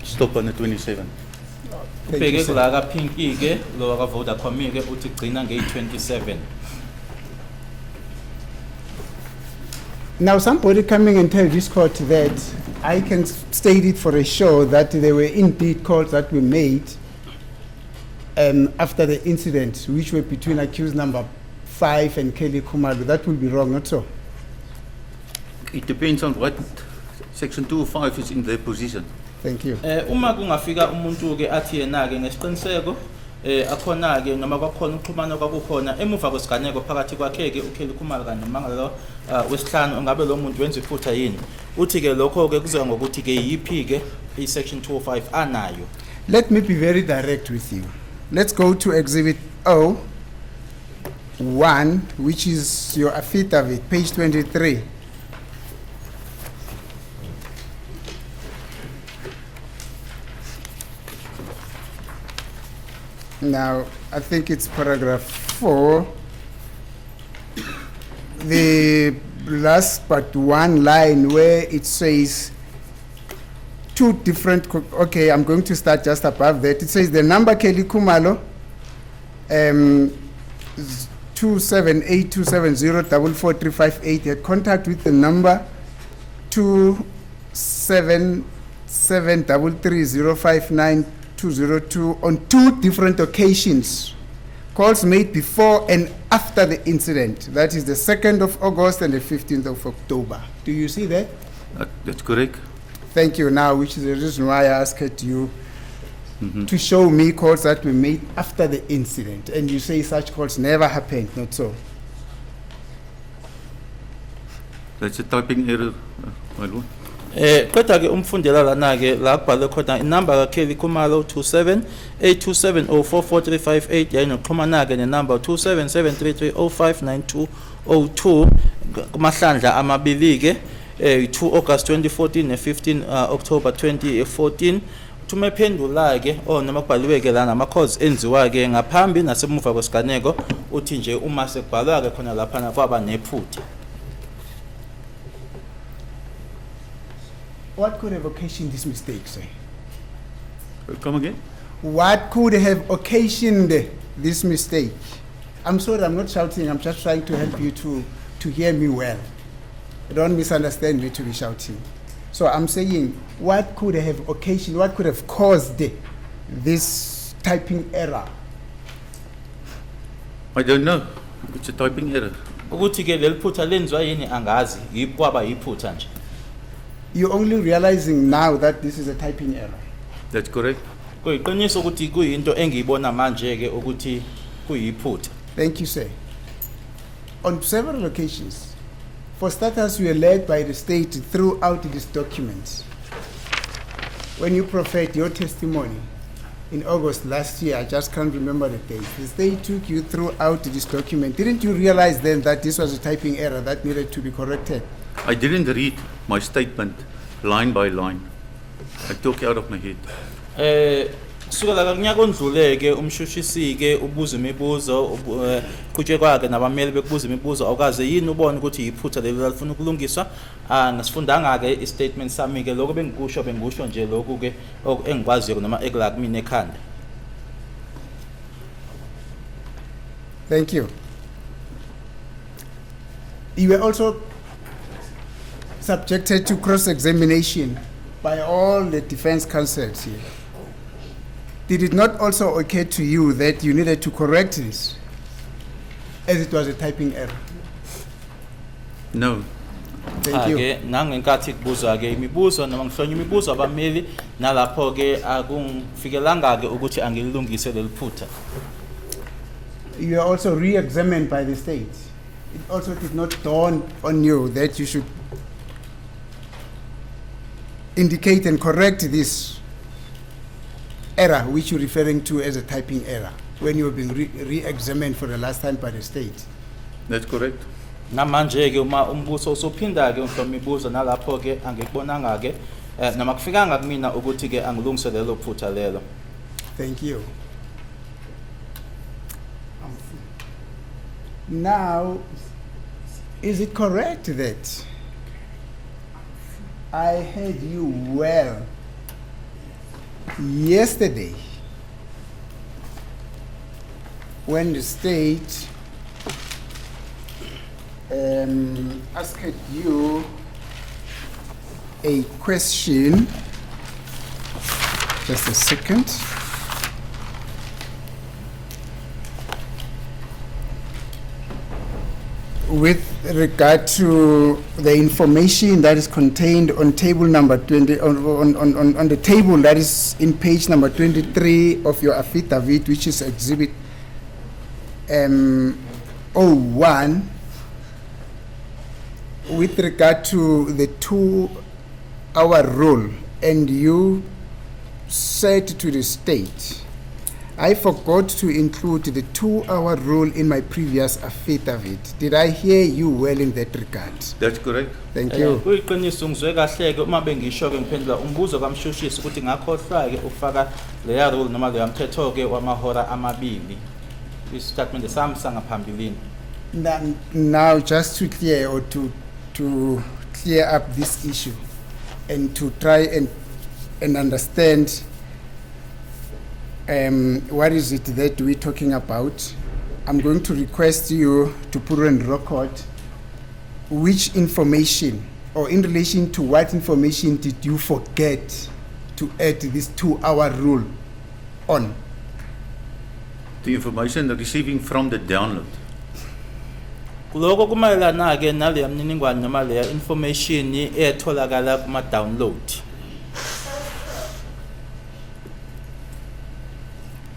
Stop on the 27th. Thank you, Ubheke sir. kula ka Pinky ke lo ka Vodacom ke uthi gcina nge27. Now, somebody coming and tell this court that I can state it for a show that there were indeed calls that were made after the incident, which were between accused number 5 and Kelly Khumalo. That will be wrong, not so? It depends on what section 205 is in their position. Thank you. Uma kungafika umuntu ke athi yena ke ngesiqiniseko akhona ke noma kwakhona uxhumano kwakukhona emuva kwesiganeko phakathi kwakhe ke uKelly Khumalo kanye nomangalo wesihlanu ngabe lo muntu wenza iphutha yini uthi ke lokho ke kuzoya ngokuthi ke yipi ke isection 205 anayo. Let me be very direct with you. Let's go to Exhibit O1, which is your affidavit, page 23. Now, I think it's paragraph 4. The last but one line where it says two different, okay, I'm going to start just above that. It says the number Kelly Khumalo, 27827044358 had contact with the number 27733059202 on two different occasions. Calls made before and after the incident. That is the 2nd of August and the 15th of October. Do you see that? That's correct. Thank you. Now, which is the reason why I asked you to show me calls that were made after the incident. And you say such calls never happened, not so? That's a typing error, my lord. Qeda ke umfundela lana ke la kubhalwe khona inamba ka Kelly Khumalo 2782704458 yayi noxhumana ke nenamba 2773305902 kumahlandla amabili ke 2 August 2014 ne 15 October 2014 thume phendula ke noma kubhaliwe ke lana ama calls enziwa ke ngaphambi nasemuva kwesiganeko uthi nje uma sekubhalwa ke khona lapha kwaba nephutha. What could have occasioned this mistake, sir? Come again? What could have occasioned this mistake? I'm sorry, I'm not shouting. I'm just trying to help you to hear me well. Don't misunderstand me to be shouting. So I'm saying, what could have occasioned, what could have caused this typing error? I don't know. It's a typing error. Ukuthi ke leliphutha lenziwa yini angazi yikwaba yiphutha nje. You're only realizing now that this is a typing error. That's correct. Kuyiqiniso ukuthi kuyinto engiyibona manje ke ukuthi kuyiphutha. Thank you, sir. On several occasions, for starters, we are led by the state throughout this document. When you proffered your testimony in August last year, I just can't remember the date, the state took you throughout this document. Didn't you realize then that this was a typing error that needed to be corrected? I didn't read my statement line by line. I took it out of my head. Kusukela kunyaka ondluleke umshushisi-ke ubuza imibuzo qhutshwe kwakhe nabameli bekubuza imibuzo awukaze yini ubone ukuthi yiphutha leli lalifuna ukulungiswa ngasifundanga-ke i-statement sami-ke lokho bengikusho nje lokhu-ke engikwaziyo noma ekula kumina ekhanda. Thank you. You were also subjected to cross-examination by all the defense counsels here. Did it not also occur to you that you needed to correct this, as it was a typing error? No. Thank you. Ke nangenkathi kubuzwa-ke imibuzo noma ngihlonya imibuzo abameli nalapho-ke akungifikelanga-ke ukuthi angilungise leli phutha. You were also re-examined by the state. It also did not dawn on you that you should indicate and correct this error which you're referring to as a typing error when you were being re-examined for the last time by the state. That's correct. Namanje-ke uma umbuso usuphinda-ke ngihloma imibuzo nalapho-ke angikubonanga-ke noma kufikanga kumina ukuthi-ke angilungise lelo phutha lelo. Thank you. Now, is it correct that I heard you well yesterday when the state asked you a question? Just a second. With regard to the information that is contained on table number 20, on the table that is in page number 23 of your affidavit, which is exhibit 01, with regard to the 2-hour rule, and you said to the state, I forgot to include the 2-hour rule in my previous affidavit. Did I hear you well in that regard? That's correct. Thank you. Kuyiqiniso ngizwe kahle-ke uma bengisho-ke ngiphendula umbuzo kamshushisi ukuthi ngakhohlwa-ke ukufaka leya rule noma leya mthetho-ke wamahora amabili kwistatement sami sangaphambilini. Now, just to clear or to clear up this issue and to try and understand what is it that we're talking about, I'm going to request you to put on record which information or in relation to what information did you forget to add this 2-hour rule on? The information receiving from the download. Kuloko kumayelana-ke naleya mniningwane noma leya information etholakala kuma-download.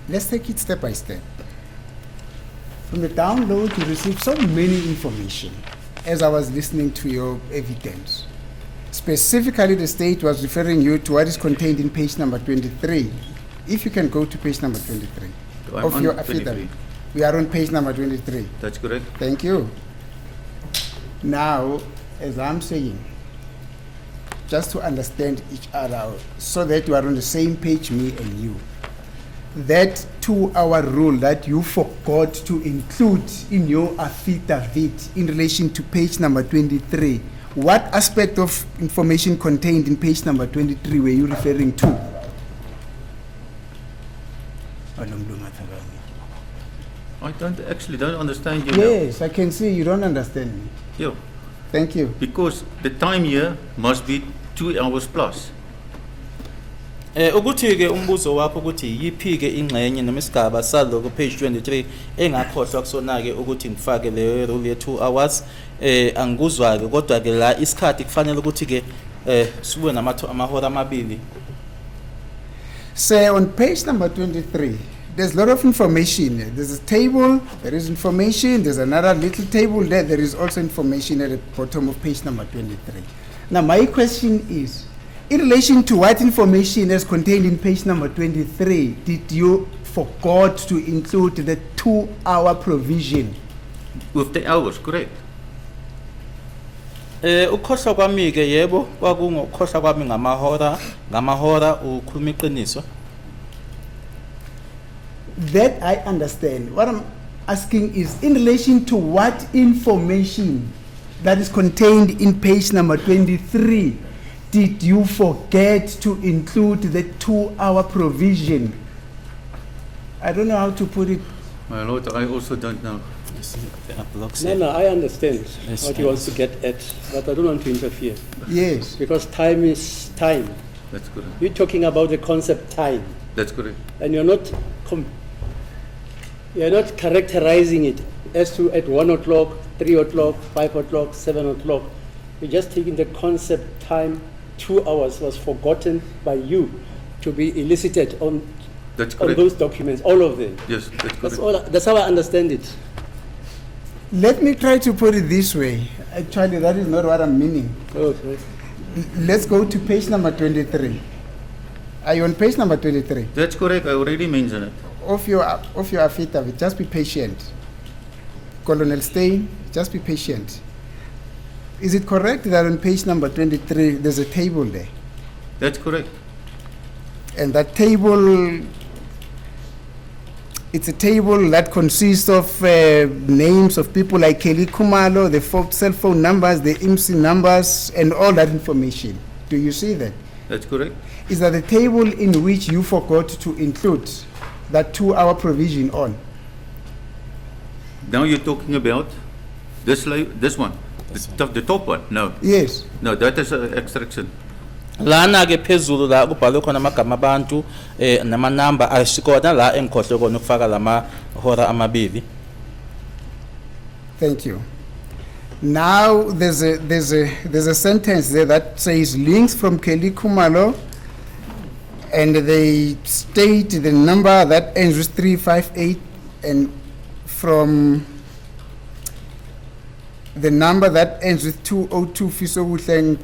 Let's take it step by step. From the download, you received so many information as I was listening to your evidence. Specifically, the state was referring you to what is contained in page number 23. If you can go to page number 23 of your affidavit. We are on page number 23. That's correct. Thank you. Now, as I'm saying, just to understand each other so that you are on the same page, me and you. That 2-hour rule that you forgot to include in your affidavit in relation to page number 23, what aspect of information contained in page number 23 were you referring to? I don't understand you. Yes, I can see you don't understand me. Yeah. Thank you. Because the time here must be 2 hours plus. Ukuthi-ke umbuzo wakho ukuthi yiphi-ke ingxenye noma isigaba saloko page 23 engakhohlwa kusona-ke ukuthi ngifake leyo rule ye-2 hours angikuzwa-ke kodwa-ke la isikhathi kufanele ukuthi-ke sibuye amahora amabili. Say on page number 23, there's a lot of information. There's a table, there is information, there's another little table there is also information at the bottom of page number 23. Now my question is, in relation to what information is contained in page number 23, did you forgot to include the 2-hour provision? With the hours, correct. Ukukhohlwa kwami-ke yebo kwakungukukhohlwa kwami ngamahora ukhuluma iqiniso. That I understand. What I'm asking is in relation to what information that is contained in page number 23 did you forget to include the 2-hour provision? I don't know how to put it. My Lord, I also don't know. No, I understand what he wants to get at, but I don't want to interfere. Yes. Because time is time. That's correct. You're talking about the concept time, That's correct. and you're not characterizing it as to at 1 o'clock, 3 o'clock, 5 o'clock, 7 o'clock. You're just taking the concept time. 2 hours was forgotten by you to be elicited on That's on correct. those documents, all of them. Yes, that's That's correct. that's how I understand it. Let me try to put it this way. Actually, that is not what I'm meaning. Oh, sorry. Let's go to page number 23. Are you on page number 23? That's correct. I already mentioned it. Of your affidavit, just be patient. Colonel Stein, just be patient. Is it correct that on page number 23 there's a table there? That's correct. And that table, it's a table that consists of names of people like Kelly Khumalo, the cell phone numbers, the IMSI numbers, and all that information. Do you see that? That's correct. Is that the table in which you forgot to include that 2-hour provision on? Now you're talking about this one, the top one. No, Yes. no, that is an extraction. Lana ke phezulu la kubhalwe khona amagama abantu namanamba asikona la engikhohle kona ukufaka lama hora amabili. Thank you. Now there's a sentence there that says links from Kelly Khumalo, and they state the number that ends with 358, and from the number that ends with 202 Fisokuhle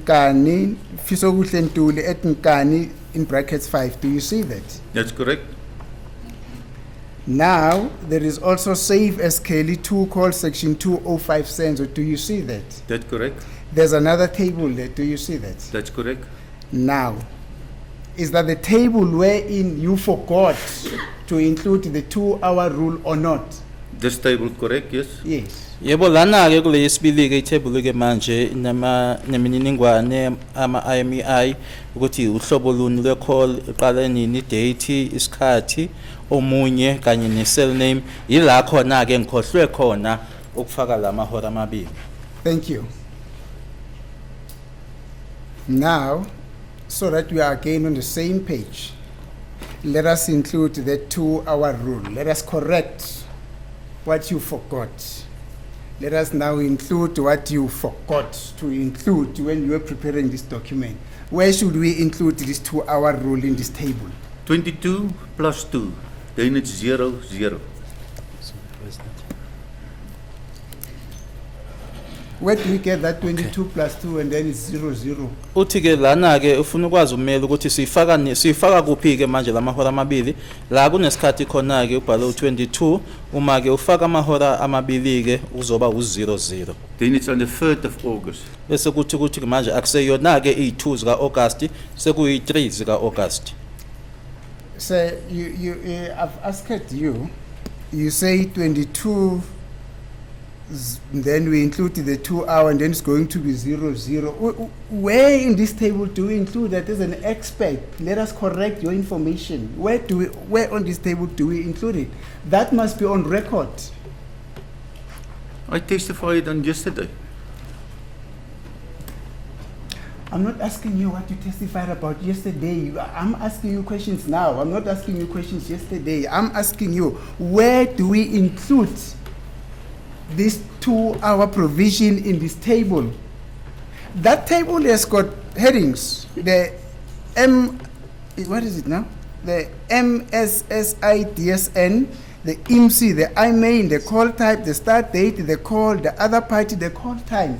Ntuli at Nkani in brackets 5. Do you see that? That's correct. Now there is also save as Kelly 2 called section 205 Senzo. Do you see that? That's correct. There's another table there. Do you see that? That's correct. Now, is that the table wherein you forgot to include the 2-hour rule or not? This table correct, yes? Yes. Yebo lana ke kule yesibili ke ithebulu ke manje nemininingwane ama IMEI ukuthi uhlobo luni lwe call iqala nini, date, isikhathi, omunye kanye ne cell name, yila khona ke ngikhohlwe khona ukufaka lamahora amabili. Thank you. Now, so that we are again on the same page, let us include the 2-hour rule. Let us correct what you forgot. Let us now include what you forgot to include when you were preparing this document. Where should we include this 2-hour rule in this table? 22 plus 2, then it's 0, 0. Where do we get that 22 plus 2 and then it's 0, 0? Uthi ke lana ke ufuna ukwazi umela ukuthi sifaka kuphi ke manje lamahora amabili la kunesikhathi khona ke ubhale u22 uma ke ufaka amahora amabili ke uzoba u00. Then it's on the 3rd of August. Bese kuthi ke manje akuseyona ke i2 zika August sekuyi3 zika August. So I've asked you, you say 22, then we include the 2-hour, and then it's going to be 0, 0. Where in this table do we include that as an expert? Let us correct your information. Where on this table do we include it? That must be on record. I testified on yesterday. I'm not asking you what you testified about yesterday. I'm asking you questions now. I'm not asking you questions yesterday. I'm asking you, where do we include this 2-hour provision in this table? That table has got headings. The what is it now? The MSSIDSN, the IMSI, the IMAIN, the call type, the start date, the call, the other party, the call time.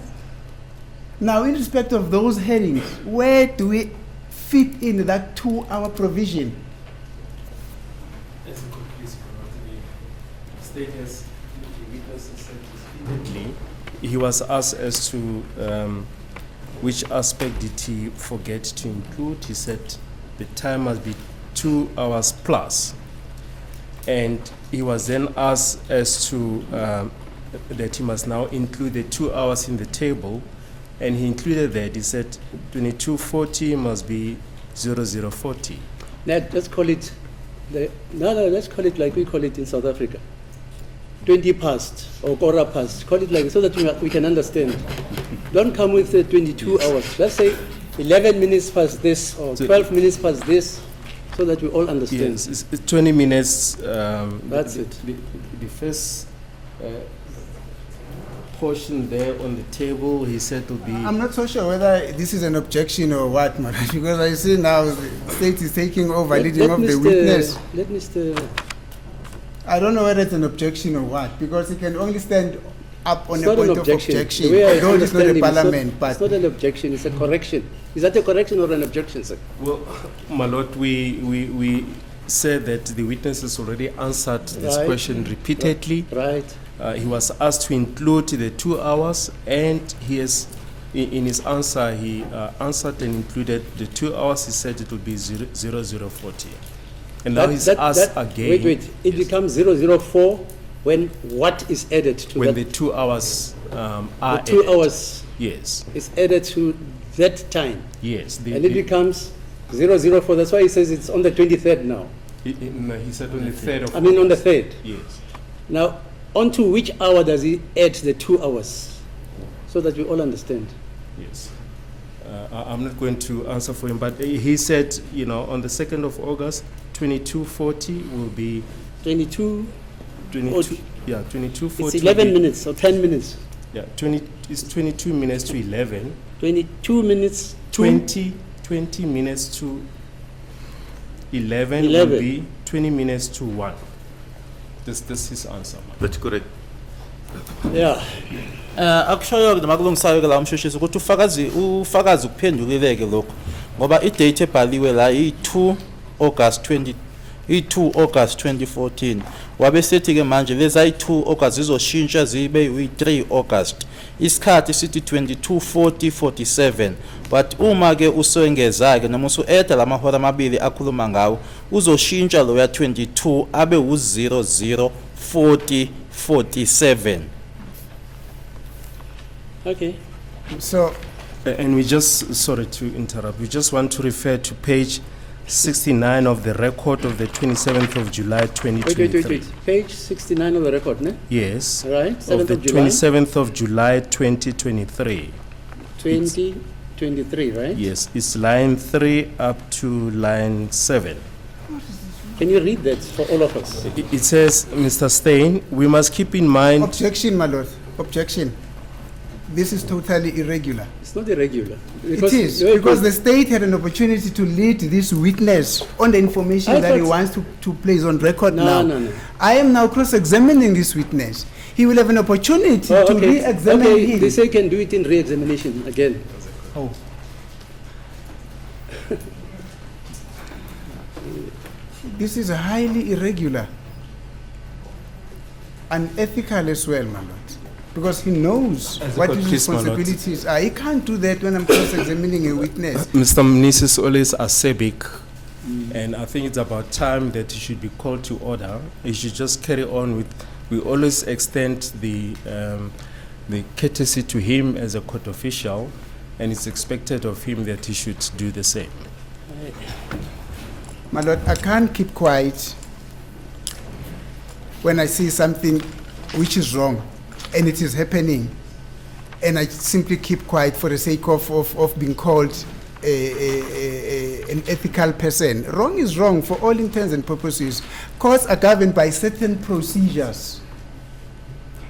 Now, in respect of those headings, where do we fit in that 2-hour provision? He was asked as to which aspect did he forget to include. He said the time must be 2 hours plus. And he was then asked as to that he must now include the 2 hours in the table, and he included that. He said 2240 must be 0040. Let's call it, let's call it like we call it in South Africa. 20 past or quarter past, call it like so that we can understand. Don't come with the 22 hours. Let's say 11 minutes past this or 12 minutes past this, so that we all understand. Yes, it's 20 minutes. That's it. The first portion there on the table, he said will be... I'm not so sure whether this is an objection or what, man, because I see now the state is taking over, leading off the witness. Let Mr. I don't know whether it's an objection or what, because he can only stand up on It's a not point an of objection. objection. The way I Although it's not understand a him, parliament, it's but not an objection, it's a correction. Is that a correction or an objection, sir? Well, my lord, we said that the witness has already answered this Right. question repeatedly. Right. He was asked to include the 2 hours, and he has, in his answer, he answered and included the 2 hours. He said it would be 0040. And now he's asked again. Wait. It becomes 004 when what is added to when that? the 2 hours are The 2 added. hours Yes, is added to that time. yes. And it becomes 004. That's why he says it's on the 23rd now. No, he said on the 3rd of I mean on the August. 3rd. Yes. Now, onto which hour does he add the 2 hours? So that we all understand. Yes. I'm not going to answer for him, but he said, on the 2nd of August, 2240 will be 22, 22. Yeah, 2240. it's 11 minutes or 10 minutes. Yeah, 22 minutes to 11. 22 minutes to 20 minutes to 11 will 11. be 20 minutes to 1. This is his answer. That's correct. Yeah. Akushoyo namakulungisayo la umsheshisi ukuthi ufakazi kuphendulileke lokho ngoba idate ebhaliwe la i2 August 2014 wabe sethi ke manje lezi ayi2 August zizoshintsha zibe uyi3 August isikhathi sithi 22:40:47 but uma ke usengeza ke noma usu-add lamahora amabili akhuluma ngawo uzoshintsha lo ya 22 abe u00:40:47. Okay. so And we just, sorry to interrupt, we just want to refer to page 69 of the record of the 27th of July 2023. Wait. Page 69 of the record, ne? Yes. Right. 7th Of the of July. 27th of July 2023. 2023, right? Yes, it's line 3 up to line 7. Can you read that for all of us? It says, Mr. Steyn, we must keep in mind... objection, my lord, objection. This is totally irregular. It's not irregular. It is, because the state had an opportunity to lead this witness on the information that he wants to place on record now. No. I am now cross-examining this witness. He will have an opportunity to re-examine him. They say can do it in re-examination again. Oh. This is highly irregular. Unethical as well, my lord. Because he knows what his responsibilities are. He can't do that when I'm cross-examining a witness. Mr. Mnisi is always acerbic, and I think it's about time that he should be called to order. He should just carry on with... We always extend the courtesy to him as a court official, and it's expected of him that he should do the same. My lord, I can't keep quiet when I see something which is wrong and it is happening, and I simply keep quiet for the sake of being called an ethical person. Wrong is wrong for all intents and purposes. Courts are governed by certain procedures.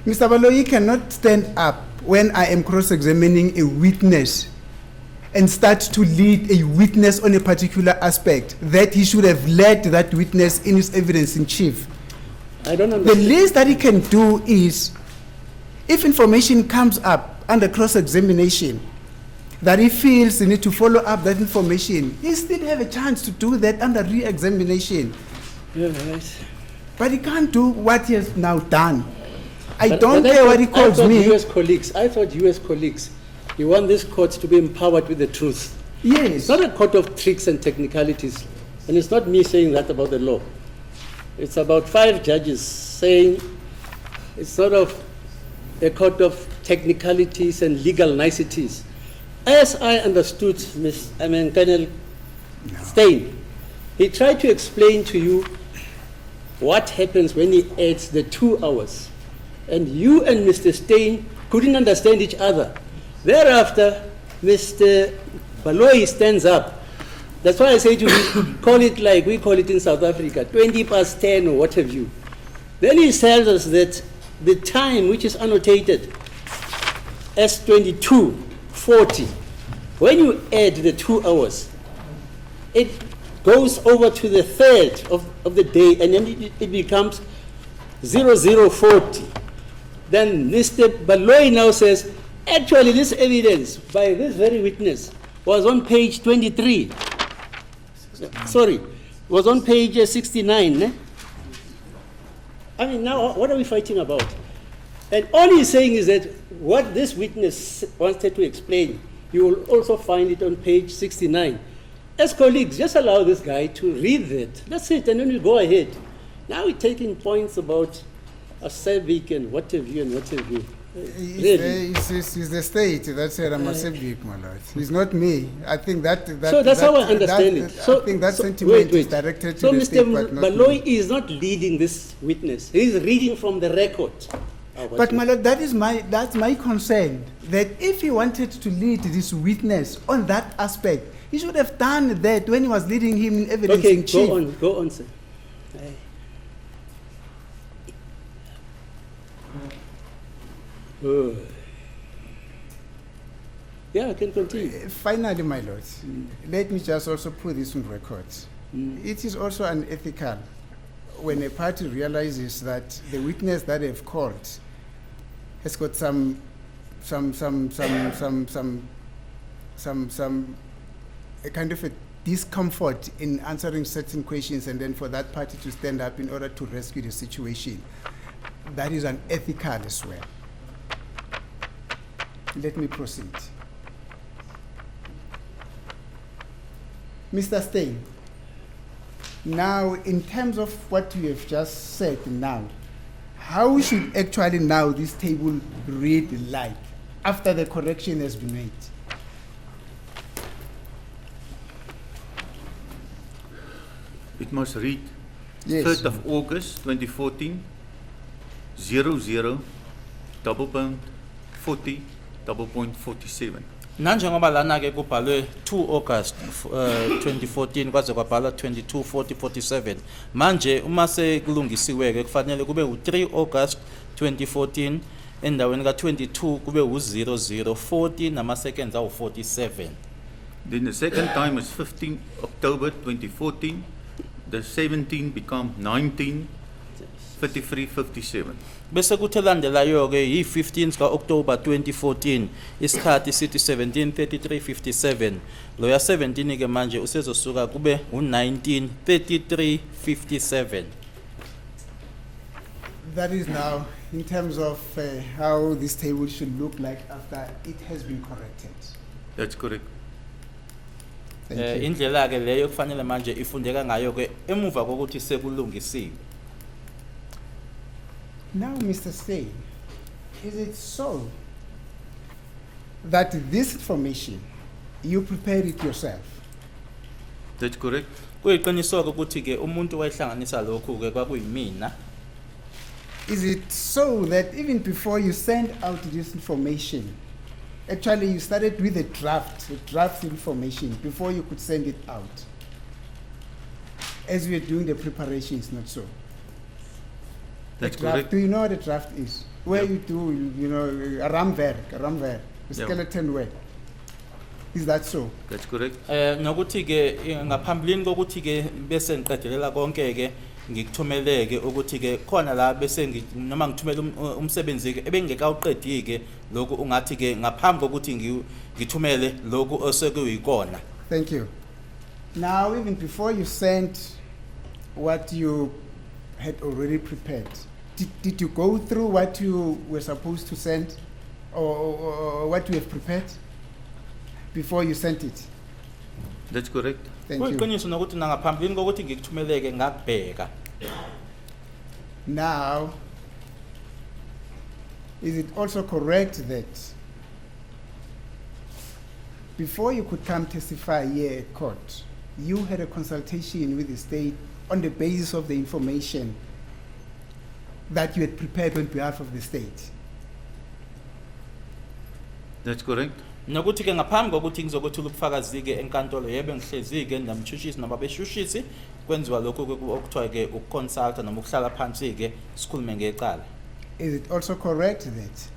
Mr. Baloyi cannot stand up when I am cross-examining a witness and start to lead a witness on a particular aspect that he should have led that witness in his evidence in chief. I don't The understand. least that he can do is, if information comes up under cross-examination, that he feels the need to follow up that information, he still have a chance to do that under re-examination. Yeah, right. But he can't do what he has now done. I But don't I care thought- what he calls I thought me. I thought US colleagues, you want this court to be empowered with the truth. Yes. It's not a court of tricks and technicalities. And it's not me saying that about the law. It's about 5 judges saying it's sort of a court of technicalities and legal niceties. As I understood Colonel Steyn, he tried to explain to you what happens when he adds the 2 hours. And you and Mr. Steyn couldn't understand each other. Thereafter, Mr. Baloyi stands up. That's why I say to you, call it like we call it in South Africa, 20 past 10 or what have you. Then he tells us that the time which is annotated as 22:40, when you add the 2 hours, it goes over to the third of the day, and then it becomes 00:40. Then Mr. Baloyi now says, actually this evidence by this very witness was on page 23. Sorry, was on page 69. Eh? I mean, now what are we fighting about? And all he's saying is that what this witness wanted to explain, you will also find it on page 69. As colleagues, just allow this guy to read that. That's it, and then we go ahead. Now we're taking points about a civic and what have you and what have you. Really? It's the state that said I'm a civic, my lord. It's not me. I think that so that's how I understand it. So, I think that sentiment is directed to the state, but not Baloyi me. is not leading this witness. He's reading from the record. But my lord, that's my concern. That if he wanted to lead this witness on that aspect, he should have done that when he was leading him in evidence in chief. Go on, sir. Yeah, I can continue. Finally, my lord, let me just also put this on record. It is also unethical when a party realizes that the witness that they've called has got some a kind of a discomfort in answering certain questions, and then for that party to stand up in order to rescue the situation. That is unethical as well. Let me proceed. Mr. Steyn, now in terms of what you have just said now, how should actually now this table read like after the correction has been made? It must read Yes. 3rd of August 2014, 00, double point 40, double point 47. Nanjengoba lana ke kubhalwe 2 August 2014 kwaze kwabhala 22:40:47 manje uma sekulungisiwe ke kufanele kube u3 August 2014 endaweni ka22 kube u00:40 nama seconds awu 47. Then the second time is 15 October 2014. The 17 become 19, 33:57. Bese kuthi landelayo ke yi15 ka October 2014 isikhathi sithi 17:33:57 lo ya 17 ke manje usezosuka kube u19:33:57. That is now in terms of how this table should look like after it has been corrected. That's correct. Thank you. Indlela ke leyo kufanele manje ifundeka ngayo ke emuva kokuthi sekulungisiwe. Now, Mr. Steyn, is it so that this information, you prepared it yourself? That's correct. Kuyiqiniso ukuthi ke umuntu wayehlanganisa lokhu ke kwakuyimina. Is it so that even before you send out this information, actually you started with a draft information before you could send it out? As we are doing the preparations, not so? That's The draft, correct. do you know what a draft is? Where Yep. you do, you know, a ramwerk, a Yep. skeleton work. Is that so? That's correct. Nokuthi ke ngaphambilini kokuthi ke bese ngiqedelela konke ke ngikuthumeleke ukuthi ke khona la bese noma ngithumela umsebenzi ke ebengekawuqedi ke lokhu ungathi ke ngaphambi kokuthi ngithumele lokhu osekuyikona. Thank you. Now, even before you sent what you had already prepared, did you go through what you were supposed to send or what you have prepared before you sent it? That's correct. Thank you. Kuyiqiniso nokuthi ngaphambilini kokuthi ngikuthumeleke ngakubheka. Now, is it also correct that before you could come testify here at court, you had a consultation with the state on the basis of the information that you had prepared on behalf of the state? That's correct. Nokuthi ke ngaphambi kokuthi ngizokwethula ubufakazi ke enkantolo yebo ngihlezi ke namshushisi nababeshushisi kwenziwa lokho ke okuthiwa ke ukuconsulta noma ukuhlala phansi ke sikhulume ngecala. Is it also correct that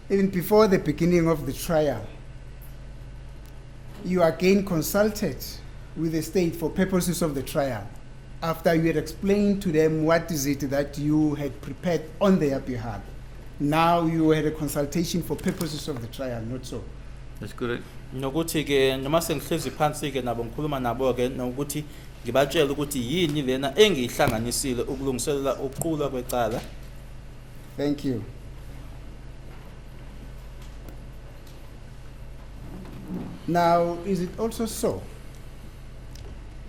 even before the beginning of the trial, you again consulted with the state for purposes of the trial after you had explained to them what is it that you had prepared on their behalf? Now you had a consultation for purposes of the trial, not so? That's correct. Nokuthi ke noma sengihlezi phansi ke nabo ngikhuluma nabo ke nokuthi ngibatshela ukuthi yini lena engihlanganisile ukulungiselela uqhula kwecala. Thank you. Now, is it also so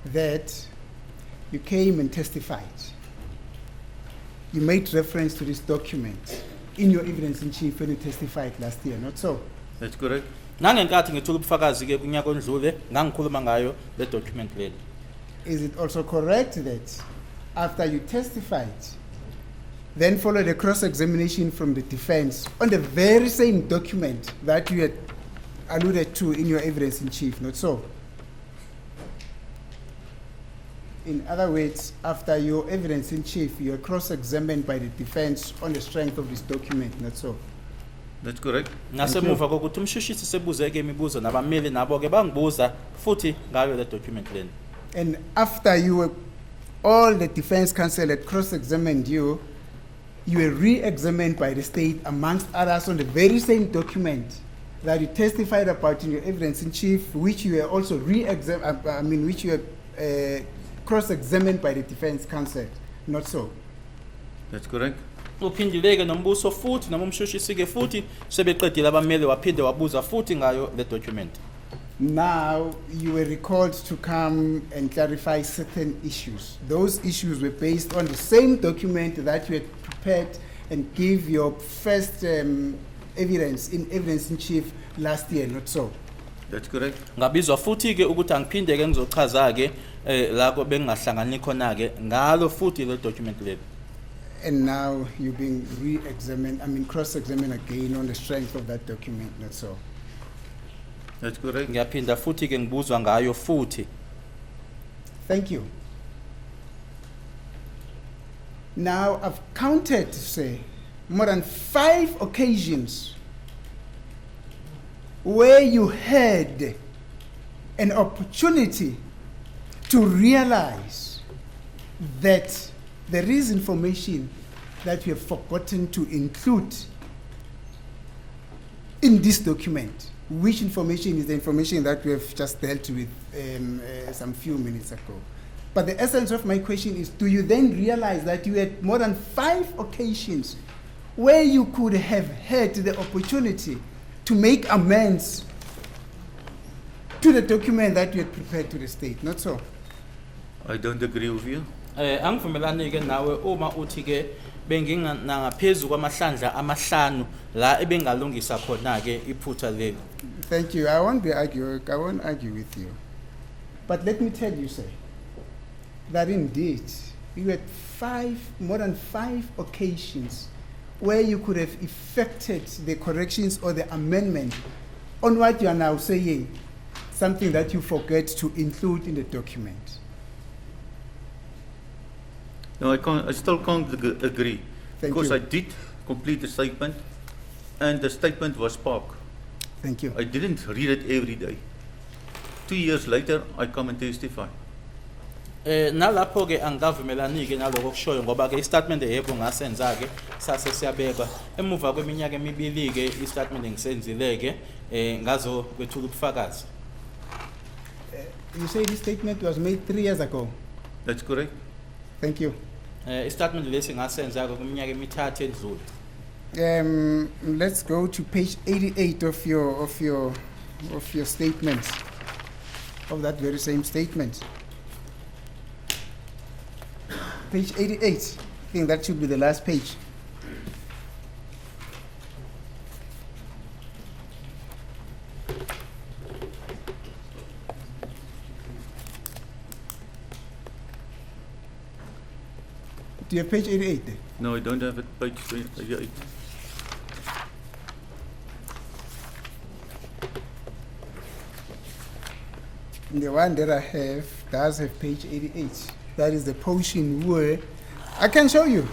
that you came and testified? You made reference to this document in your evidence in chief when you testified last year, not so? That's correct. Nangenkathi ngithula ubufakazi ke kunyaka ondlule ngangikhuluma ngayo le document leli. Is it also correct that after you testified, then followed a cross-examination from the defense on the very same document that you had alluded to in your evidence in chief, not so? In other words, after your evidence in chief, you are cross-examined by the defense on the strength of this document, not so? That's correct. Nasemuva kokuthi umshushisi sebuze ke imibuzo nabameli nabo ke bangibuza futhi ngayo le document leni. And after you were, all the defense counsel had cross-examined you, you were re-examined by the state amongst others on the very same document that you testified about in your evidence in chief, which you were also which you were cross-examined by the defense counsel, not so? That's correct. Uphindileke nombuso futhi noma umshushisi ke futhi sebeqedile abameli waphinde wabuza futhi ngayo le document. Now you were recalled to come and clarify certain issues. Those issues were based on the same document that you had prepared and give your first evidence in chief last year, not so? That's correct. Ngabizwa futhi ke ukuthi angiphinde ke ngizochaza ke la ko bengahlangani khona ke ngalo futhi le document leli. And now you're being re-examined, cross-examined again on the strength of that document, not so? That's correct. Ngiyaphinda futhi ke ngibuzwa ngayo futhi. Thank you. Now I've counted, say, more than 5 occasions where you had an opportunity to realize that there is information that you have forgotten to include in this document. Which information is the information that we have just dealt with some few minutes ago? But the essence of my question is, do you then realize that you had more than 5 occasions where you could have had the opportunity to make amends to the document that you had prepared to the state, not so? I don't agree with you. Angivumelani ke nawe uma uthi ke bengingangaphezu kwamahlandla amahlanu la ebengalungisa khona ke iphutha leli. Thank you. I won't argue with you. But let me tell you, sir, that indeed you had more than 5 occasions where you could have effected the corrections or the amendment on what you are now saying, something that you forget to include in the document. No, I still can't agree. Thank because you. I did complete the statement, and the statement was spark. Thank you. I didn't read it every day. 2 years later, I come and testify. Nalapho ke angikavumelani ke naloko kushoyo ngoba ke istatement yebo ngasenza ke sase siyabeka emuva kweminyaka emibili ke istatement ngisenzile ke ngazo kwethula ubufakazi. You say this statement was made 3 years ago? That's correct. Thank you. Istatement lesi ngasenza ke kuminyaka emithathu edlule. Let's go to page 88 of your statement, of that very same statement. Page 88. think that should be the last page. Do you have page 88 there? No, I don't have it, page 28. The one that I have does have page 88. That is the portion where I can show you.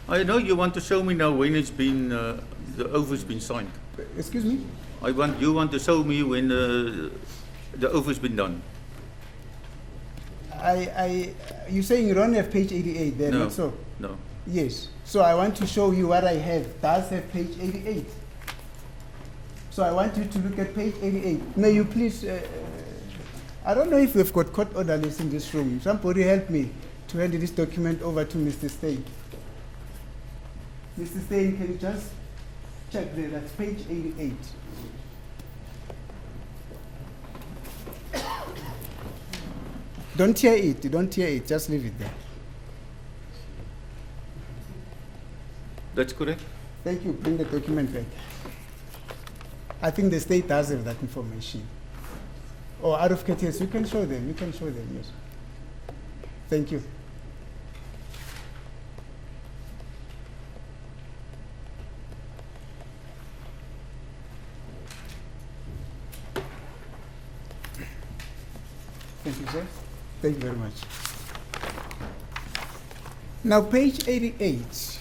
I know you want to show me now when it's been, the over's been signed. Excuse me? You want to show me when the over's been done. You're saying you don't have page 88 there, No. not so? No. Yes. So I want to show you what I have. Does have page 88. So I want you to look at page 88. May you please, I don't know if we've got court orderlies in this room. Somebody help me to hand this document over to Mr. Stein. Mr. Stein, can you just check there? That's page 88. Don't tear it, just leave it there. That's correct? Thank you, bring the document back. I think the state does have that information. Or out of courtesy, you can show them, yes. Thank you. Thank you, sir. Thank you very much. Now, page 88.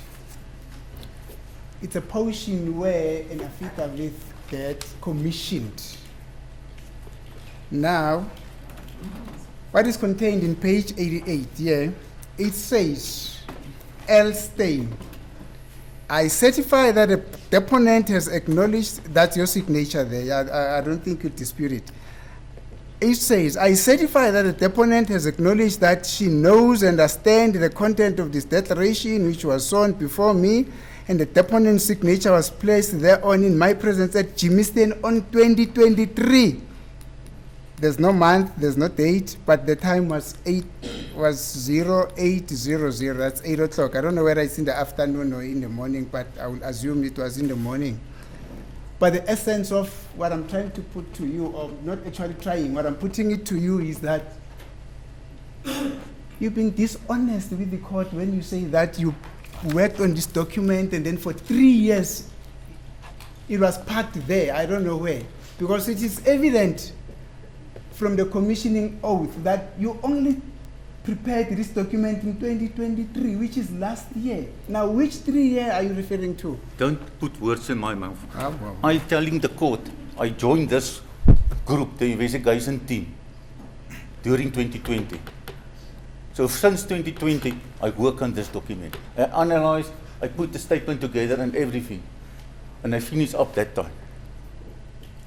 It's a portion where an affidavit gets commissioned. Now, what is contained in page 88 here, it says, L. Stein, I certify that the deponent has acknowledged, that's your signature there, I don't think you dispute it. It says, I certify that the deponent has acknowledged that she knows and understands the content of this declaration which was sworn before me, and the deponent's signature was placed thereon in my presence at Jimiston on 2023. There's no month, there's no date, but the time was 0800. That's 8 o'clock. I don't know whether it's in the afternoon or in the morning, but I will assume it was in the morning. But the essence of what I'm trying to put to you, or not actually trying, what I'm putting it to you is that you've been dishonest with the court when you say that you worked on this document and then for 3 years it was parked there, I don't know where. Because it is evident from the commissioning oath that you only prepared this document in 2023, which is last year. Now, which 3 years are you referring to? Don't put words in my mouth. Well. I'm telling the court, I joined this group, the investigation team, during 2020. So since 2020, I work on this document. I analyze, I put the statement together and everything. And I finish up that time.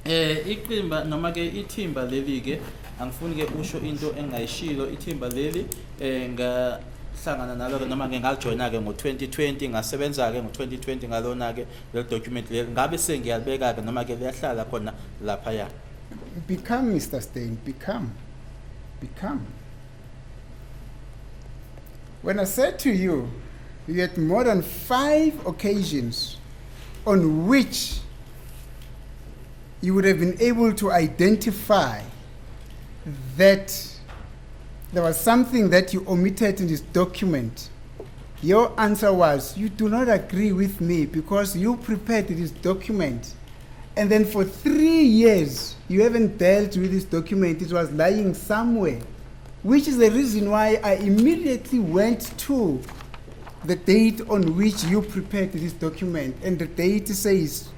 Iqemba noma ke ithimba leli ke angifuni ke usho into engayishilo ithimba leli ngahlangana nalo ke noma ke ngalijoina ke ngo2020 ngasebenza ke ngo2020 ngalona ke le document leli ngabe sengiyalibeka ke noma ke liyahlala khona lapha ya. Become, Mr. Stein, become. When I said to you, you had more than 5 occasions on which you would have been able to identify that there was something that you omitted in this document. Your answer was, you do not agree with me because you prepared this document. And then for 3 years, you haven't dealt with this document. It was lying somewhere, which is the reason why I immediately went to the date on which you prepared this document. And the date says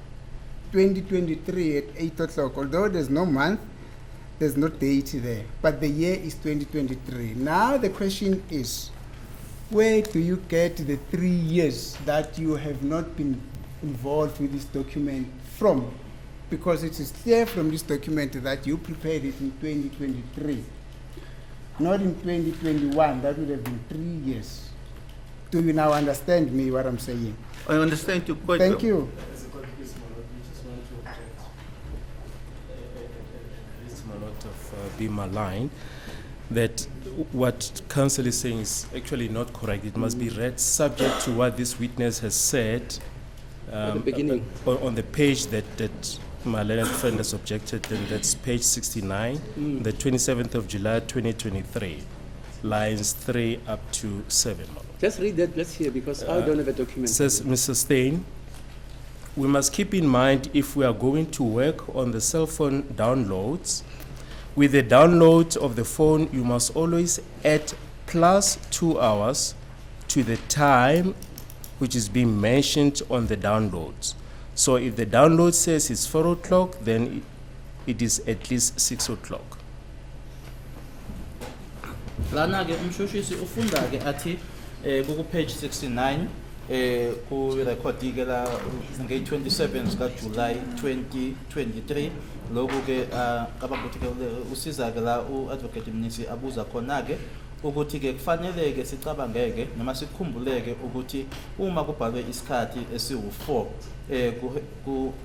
2023 at 8 o'clock. Although there's no month, there's no date there. But the year is 2023. Now the question is, where do you get the 3 years that you have not been involved with this document from? Because it is clear from this document that you prepared it in 2023. Not in 2021, that would have been 3 years. Do you now understand me, what I'm saying? I understand you quite well. Thank you. Be maligned. that what counsel is saying is actually not correct. It must be read subject to what this witness has said At the beginning. on the page that my learned friend has objected, and that's page 69, the 27th of July 2023, lines 3 up to 7. Just read that, let's hear, because I don't have a document. Says Mr. Stein, we must keep in mind if we are going to work on the cell phone downloads, with the download of the phone, you must always add plus 2 hours to the time which is being mentioned on the downloads. So if the download says it's 4 o'clock, then it is at least 6 o'clock. Lana ke umshushisi ufunda ke athi ku page 69 ku record ke la nge 27 ka July 2023 lokho ke abakuthi ke usiza ke la uadvocate Mnisi abuza khona ke ukuthi ke kufanele ke sicabangeke noma sikhumbuleke ukuthi uma kubhalwe isikhathi esi4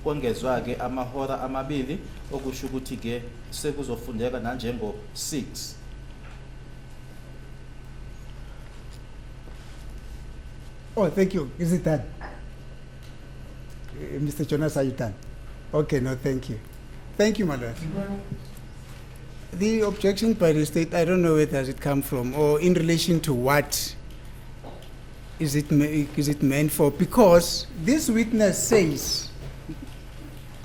kongezwa ke amahora amabili okusho ukuthi ke sekuzofundeka nanjengo 6. Oh, thank you. Is it done? Mr. Jonas, are you done? Okay, no, thank you. Thank you, Madam. The objection by the state, I don't know where does it come from, or in relation to what is it meant for? Because this witness says,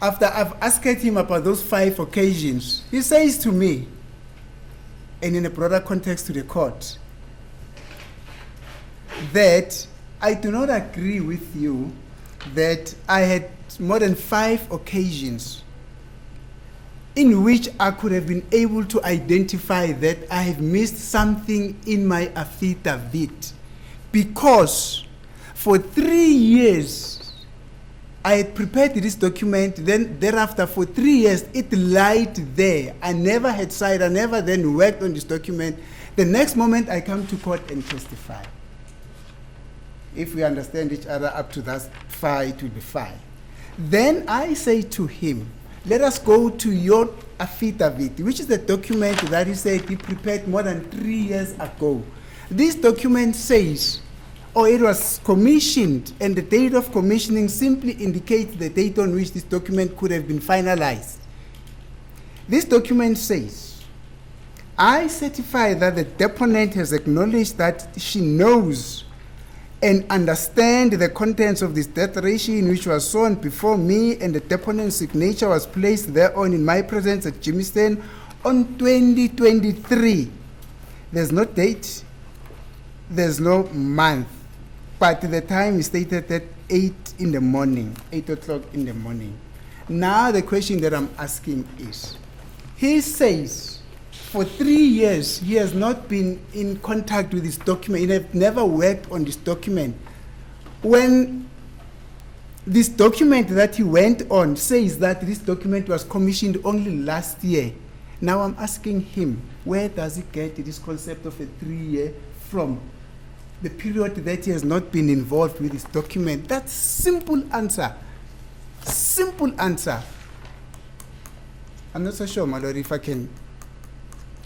after I've asked him about those 5 occasions, he says to me, and in a broader context to the court, that I do not agree with you that I had more than 5 occasions in which I could have been able to identify that I have missed something in my affidavit, because for 3 years I had prepared this document, then thereafter for 3 years it lied there. I never had signed, I never then worked on this document. The next moment I come to court and testify. If we understand each other up to that far, it will be fine. Then I say to him, let us go to your affidavit, which is the document that he said he prepared more than 3 years ago. This document says, it was commissioned, and the date of commissioning simply indicates the date on which this document could have been finalized. This document says, I certify that the deponent has acknowledged that she knows and understand the contents of this declaration, which was sworn before me, and the deponent's signature was placed thereon in my presence at Jimiston on 2023. There's no date, there's no month, but the time is stated at 8 o'clock in the morning. Now the question that I'm asking is, he says, for 3 years, he has not been in contact with this document. He has never worked on this document. When this document that he went on says that this document was commissioned only last year, now I'm asking him, where does he get this concept of a 3-year from? The period that he has not been involved with this document. That's simple answer. Simple answer. I'm not so sure, my Lord, if I can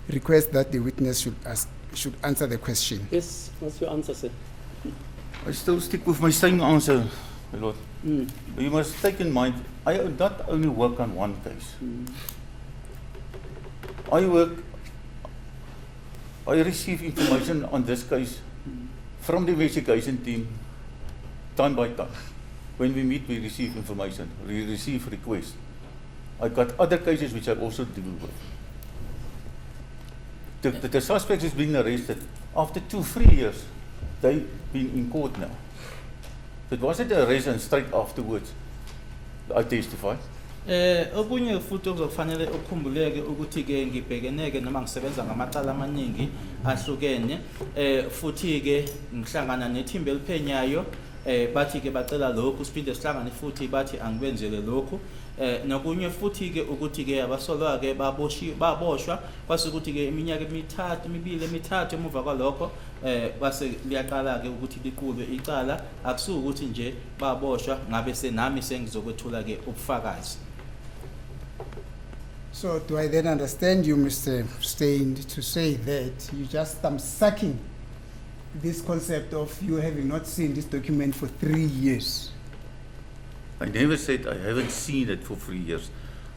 request that the witness should answer the question. Yes, what's your answer, sir? I still stick with my same answer, my Lord. You must take in mind, I not only work on one case. I receive information on this case from the investigation team time by time. When we meet, we receive information, we receive requests. I've got other cases which I also deal with. The suspect is being arrested. After 2-3 years, they've been in court now. It wasn't an arrest and straight afterwards I testified. Okunye futhi okuzofanele ukukhumbuleke ukuthi ke ngibhekeneke noma ngisebenza ngamacala amaningi ahlukene futhi ke ngihlangana nethimba eliphenyayo bathi ke bacela lokhu siphinde sihlangane futhi bathi angibenzele lokhu nokunye futhi ke ukuthi ke abasolwa ke baboshwa kwase ukuthi ke iminyaka emibili emithathu emuva kwalokho base liyaqala ke ukuthi liqulwe icala akusuka ukuthi nje baboshwa ngabe senami sengizokwethula ke ubufakazi. So do I then understand you, Mr. Stein, to say that you just sucking this concept of you having not seen this document for 3 years? I never said I haven't seen it for 3 years.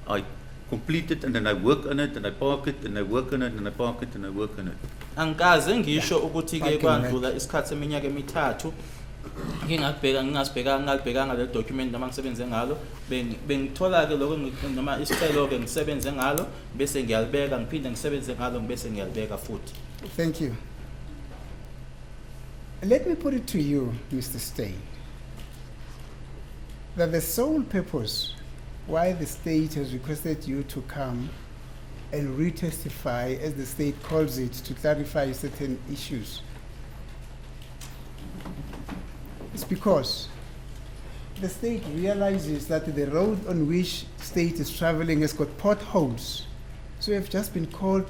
I complete it and then I work on it and I park it and I work on it and I park it and I work on it. Angikaze ngisho ukuthi ke Thank you, kwandlula isikhathi seminyaka emithathu ngingalibhekanga le document noma ngisebenze ngalo bengithola ke lokho noma isicelo ke ngisebenze ngalo bese ngiyalibeka ngiphinde ngisebenze ngalo bese ngiyalibeka futhi. Thank you. Let me put it to you, Mr. Stein, that the sole purpose why the state has requested you to come and re-testify, as the state calls it, to clarify certain issues, is because the state realizes that the road on which the state is traveling has got potholes. So we have just been called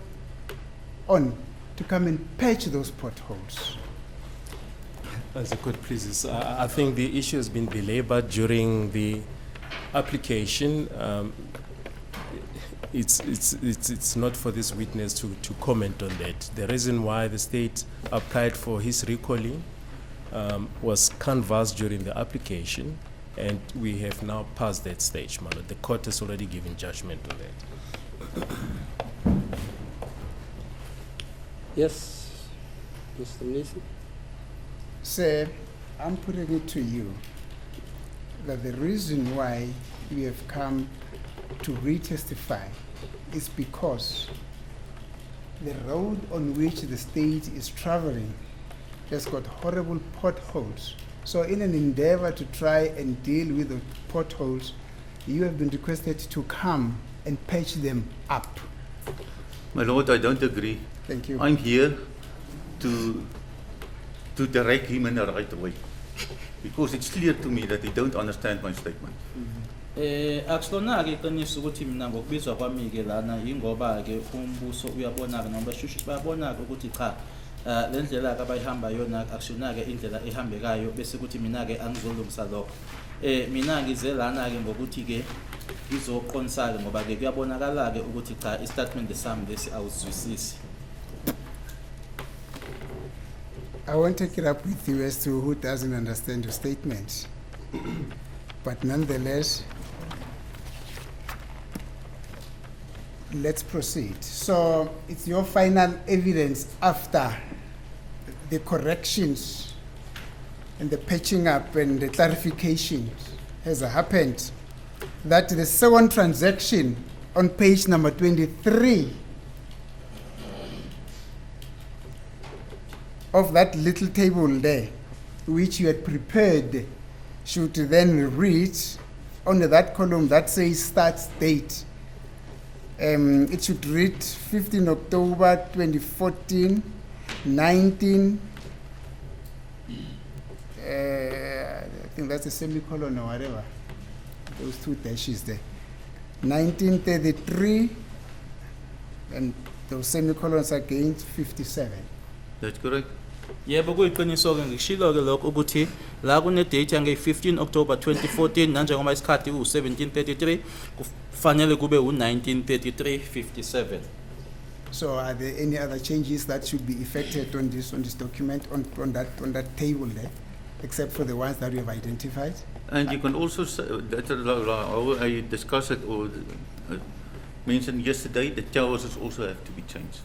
on to come and patch those potholes. As a court pleases, I think the issue has been belabored during the application. It's not for this witness to comment on that. The reason why the state applied for his recalling was canvassed during the application, and we have now passed that stage, my lord. The court has already given judgment on that. Yes, Mr. Mason. Sir, I'm putting it to you that the reason why we have come to re-testify is because the road on which the state is traveling has got horrible potholes. So in an endeavor to try and deal with the potholes, you have been requested to come and patch them up. My lord, I don't agree. Thank you. I'm here to direct him in the right way. Because it's clear to me that he don't understand my statement. Akusilona ke iqiniso ukuthi mina ngokubizwa kwami ke lana ingoba ke umbuso uyabona ke noma bashushu bayabona ukuthi cha le ndlela ke abayihamba yona akusona ke indlela ehambekayo bese ukuthi mina ke angizolungisa lokho. Mina ngize lana ke ngokuthi ke izoqonisa ke ngoba ke kuyabonakala ke ukuthi cha istatement sami lesi awuzwisisi. I won't take it up with you as to who doesn't understand your statement. But nonetheless, let's proceed. So it's your final evidence after the corrections and the patching up and the clarifications has happened that the second transaction on page number 23 of that little table there, which you had prepared, should then read on that column that says start date. It should read 15 October 2014, 19, I think that's a semicolon or whatever, those two dashes there. 1933, and those semicolons against 57. That's correct. Yebo kuyiqiniso ke ngishilo ke lokho ukuthi la kune date yange 15 October 2014 nanjengoba isikhathi u1733 kufanele kube u1933:57. So are there any other changes that should be effected on this document on that table there, except for the ones that we have identified? And you can also say that how I discussed it or mentioned yesterday, the towers also have to be changed.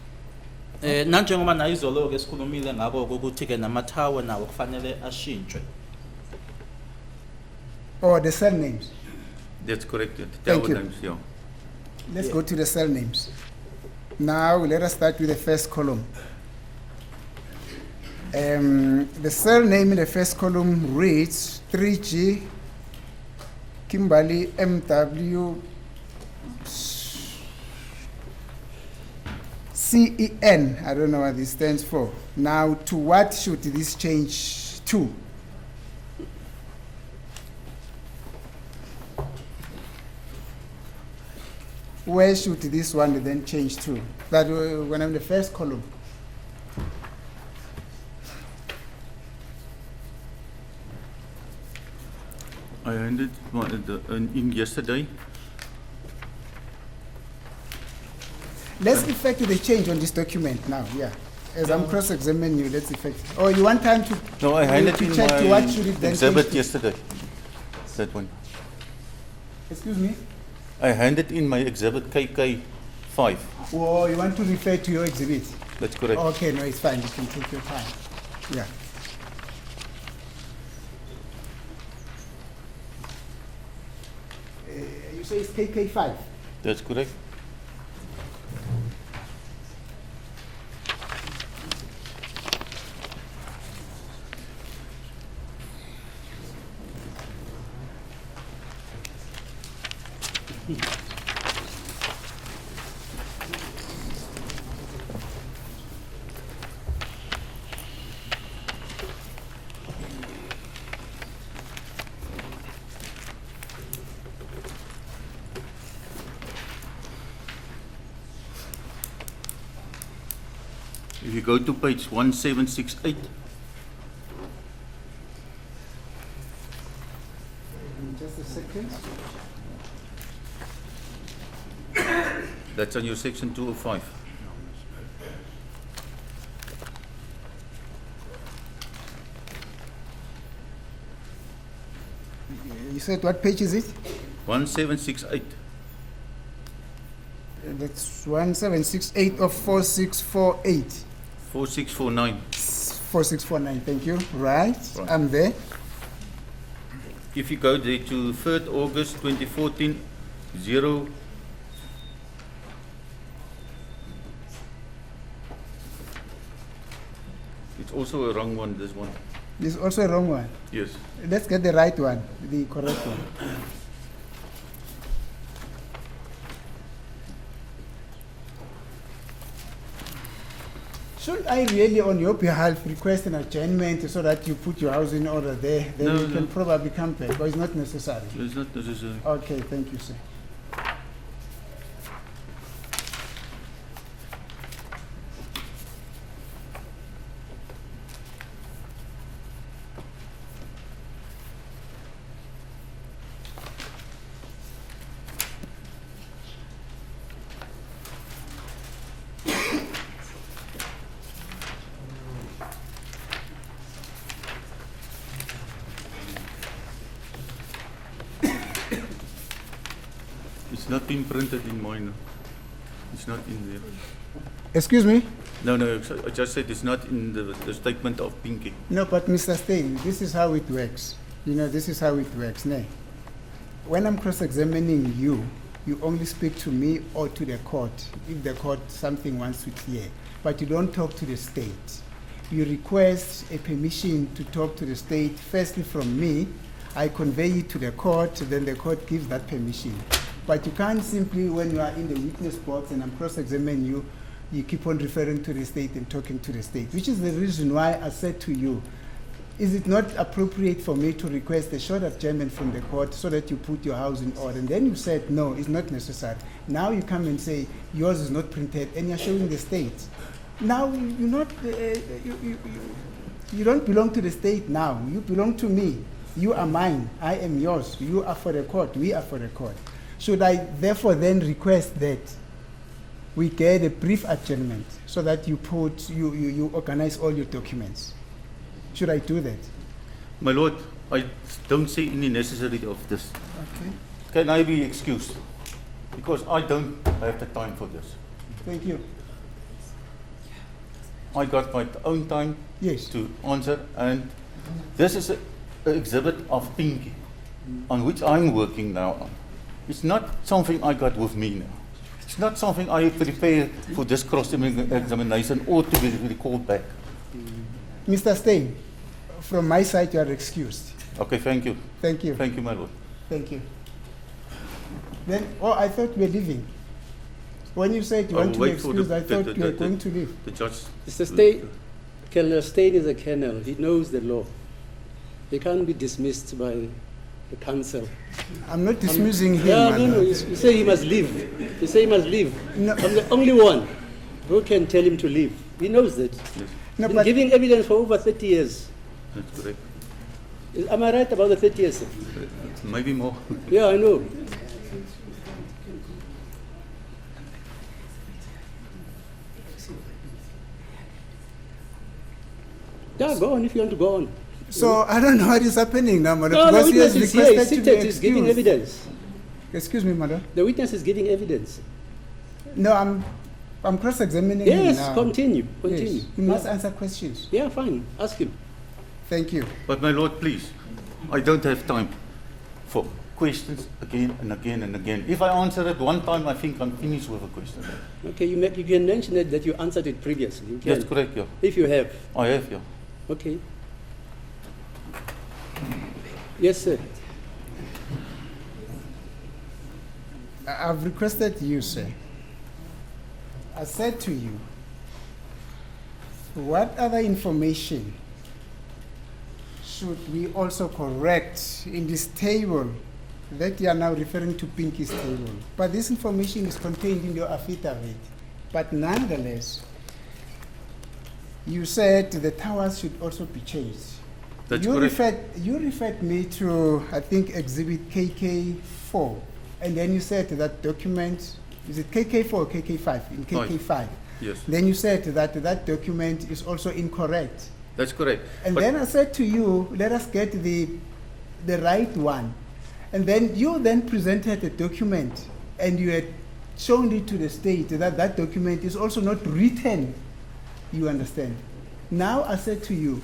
Nanjengoba na izolo ke sikhulumile ngako ukuthi ke namathawa nawo kufanele ashintshwe. Or the cell names? That's correct. The Thank tower you. names, yeah. Let's go to the cell names. Now let us start with the first column. The cell name in the first column reads 3G Kimberley MW CEN. I don't know what this stands for. Now, to what should this change to? Where should this one then change to? That when I'm in the first column. I handed in yesterday. Let's effect the change on this document now, yeah. As I'm cross-examining you, let's effect. Oh, you want time to, No, I handed to in check to what should my it then exhibit change to? yesterday. That one. Excuse me? I handed in my exhibit KK5. Oh, you want to refer to your exhibit? That's correct. Okay, no, it's fine, you can take your time. Yeah. You say it's KK5? That's correct. If you go to page 1768, Just a second. that's on your section 205. You said what page is it? 1768. That's 1768 of 4648. 4649. 4649, thank you. Right, Right. I'm there. If you go there to 3rd August 2014, 0. It's also a wrong one, this one. This is also a wrong one. Yes. Let's get the right one, the correct one. Should I really, on your behalf, request an adjournment so that you put your house in order there? Then No, you can no. probably come back, or it's not necessary? It's not necessary. Okay, thank you, sir. It's not been printed in mine. It's not in there. Excuse me? No, I just said it's not in the statement of Pinky. No, but Mr. Stein, this is how it works. You know, this is how it works. Nay. When I'm cross-examining you, you only speak to me or to the court if the court something wants to clear. But you don't talk to the state. You request a permission to talk to the state, firstly from me. I convey it to the court, then the court gives that permission. But you can't simply, when you are in the witness box and I'm cross-examining you, you keep on referring to the state and talking to the state, which is the reason why I said to you, is it not appropriate for me to request a short adjournment from the court so that you put your house in order? And then you said, no, it's not necessary. Now you come and say, yours is not printed, and you're showing the state. Now, you're not, you don't belong to the state now. You belong to me. You are mine. I am yours. You are for the court. We are for the court. Should I therefore then request that we get a brief adjournment so that you organize all your documents? Should I do that? My Lord, I don't see any necessity of this. Okay. Can I be excused? Because I don't have the time for this. Thank you. I got my own time Yes. to answer, and this is an exhibit of Pinky on which I'm working now on. It's not something I got with me now. It's not something I prepare for this cross-examination or to be recalled back. Mr. Stein, from my side, you are excused. Okay, thank you. Thank you. Thank you, my Lord. Thank you. Then, oh, I thought we were leaving. When you said you want to be excused, I thought you were going to leave. The judge. Mr. Stein, Colonel Stein is a colonel. He knows the law. He can't be dismissed by the council. I'm not dismissing him. Yeah, my no, lord. you say he must leave. You say he must leave. No. I'm the only one who can tell him to leave. He knows that. Yes, No, Been but giving evidence for over 30 years. that's correct. Am I right about the 30 years? Sir? Maybe more. Yeah, I know. Yeah, go on if you want to go on. So I don't know what is happening now, madam. No, the because he has witness is here, he's requested to be seated, he's giving excused. evidence. Excuse me, madam. The witness is giving evidence. No, I'm cross-examining him Yes, now. continue, Yes, continue. he must answer questions. Yeah, fine, ask him. Thank you. But my lord, please, I don't have time for questions again and again and again. If I answer it one time, I think I'm finished with a question. Okay, you can mention it that you answered it previously. You can, That's correct, yeah. if you have. I have, yeah. Okay. Yes, sir. I've requested you, sir. I said to you, what other information should we also correct in this table that you are now referring to Pinky's table? But this information is contained in your affidavit. But nonetheless, you said the towers should also be changed. That's you correct. You referred me to, I think, exhibit KK4. And then you said that document, is it KK4 or KK5? In KK5. Yes, Then you said that that document is also incorrect. that's correct. And But- then I said to you, let us get the right one. And then you then presented a document and you had shown it to the state that that document is also not written, you understand. Now I said to you,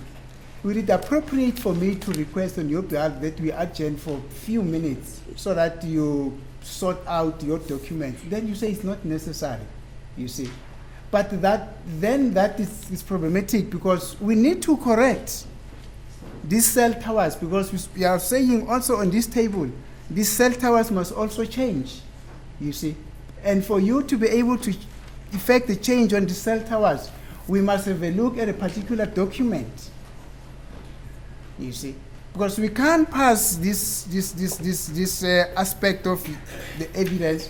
would it appropriate for me to request on your behalf that we adjourn for a few minutes so that you sort out your documents? Then you say it's not necessary, you see. But that is problematic because we need to correct these cell towers because we are saying also on this table, these cell towers must also change, you see. And for you to be able to effect the change on the cell towers, we must have a look at a particular document, you see. Because we can't pass this aspect of the evidence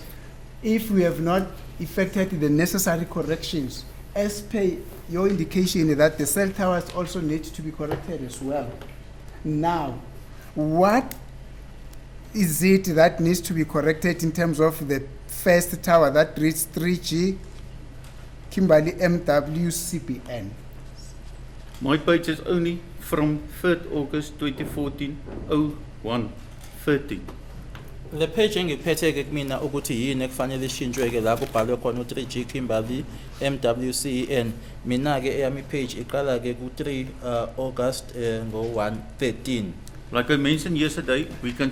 if we have not effected the necessary corrections, as per your indication that the cell towers also need to be corrected as well. Now, what is it that needs to be corrected in terms of the first tower that reads 3G Kimberley MWCPN? My page is only from 3rd August 2014, 01:13. Le page engiphethe-ke kumina ukuthi yini ekufanele ishintshwe-ke la kubhalwe khona u-3G Kimberley MWCEN. Mina-ke eyami page iqala-ke ku-3 August ngo-1:13. Like I mentioned yesterday, we can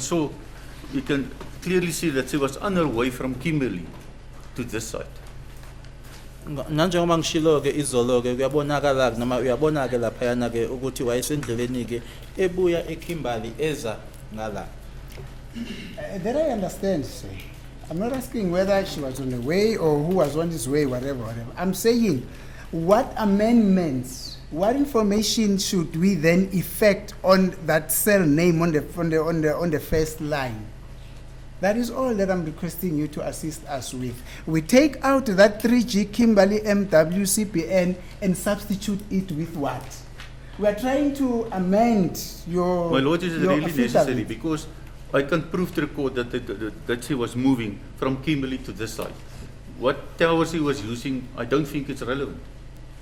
clearly see that she was on her way from Kimberley to this site. Nanjengoba ngishilo-ke izolo-ke kuyabonakala noma uyabona-ke laphayana-ke ukuthi wayesendleleni-ke ebuya eKimberley eza ngala. That I understand, sir. I'm not asking whether she was on the way or who was on his way, whatever. I'm saying, what amendments, what information should we then effect on that cell name on the first line? That is all that I'm requesting you to assist us with. We take out that 3G Kimberley MWCPN and substitute it with what? We are trying to amend your. My lord, is it your really necessary? affidavit. Because I can prove to the court that she was moving from Kimberley to this site. What towers he was using, I don't think it's relevant.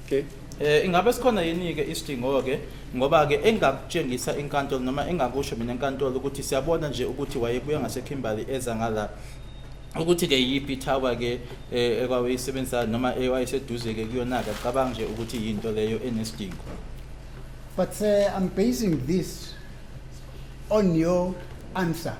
Okay. Ingabe sikhona yini-ke isidingo-ke ngoba-ke engakutshengisa inkantolo noma engakusho mina enkantolo ukuthi siyabona nje ukuthi wayebuya ngaseKimberley eza ngala ukuthi-ke yiphi itower-ke ekwawuyisebenzisa noma ewayeseduze-ke kuyona-ke cabanga nje ukuthi yinto leyo enesidingo. But I'm basing this on your answer.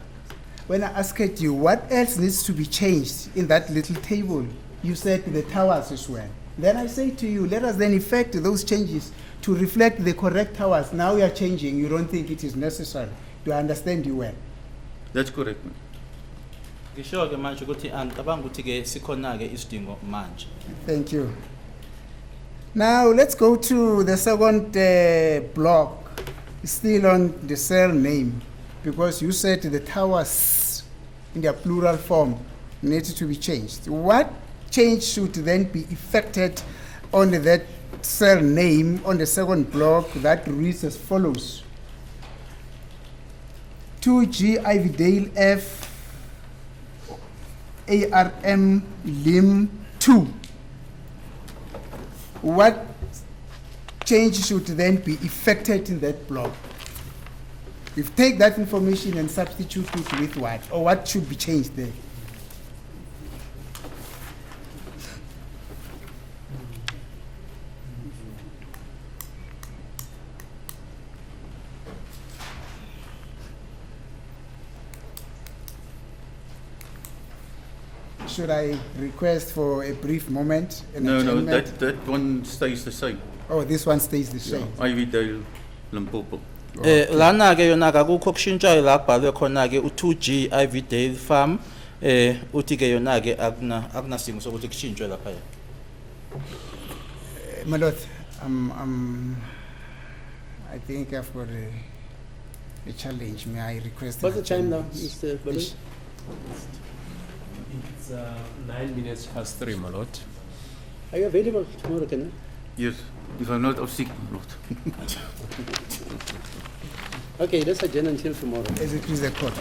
When I asked you what else needs to be changed in that little table, you said the towers as well. Then I say to you, let us then effect those changes to reflect the correct towers. Now we are changing, you don't think it is necessary. Do I understand you well? That's correct, ma'am. Ngisho-ke manje ukuthi angicabanga ukuthi-ke sikhona-ke isidingo manje. Thank you. Now let's go to the second block, still on the cell name, because you said the towers in their plural form needed to be changed. What change should then be effected on that cell name on the second block that reads as follows? 2G Ividale F ARM Lim 2. What change should then be effected in that block. You take that information and substitute it with what? Or what should be changed there? Should I request for a brief moment? An No, adjournment? that one stays the same. Oh, this one stays the Yeah. same. Ividale, Limpopo. Lana ke yona akukho kushintshayo la kubhalwe khona ke u2G Ividale Farm uthi ke yona ke akunasidingo sokuthi kushintshwe lapha. My lord, I think I've got a challenge. May I request? What's the an time now, adjournment? Mr. Baloi? It's 9 minutes past 3, my lord. Are you available tomorrow, can I? Yes, if I'm not off sick, Lord. Okay, let's adjourn until tomorrow. As it is the court.